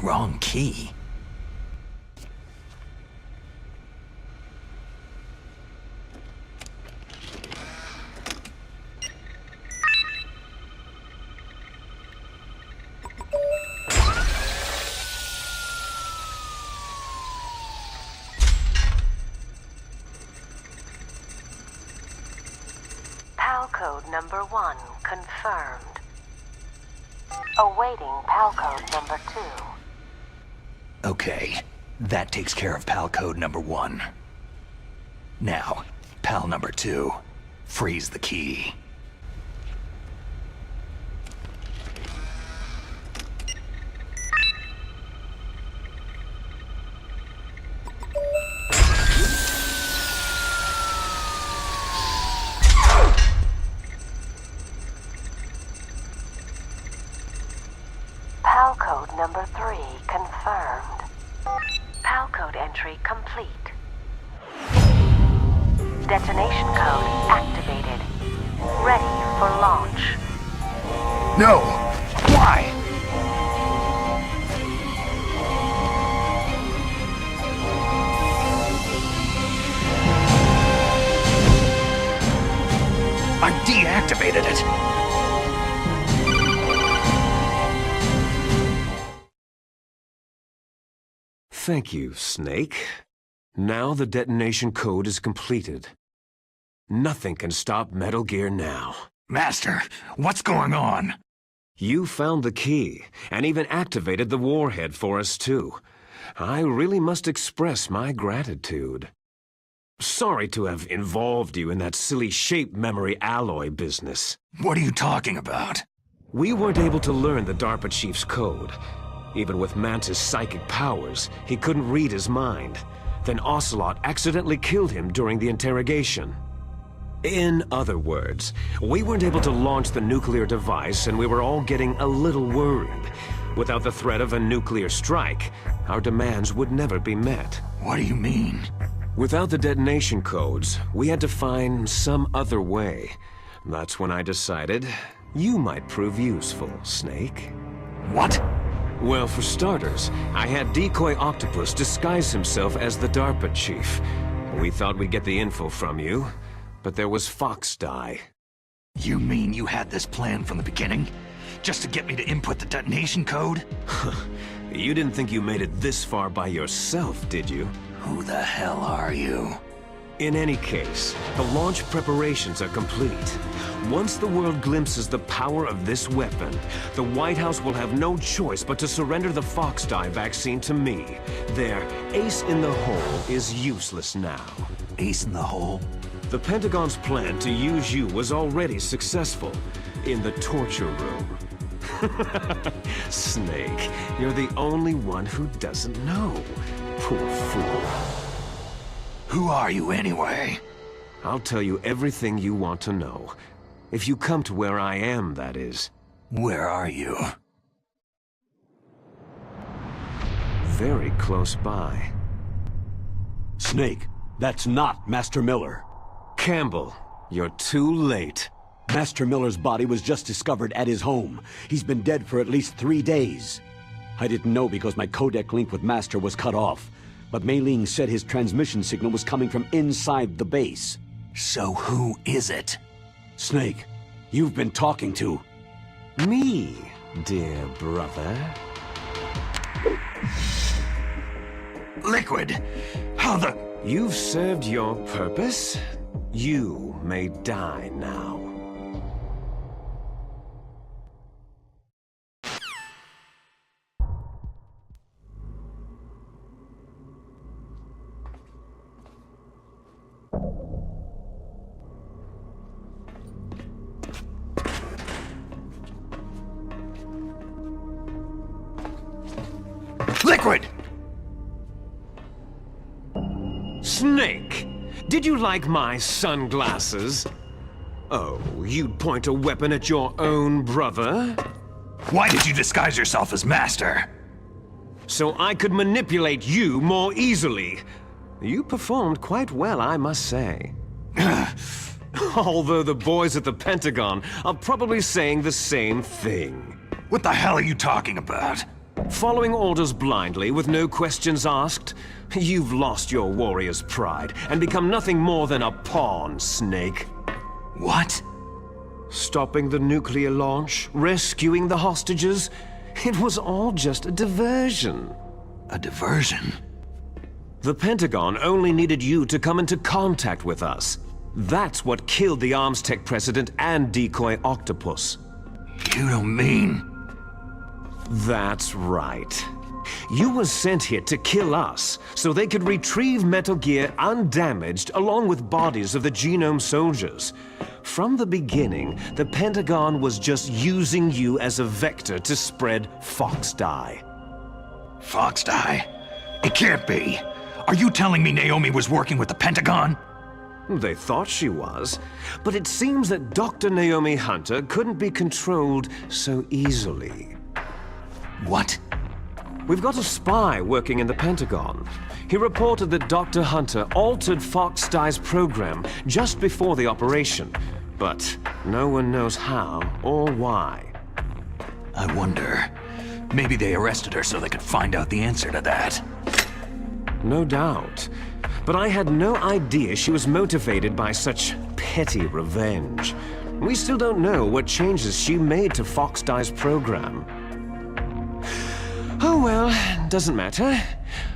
Wrong key. PAL code number 1 confirmed. Awaiting PAL code number 2. Okay, that takes care of PAL code number 1. Now, PAL number 2. Freeze the key. Detonation code activated. Ready for launch. No! Why? I deactivated it. Thank you, Snake. Now the detonation code is completed. Nothing can stop Metal Gear now. Master, what's going on? You found the key, and even activated the warhead for us too. I really must express my gratitude. Sorry to have involved you in that silly shape memory alloy business. What are you talking about? We weren't able to learn the DARPA chief's code. Even with Mantis' psychic powers, he couldn't read his mind. Then Ocelot accidentally killed him during the interrogation. In other words, we weren't able to launch the nuclear device, and we were all getting a little worried. Without the threat of a nuclear strike, our demands would never be met. What do you mean? Without the detonation codes, we had to find some other way. That's when I decided you might prove useful, Snake. What? Well, for starters, I had Decoy Octopus disguise himself as the DARPA chief. We thought we'd get the info from you, but there was Fox Die. You mean you had this plan from the beginning? Just to get me to input the detonation code? You didn't think you made it this far by yourself, did you? Who the hell are you? In any case, the launch preparations are complete. Once the world glimpses the power of this weapon, the White House will have no choice but to surrender the Fox Die vaccine to me. Their ace in the hole is useless now. Ace in the hole? The Pentagon's plan to use you was already successful in the torture room. Snake, you're the only one who doesn't know. Poor fool. Who are you anyway? I'll tell you everything you want to know. If you come to where I am, that is. Where are you? Very close by. Snake, that's not Master Miller. Campbell, you're too late. Master Miller's body was just discovered at his home. He's been dead for at least 3 days. I didn't know because my codec link with Master was cut off. But Mei Ling said his transmission signal was coming from inside the base. So who is it? Snake, you've been talking to... Me, dear brother. Liquid! How the... You've served your purpose. You may die now. Liquid! Snake! Did you like my sunglasses? Oh, you'd point a weapon at your own brother? Why did you disguise yourself as Master? So I could manipulate you more easily. You performed quite well, I must say. Although the boys at the Pentagon are probably saying the same thing. What the hell are you talking about? Following orders blindly with no questions asked? You've lost your warrior's pride and become nothing more than a pawn, Snake. What? Stopping the nuclear launch, rescuing the hostages, it was all just a diversion. A diversion? The Pentagon only needed you to come into contact with us. That's what killed the Arms Tech president and Decoy Octopus. You don't mean... That's right. You were sent here to kill us, so they could retrieve Metal Gear undamaged along with bodies of the Genome soldiers. From the beginning, the Pentagon was just using you as a vector to spread Fox Die. Fox Die? It can't be. Are you telling me Naomi was working with the Pentagon? They thought she was, but it seems that Dr. Naomi Hunter couldn't be controlled so easily. What? We've got a spy working in the Pentagon. He reported that Dr. Hunter altered Fox Dye's program just before the operation, but no one knows how or why. I wonder, maybe they arrested her so they could find out the answer to that. No doubt. But I had no idea she was motivated by such petty revenge. We still don't know what changes she made to Fox Dye's program. Oh well, doesn't matter.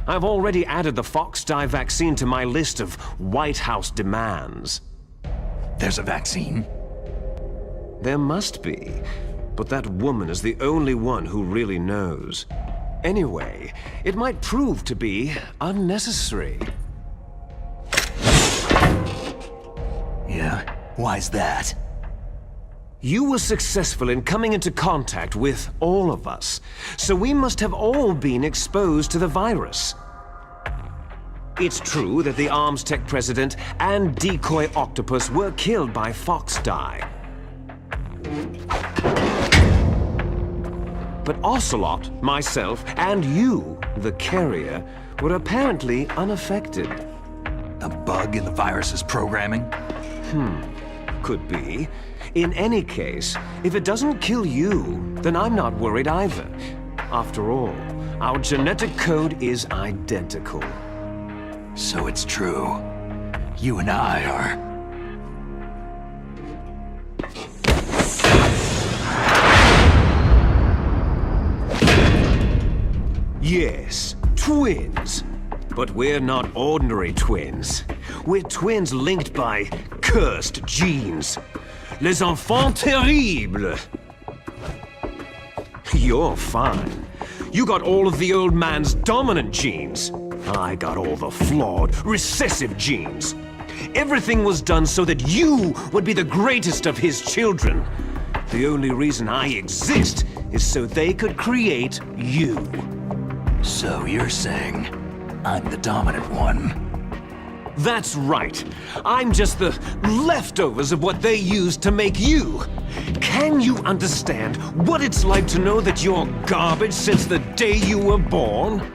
I've already added the Fox Dye vaccine to my list of White House demands. There's a vaccine? There must be. But that woman is the only one who really knows. Anyway, it might prove to be unnecessary. Yeah? Why's that? You were successful in coming into contact with all of us, so we must have all been exposed to the virus. It's true that the Arms Tech president and decoy octopus were killed by Fox Dye. But Ocelot, myself, and you, the carrier, were apparently unaffected. A bug in the virus's programming? Could be. In any case, if it doesn't kill you, then I'm not worried either. After all, our genetic code is identical. So it's true. You and I are... Yes, twins. But we're not ordinary twins. We're twins linked by cursed genes. Les enfants terribles. You're fine. You got all of the old man's dominant genes. I got all the flawed, recessive genes. Everything was done so that you would be the greatest of his children. The only reason I exist is so they could create you. So you're saying I'm the dominant one? That's right. I'm just the leftovers of what they used to make you. Can you understand what it's like to know that you're garbage since the day you were born?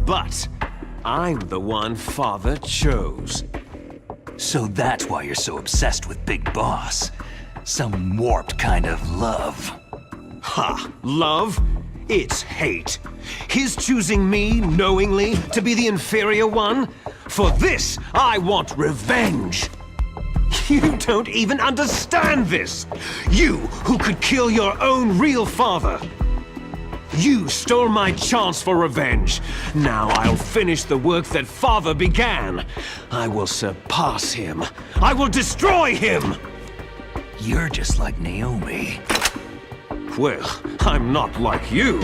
But I'm the one Father chose. So that's why you're so obsessed with Big Boss. Some warped kind of love. Ha! Love? It's hate. His choosing me, knowingly, to be the inferior one? For this, I want revenge. You don't even understand this. You, who could kill your own real father. You stole my chance for revenge. Now I'll finish the work that Father began. I will surpass him. I will destroy him. You're just like Naomi. Well, I'm not like you.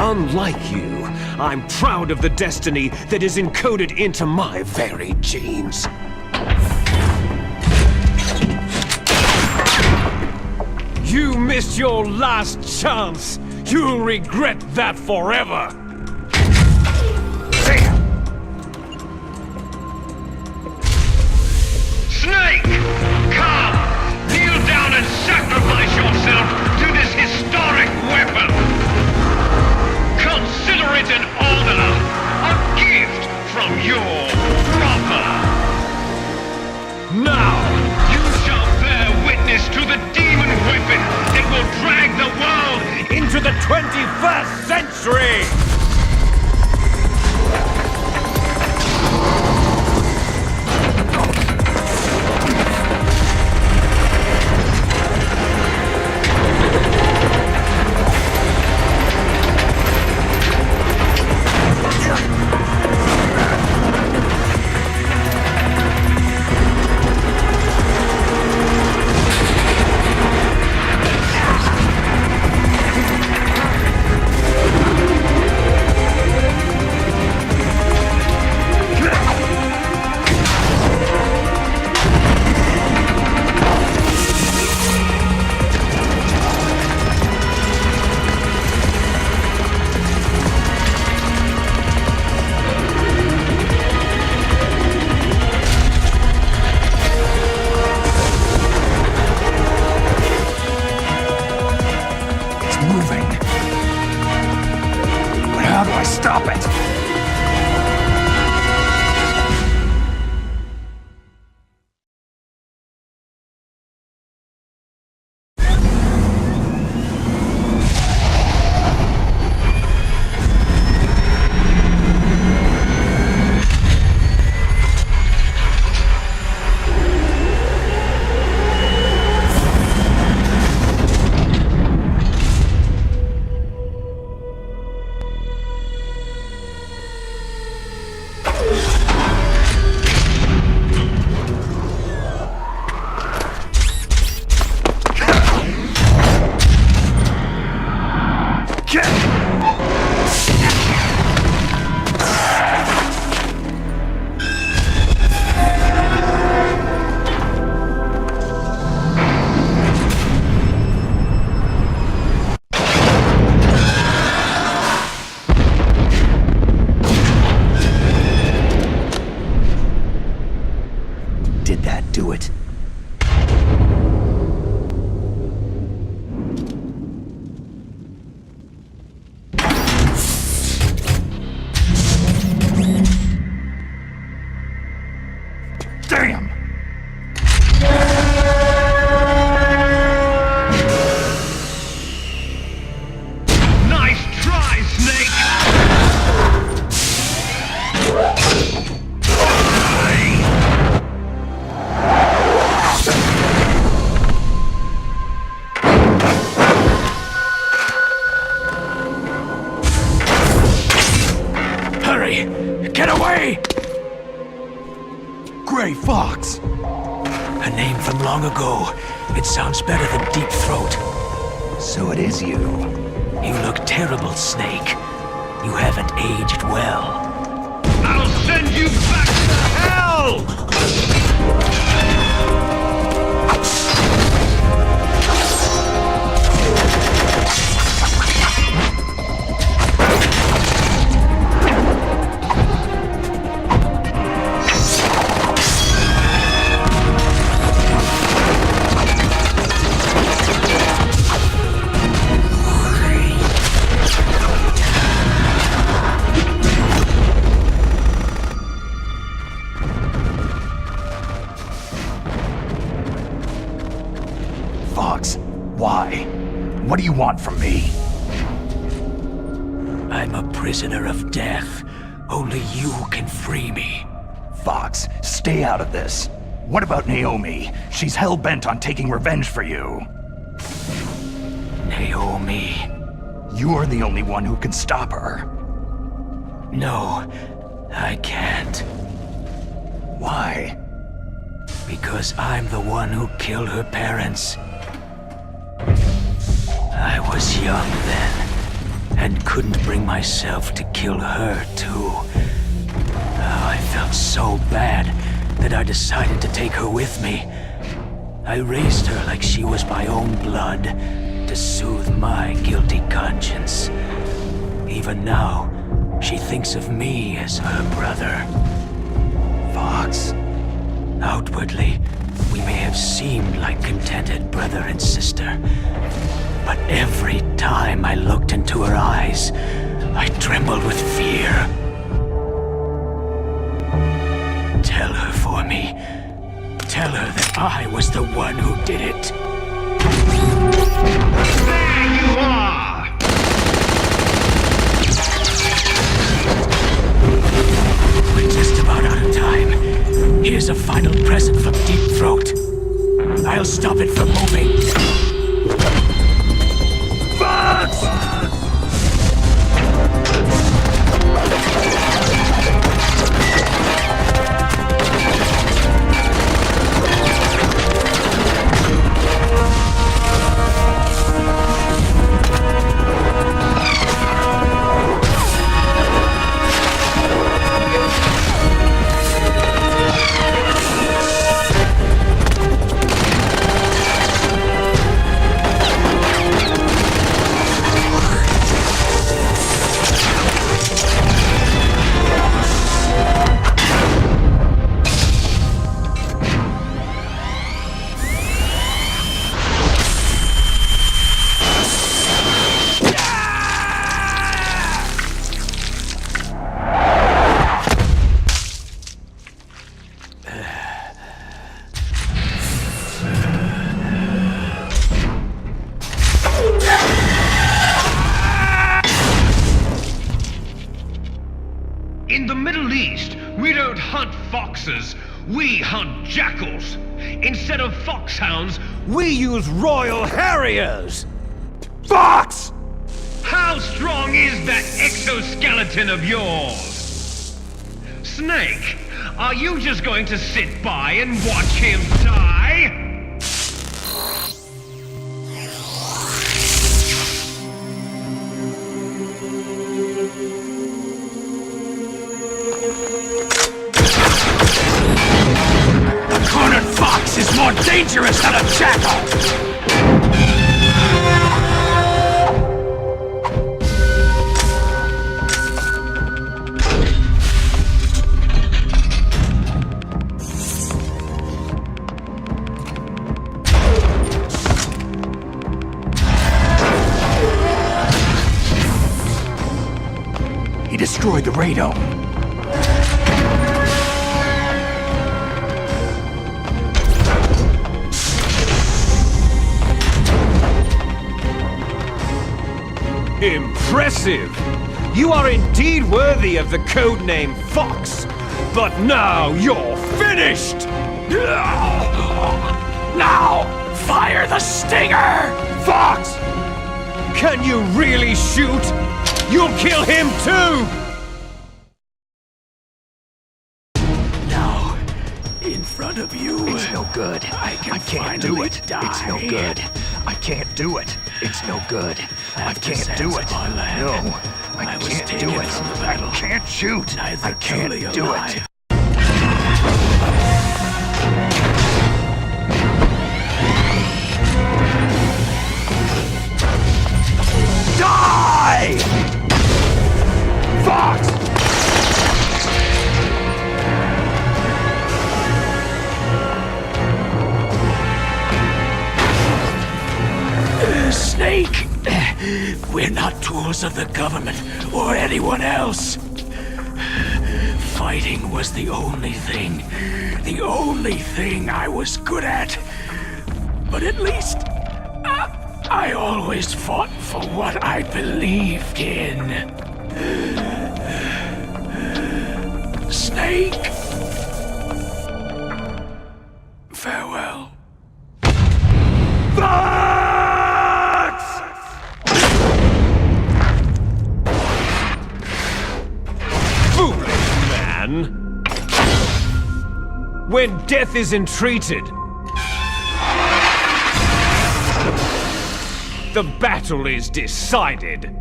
Unlike you, I'm proud of the destiny that is encoded into my very genes. You missed your last chance. You'll regret that forever. Snake! Come! Kneel down and sacrifice yourself to this historic weapon! Consider it an honor, a gift from your brother! Now! You shall bear witness to the demon weapon that will drag the world into the 21st century! how do I stop it? Did that do it? Damn! Nice try, Snake! Hurry! Get away! Gray Fox! A name from long ago. It sounds better than Deep Throat. So it is you. You look terrible, Snake. You haven't aged well. I'll send you back to hell! Fox, why? What do you want from me? I'm a prisoner of death. Only you can free me. Fox, stay out of this. What about Naomi? She's hell-bent on taking revenge for you. Naomi. You're the only one who can stop her. No, I can't. Why? Because I'm the one who killed her parents. I was young then, and couldn't bring myself to kill her, too. Oh, I felt so bad that I decided to take her with me. I raised her like she was my own blood, to soothe my guilty conscience. Even now, she thinks of me as her brother. Fox. Outwardly, we may have seemed like contented brother and sister. But every time I looked into her eyes, I trembled with fear. Tell her for me. Tell her that I was the one who did it. There you are! We're just about out of time. Here's a final present from Deep Throat. I'll stop it from moving. Fox! In the Middle East, we don't hunt foxes, we hunt jackals. Instead of foxhounds, we use Royal Harriers! Fox! How strong is that exoskeleton of yours? Snake, are you just going to sit by and watch him die? A cornered fox is more dangerous than a jackal! He destroyed the radome. Impressive! You are indeed worthy of the codename Fox, but now you're finished! Now, fire the stinger! Fox! Can you really shoot? You'll kill him too! Now, in front of you... It's no good. I can't do it. Die. It's no good. I can't do it. It's no good. I can't do it. No, I can't do it. I can't shoot. I can't do it. Die! Fox! Snake! We're not tools of the government or anyone else. Fighting was the only thing I was good at. But at least, I always fought for what I believed in. Snake. Farewell. When death is entreated, the battle is decided.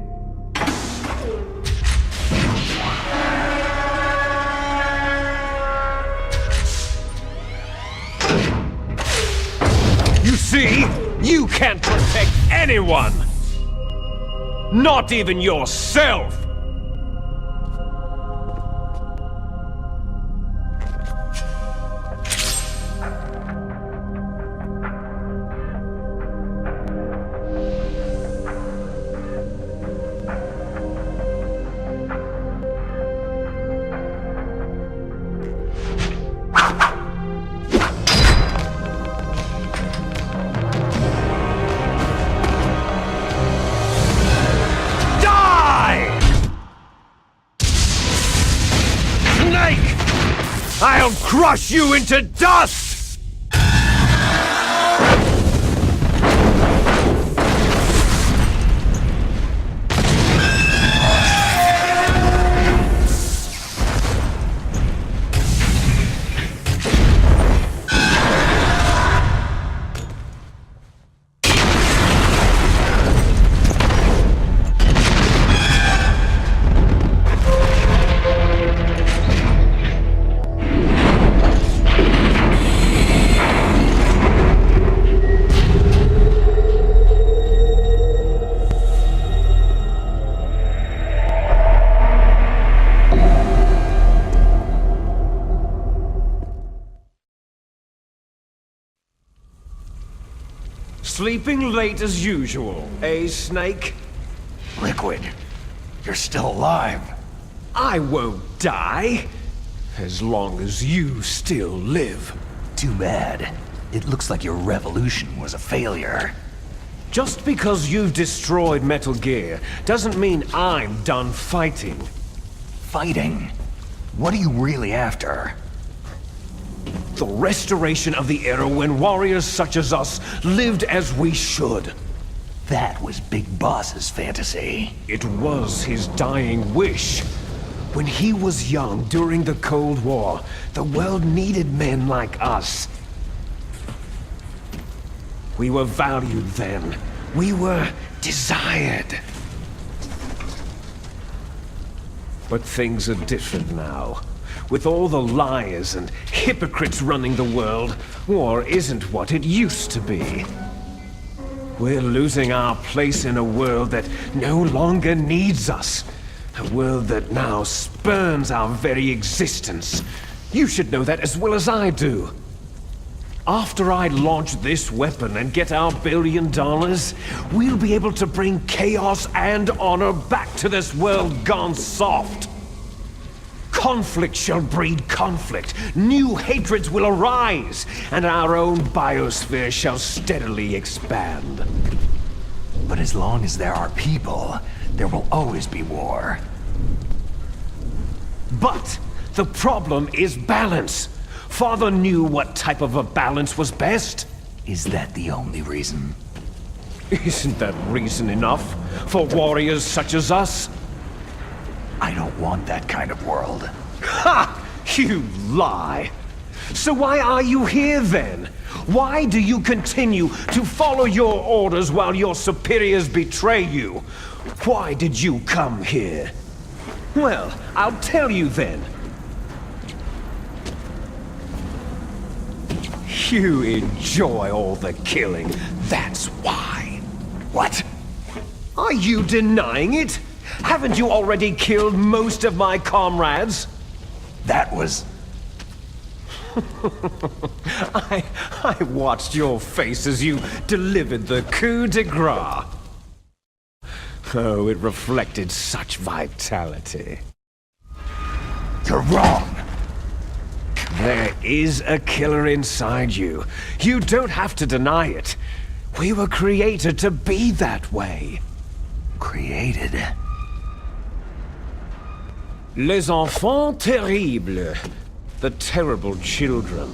You see, you can't protect anyone! Not even yourself! I'll crush you into dust! Sleeping late as usual, eh, Snake? Liquid, you're still alive. I won't die, as long as you still live. Too bad. It looks like your revolution was a failure. Just because you've destroyed Metal Gear doesn't mean I'm done fighting. Fighting? What are you really after? The restoration of the era when warriors such as us lived as we should. That was Big Boss's fantasy. It was his dying wish. When he was young during the Cold War, the world needed men like us. We were valued then. We were desired. But things are different now. With all the liars and hypocrites running the world, war isn't what it used to be. We're losing our place in a world that no longer needs us. A world that now spurns our very existence. You should know that as well as I do. After I launch this weapon and get our $1 billion, we'll be able to bring chaos and honor back to this world gone soft. Conflict shall breed conflict, new hatreds will arise, and our own biosphere shall steadily expand. But as long as there are people, there will always be war. But the problem is balance. Father knew what type of a balance was best. Is that the only reason? Isn't that reason enough for warriors such as us? I don't want that kind of world. Ha! You lie! So why are you here then? Why do you continue to follow your orders while your superiors betray you? Why did you come here? Well, I'll tell you then. You enjoy all the killing, that's why. What? Are you denying it? Haven't you already killed most of my comrades? That was... I watched your face as you delivered the coup de grace. Oh, it reflected such vitality. You're wrong. There is a killer inside you. You don't have to deny it. We were created to be that way. Created? Les enfants terribles. The terrible children.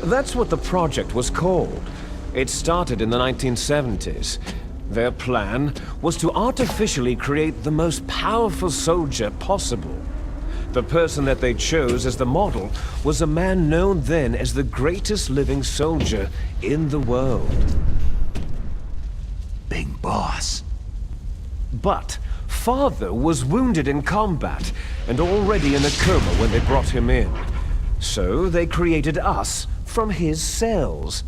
That's what the project was called. It started in the 1970s. Their plan was to artificially create the most powerful soldier possible. The person that they chose as the model was a man known then as the greatest living soldier in the world. Big Boss. But Father was wounded in combat and already in a coma when they brought him in. So they created us from his cells,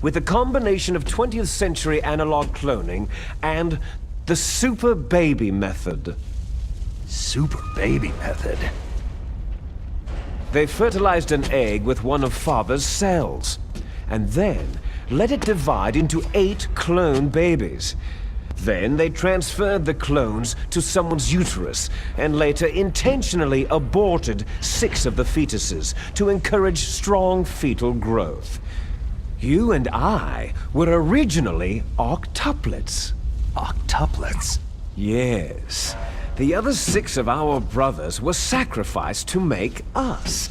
with a combination of 20th century analog cloning and the super baby method. Super baby method? They fertilized an egg with one of Father's cells, and then let it divide into 8 clone babies. Then they transferred the clones to someone's uterus, and later intentionally aborted 6 of the fetuses to encourage strong fetal growth. You and I were originally octuplets. Octuplets? Yes. The other 6 of our brothers were sacrificed to make us.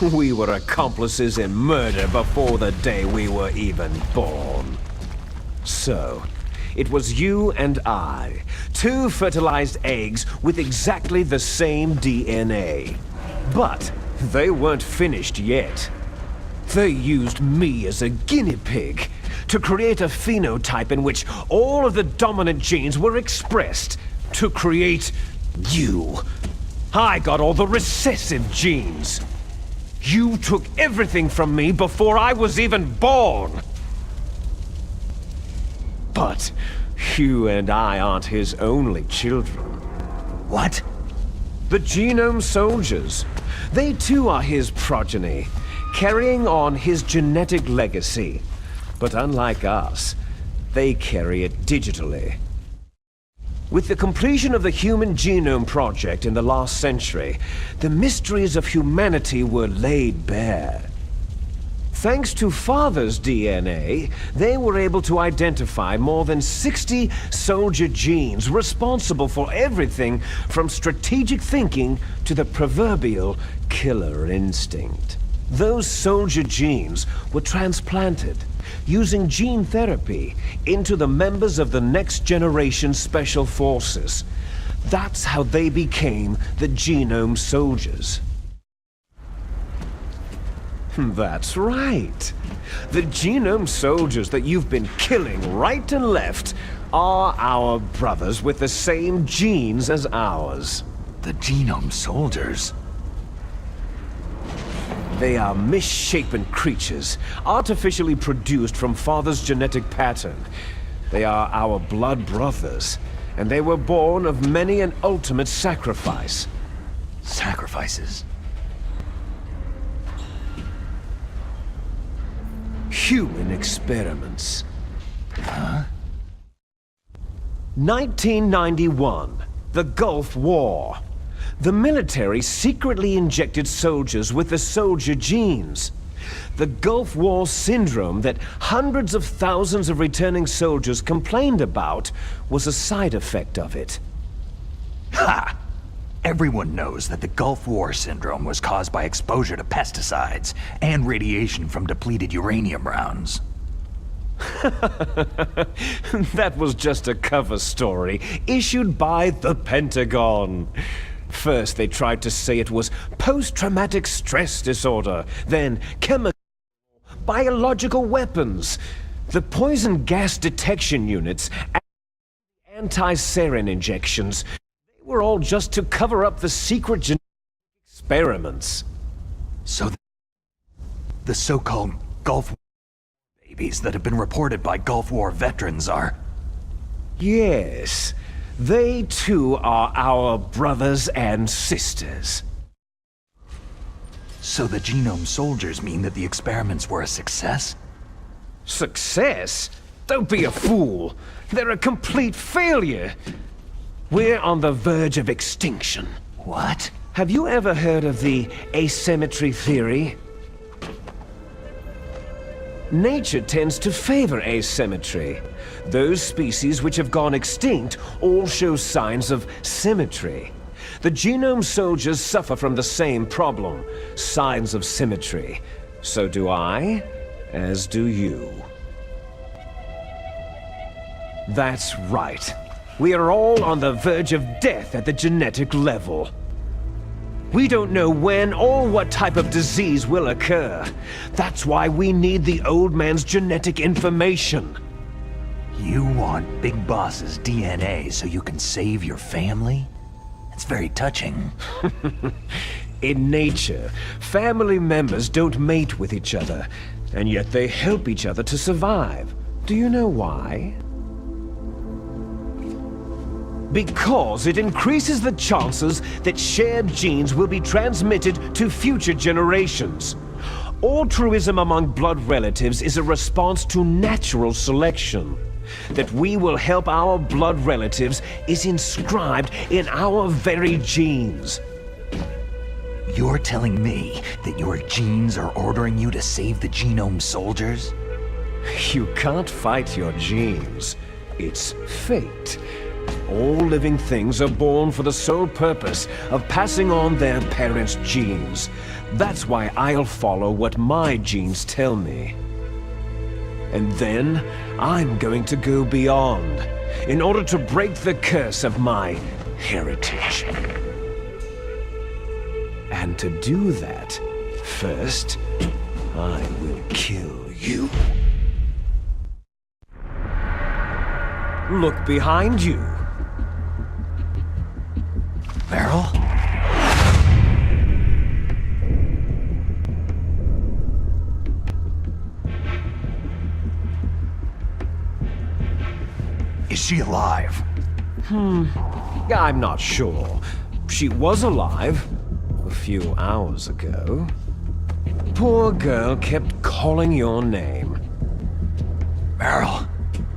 We were accomplices in murder before the day we were even born. So, it was you and I, 2 fertilized eggs with exactly the same DNA. But they weren't finished yet. They used me as a guinea pig to create a phenotype in which all of the dominant genes were expressed to create you. I got all the recessive genes. You took everything from me before I was even born. But you and I aren't his only children. What? The Genome Soldiers. They too are his progeny, carrying on his genetic legacy. But unlike us, they carry it digitally. With the completion of the Human Genome Project in the last century, the mysteries of humanity were laid bare. Thanks to Father's DNA, they were able to identify more than 60 soldier genes responsible for everything from strategic thinking to the proverbial killer instinct. Those soldier genes were transplanted, using gene therapy, into the members of the next generation special forces. That's how they became the Genome Soldiers. That's right. The Genome Soldiers that you've been killing right and left are our brothers with the same genes as ours. The Genome Soldiers? They are misshapen creatures, artificially produced from Father's genetic pattern. They are our blood brothers, and they were born of many an ultimate sacrifice. Sacrifices? Human experiments. Huh? 1991, the Gulf War. The military secretly injected soldiers with the soldier genes. The Gulf War syndrome that hundreds of thousands of returning soldiers complained about was a side effect of it. Ha! Everyone knows that the Gulf War syndrome was caused by exposure to pesticides and radiation from depleted uranium rounds. That was just a cover story issued by the Pentagon. First, they tried to say it was post-traumatic stress disorder, then chemical, biological weapons. The poison gas detection units and anti-sarin injections, they were all just to cover up the secret genetic experiments. So the so-called Gulf War babies that have been reported by Gulf War veterans are... Yes. They too are our brothers and sisters. So the Genome Soldiers mean that the experiments were a success? Success? Don't be a fool. They're a complete failure. We're on the verge of extinction. What? Have you ever heard of the asymmetry theory? Nature tends to favor asymmetry. Those species which have gone extinct all show signs of symmetry. The Genome Soldiers suffer from the same problem, signs of symmetry. So do I, as do you. That's right. We are all on the verge of death at the genetic level. We don't know when or what type of disease will occur. That's why we need the old man's genetic information. You want Big Boss's DNA so you can save your family? It's very touching. In nature, family members don't mate with each other, and yet they help each other to survive. Do you know why? Because it increases the chances that shared genes will be transmitted to future generations. Altruism among blood relatives is a response to natural selection. That we will help our blood relatives is inscribed in our very genes. You're telling me that your genes are ordering you to save the Genome Soldiers? You can't fight your genes. It's fate. All living things are born for the sole purpose of passing on their parents' genes. That's why I'll follow what my genes tell me. And then, I'm going to go beyond, in order to break the curse of my heritage. And to do that, first, I will kill you. Look behind you. Meryl? Is she alive? I'm not sure. She was alive a few hours ago. Poor girl kept calling your name. Meryl.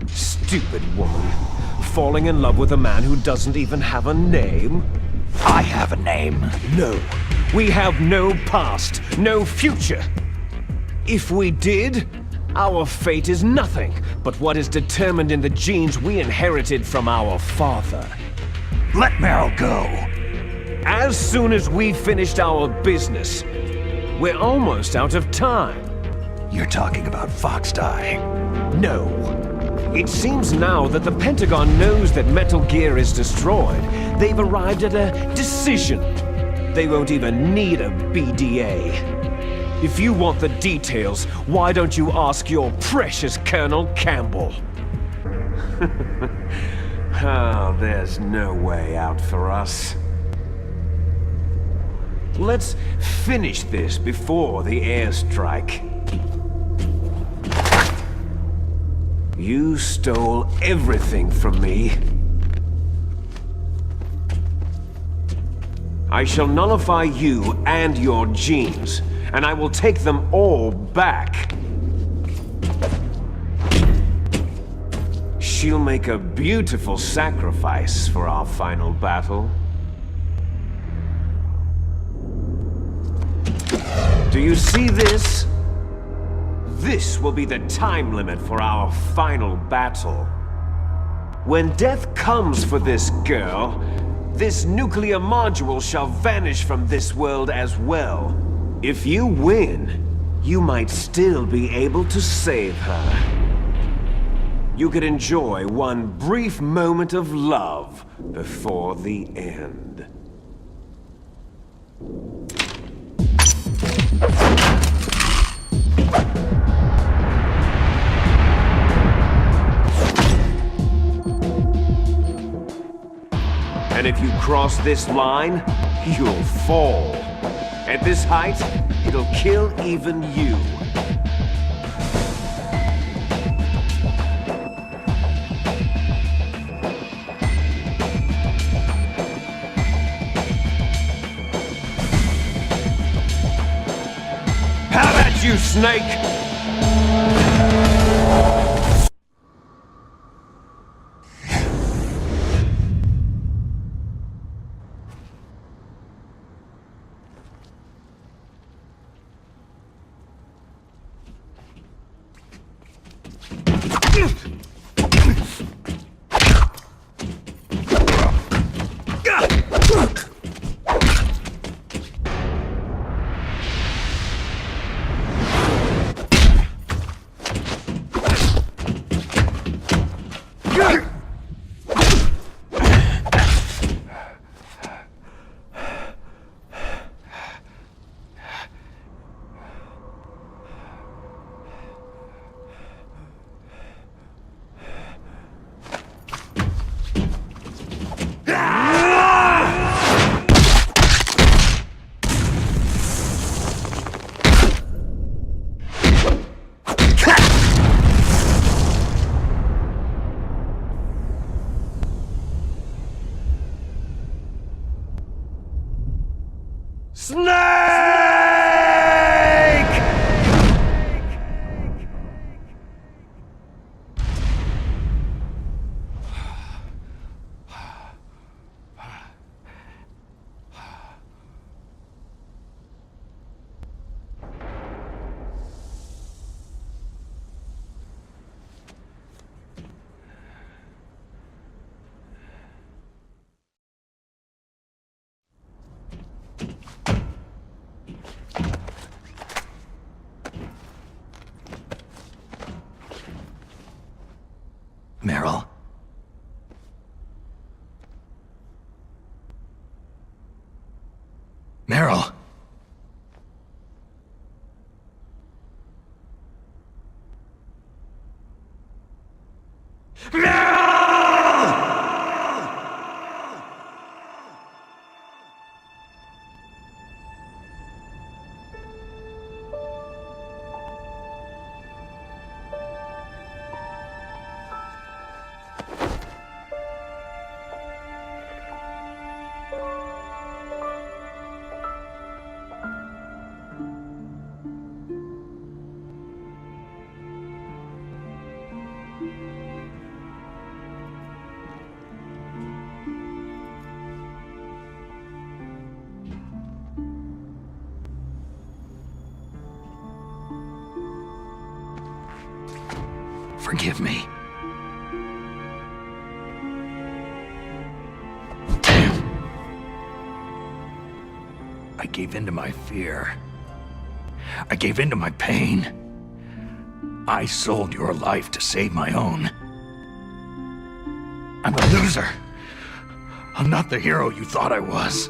Stupid woman. Falling in love with a man who doesn't even have a name? I have a name. No. We have no past, no future. If we did, our fate is nothing but what is determined in the genes we inherited from our father. Let Meryl go. As soon as we finished our business, we're almost out of time. You're talking about Foxdie. No. It seems now that the Pentagon knows that Metal Gear is destroyed. They've arrived at a decision. They won't even need a BDA. If you want the details, why don't you ask your precious Colonel Campbell? Oh, there's no way out for us. Let's finish this before the airstrike. You stole everything from me. I shall nullify you and your genes, and I will take them all back. She'll make a beautiful sacrifice for our final battle. Do you see this? This will be the time limit for our final battle. When death comes for this girl, this nuclear module shall vanish from this world as well. If you win, you might still be able to save her. You could enjoy one brief moment of love before the end. And if you cross this line, you'll fall. At this height, it'll kill even you. How about you, Snake? Meryl. Meryl. Forgive me. I gave in to my fear. I gave in to my pain. I sold your life to save my own. I'm a loser. I'm not the hero you thought I was.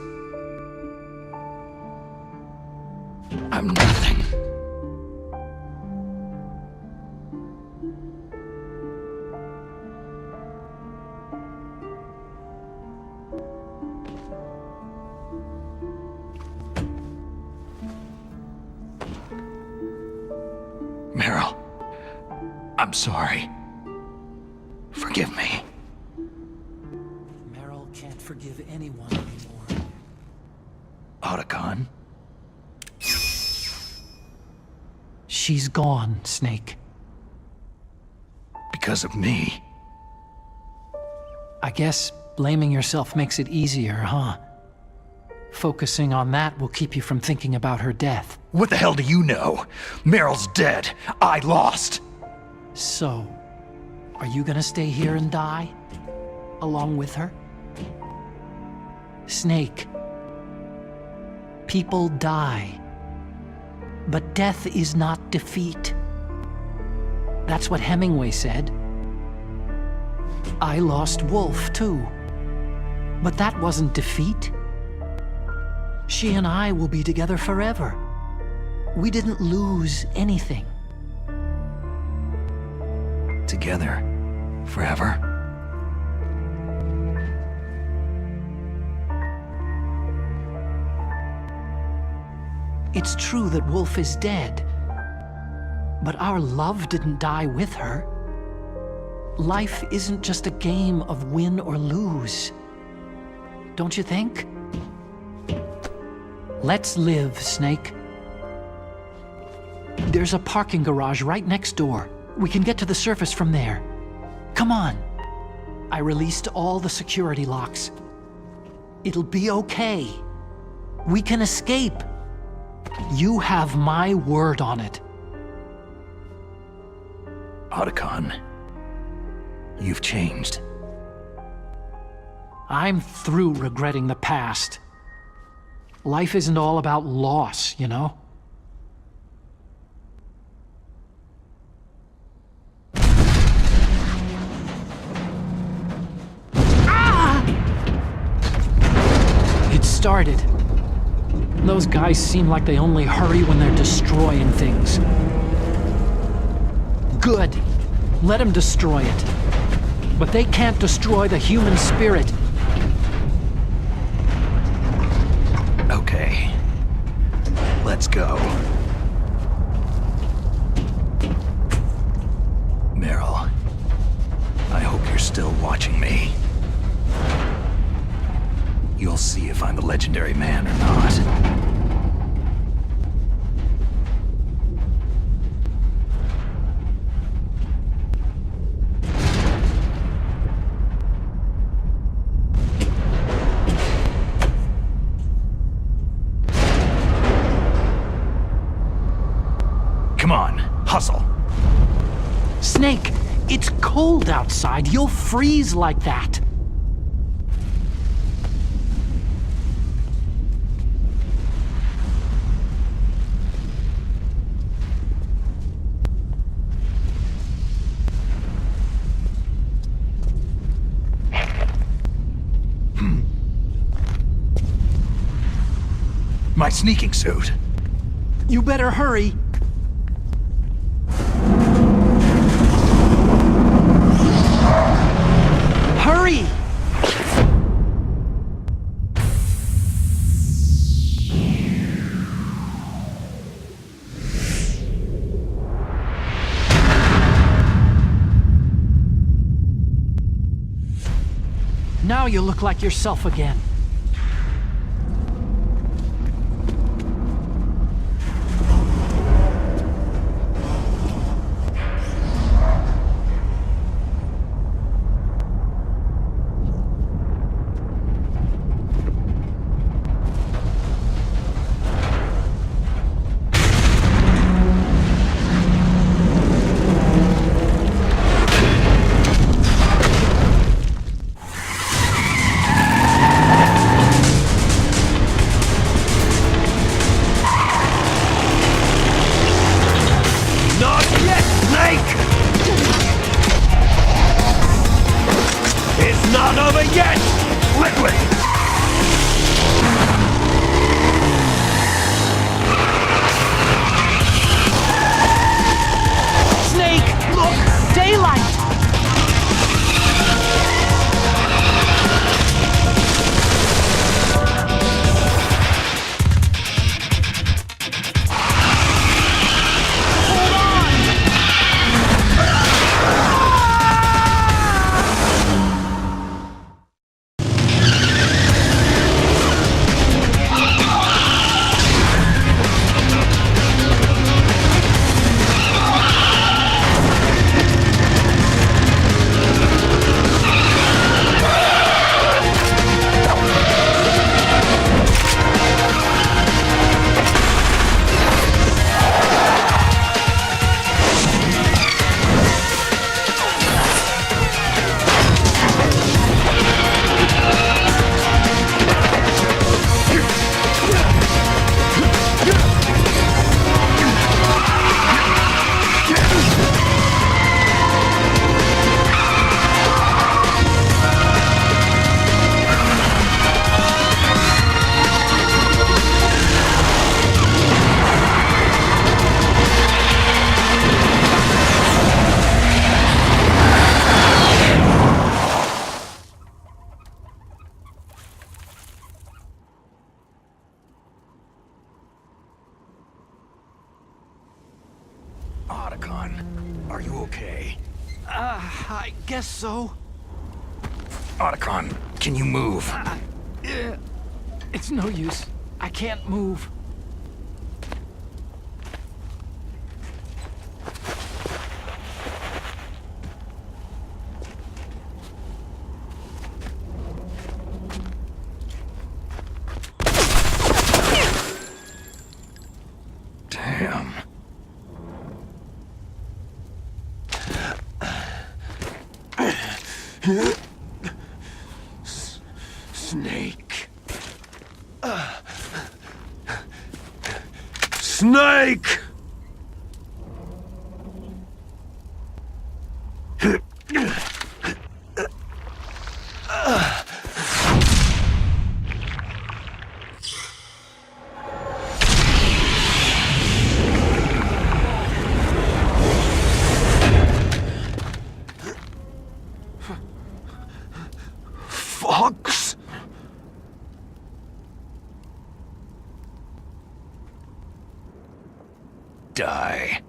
I'm nothing. Meryl, I'm sorry. Forgive me. Meryl can't forgive anyone anymore. Otacon? She's gone, Snake. Because of me. I guess blaming yourself makes it easier, huh? Focusing on that will keep you from thinking about her death. What the hell do you know? Meryl's dead. I lost. So, are you gonna stay here and die? Along with her? Snake. People die. But death is not defeat. That's what Hemingway said. I lost Wolf, too. But that wasn't defeat. She and I will be together forever. We didn't lose anything. Together. Forever. It's true that Wolf is dead. But our love didn't die with her. Life isn't just a game of win or lose. Don't you think? Let's live, Snake. There's a parking garage right next door. We can get to the surface from there. Come on. I released all the security locks. It'll be okay. We can escape. You have my word on it. Otacon, you've changed. I'm through regretting the past. Life isn't all about loss, you know? Ah! It started. Those guys seem like they only hurry when they're destroying things. Good. Let them destroy it. But they can't destroy the human spirit. Okay. Let's go. Meryl, I hope you're still watching me. You'll see if I'm the legendary man or not. Come on, hustle. Snake, it's cold outside. You'll freeze like that. My sneaking suit. You better hurry. Hurry! Now you look like yourself again. Otacon, are you okay? I guess so. Otacon, can you move? It's no use. I can't move. Damn. Snake. Snake! Fox? Die.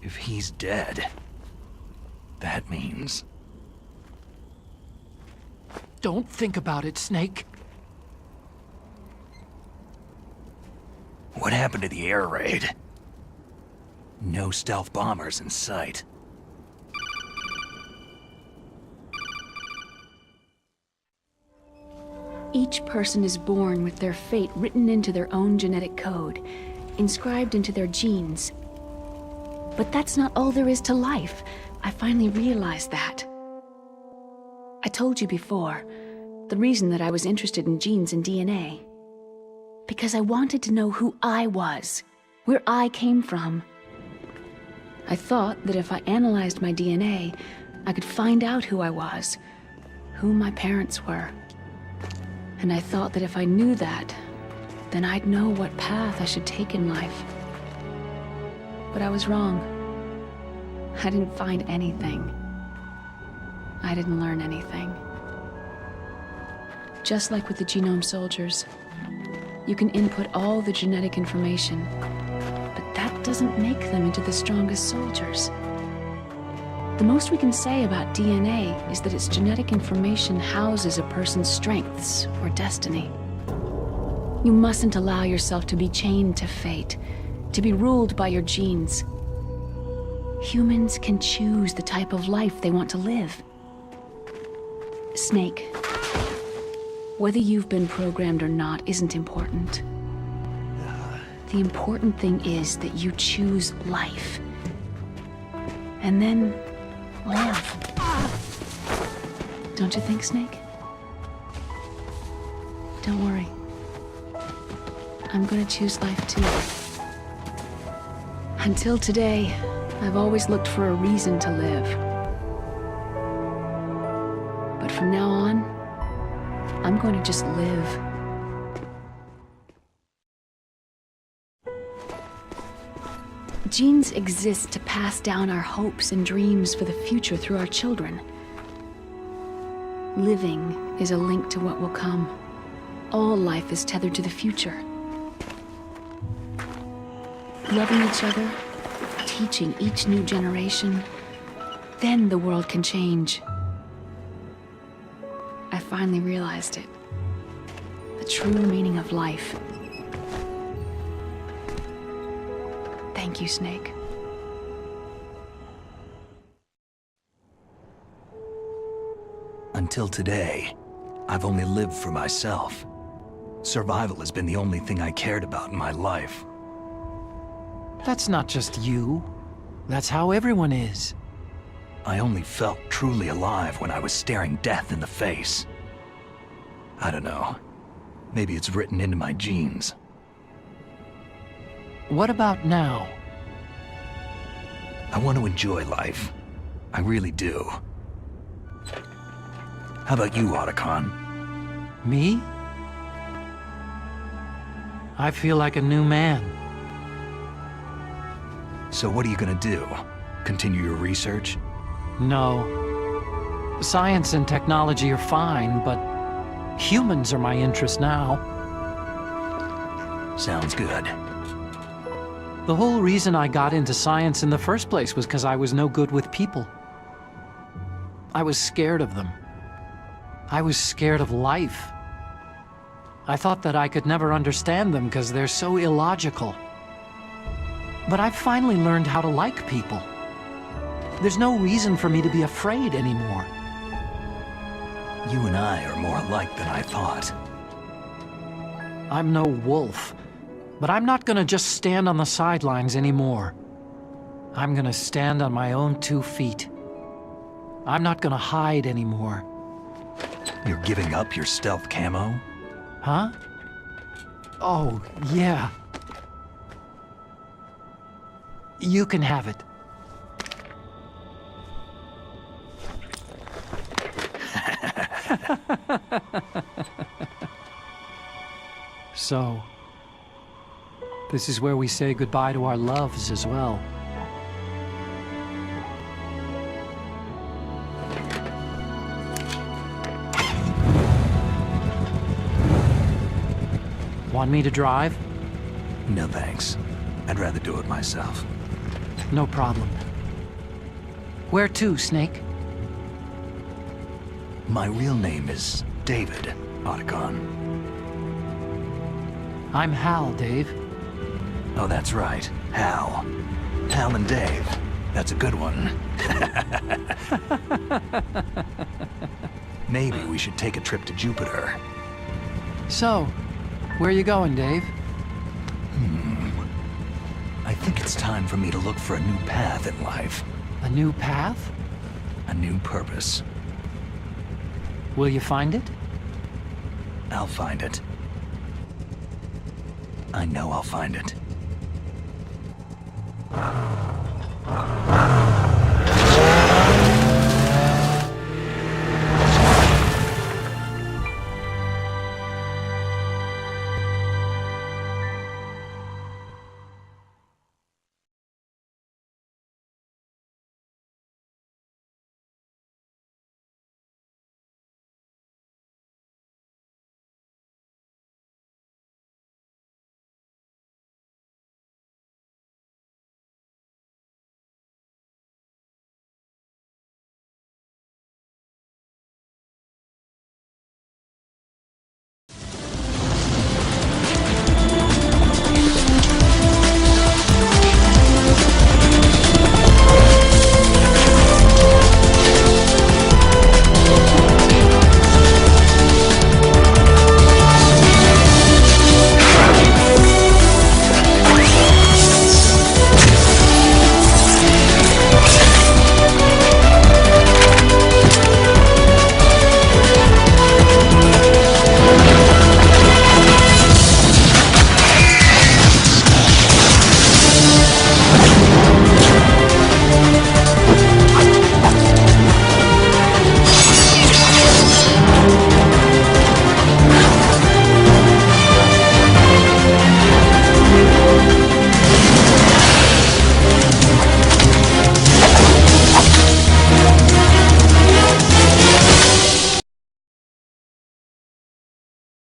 If he's dead, that means... Don't think about it, Snake. What happened to the air raid? No stealth bombers in sight. Each person is born with their fate written into their own genetic code, inscribed into their genes. But that's not all there is to life. I finally realized that. I told you before, the reason that I was interested in genes and DNA. Because I wanted to know who I was, where I came from. I thought that if I analyzed my DNA, I could find out who I was, who my parents were. And I thought that if I knew that, then I'd know what path I should take in life. But I was wrong. I didn't find anything. I didn't learn anything. Just like with the genome soldiers, you can input all the genetic information, but that doesn't make them into the strongest soldiers. The most we can say about DNA is that its genetic information houses a person's strengths or destiny. You mustn't allow yourself to be chained to fate, to be ruled by your genes. Humans can choose the type of life they want to live. Snake, whether you've been programmed or not isn't important. The important thing is that you choose life. And then live. Don't you think, Snake? Don't worry. I'm gonna choose life too. Until today, I've always looked for a reason to live. But from now on, I'm going to just live. Genes exist to pass down our hopes and dreams for the future through our children. Living is a link to what will come. All life is tethered to the future. Loving each other, teaching each new generation, then the world can change. I finally realized it. The true meaning of life. Thank you, Snake. Until today, I've only lived for myself. Survival has been the only thing I cared about in my life. That's not just you. That's how everyone is. I only felt truly alive when I was staring death in the face. I don't know. Maybe it's written into my genes. What about now? I want to enjoy life. I really do. How about you, Otacon? Me? I feel like a new man. So what are you gonna do? Continue your research? No. Science and technology are fine, but humans are my interest now. Sounds good. The whole reason I got into science in the first place was because I was no good with people. I was scared of them. I was scared of life. I thought that I could never understand them because they're so illogical. But I've finally learned how to like people. There's no reason for me to be afraid anymore. You and I are more alike than I thought. I'm no wolf, but I'm not gonna just stand on the sidelines anymore. I'm gonna stand on my own 2 feet. I'm not gonna hide anymore. You're giving up your stealth camo? Huh? Oh, yeah. You can have it. So, this is where we say goodbye to our loves as well. Want me to drive? No thanks. I'd rather do it myself. No problem. Where to, Snake? My real name is David, Otacon. I'm Hal, Dave. Oh, that's right. Hal. Hal and Dave. That's a good one. Maybe we should take a trip to Jupiter. So, where you going, Dave? I think it's time for me to look for a new path in life. A new path? A new purpose. Will you find it? I'll find it. I know I'll find it.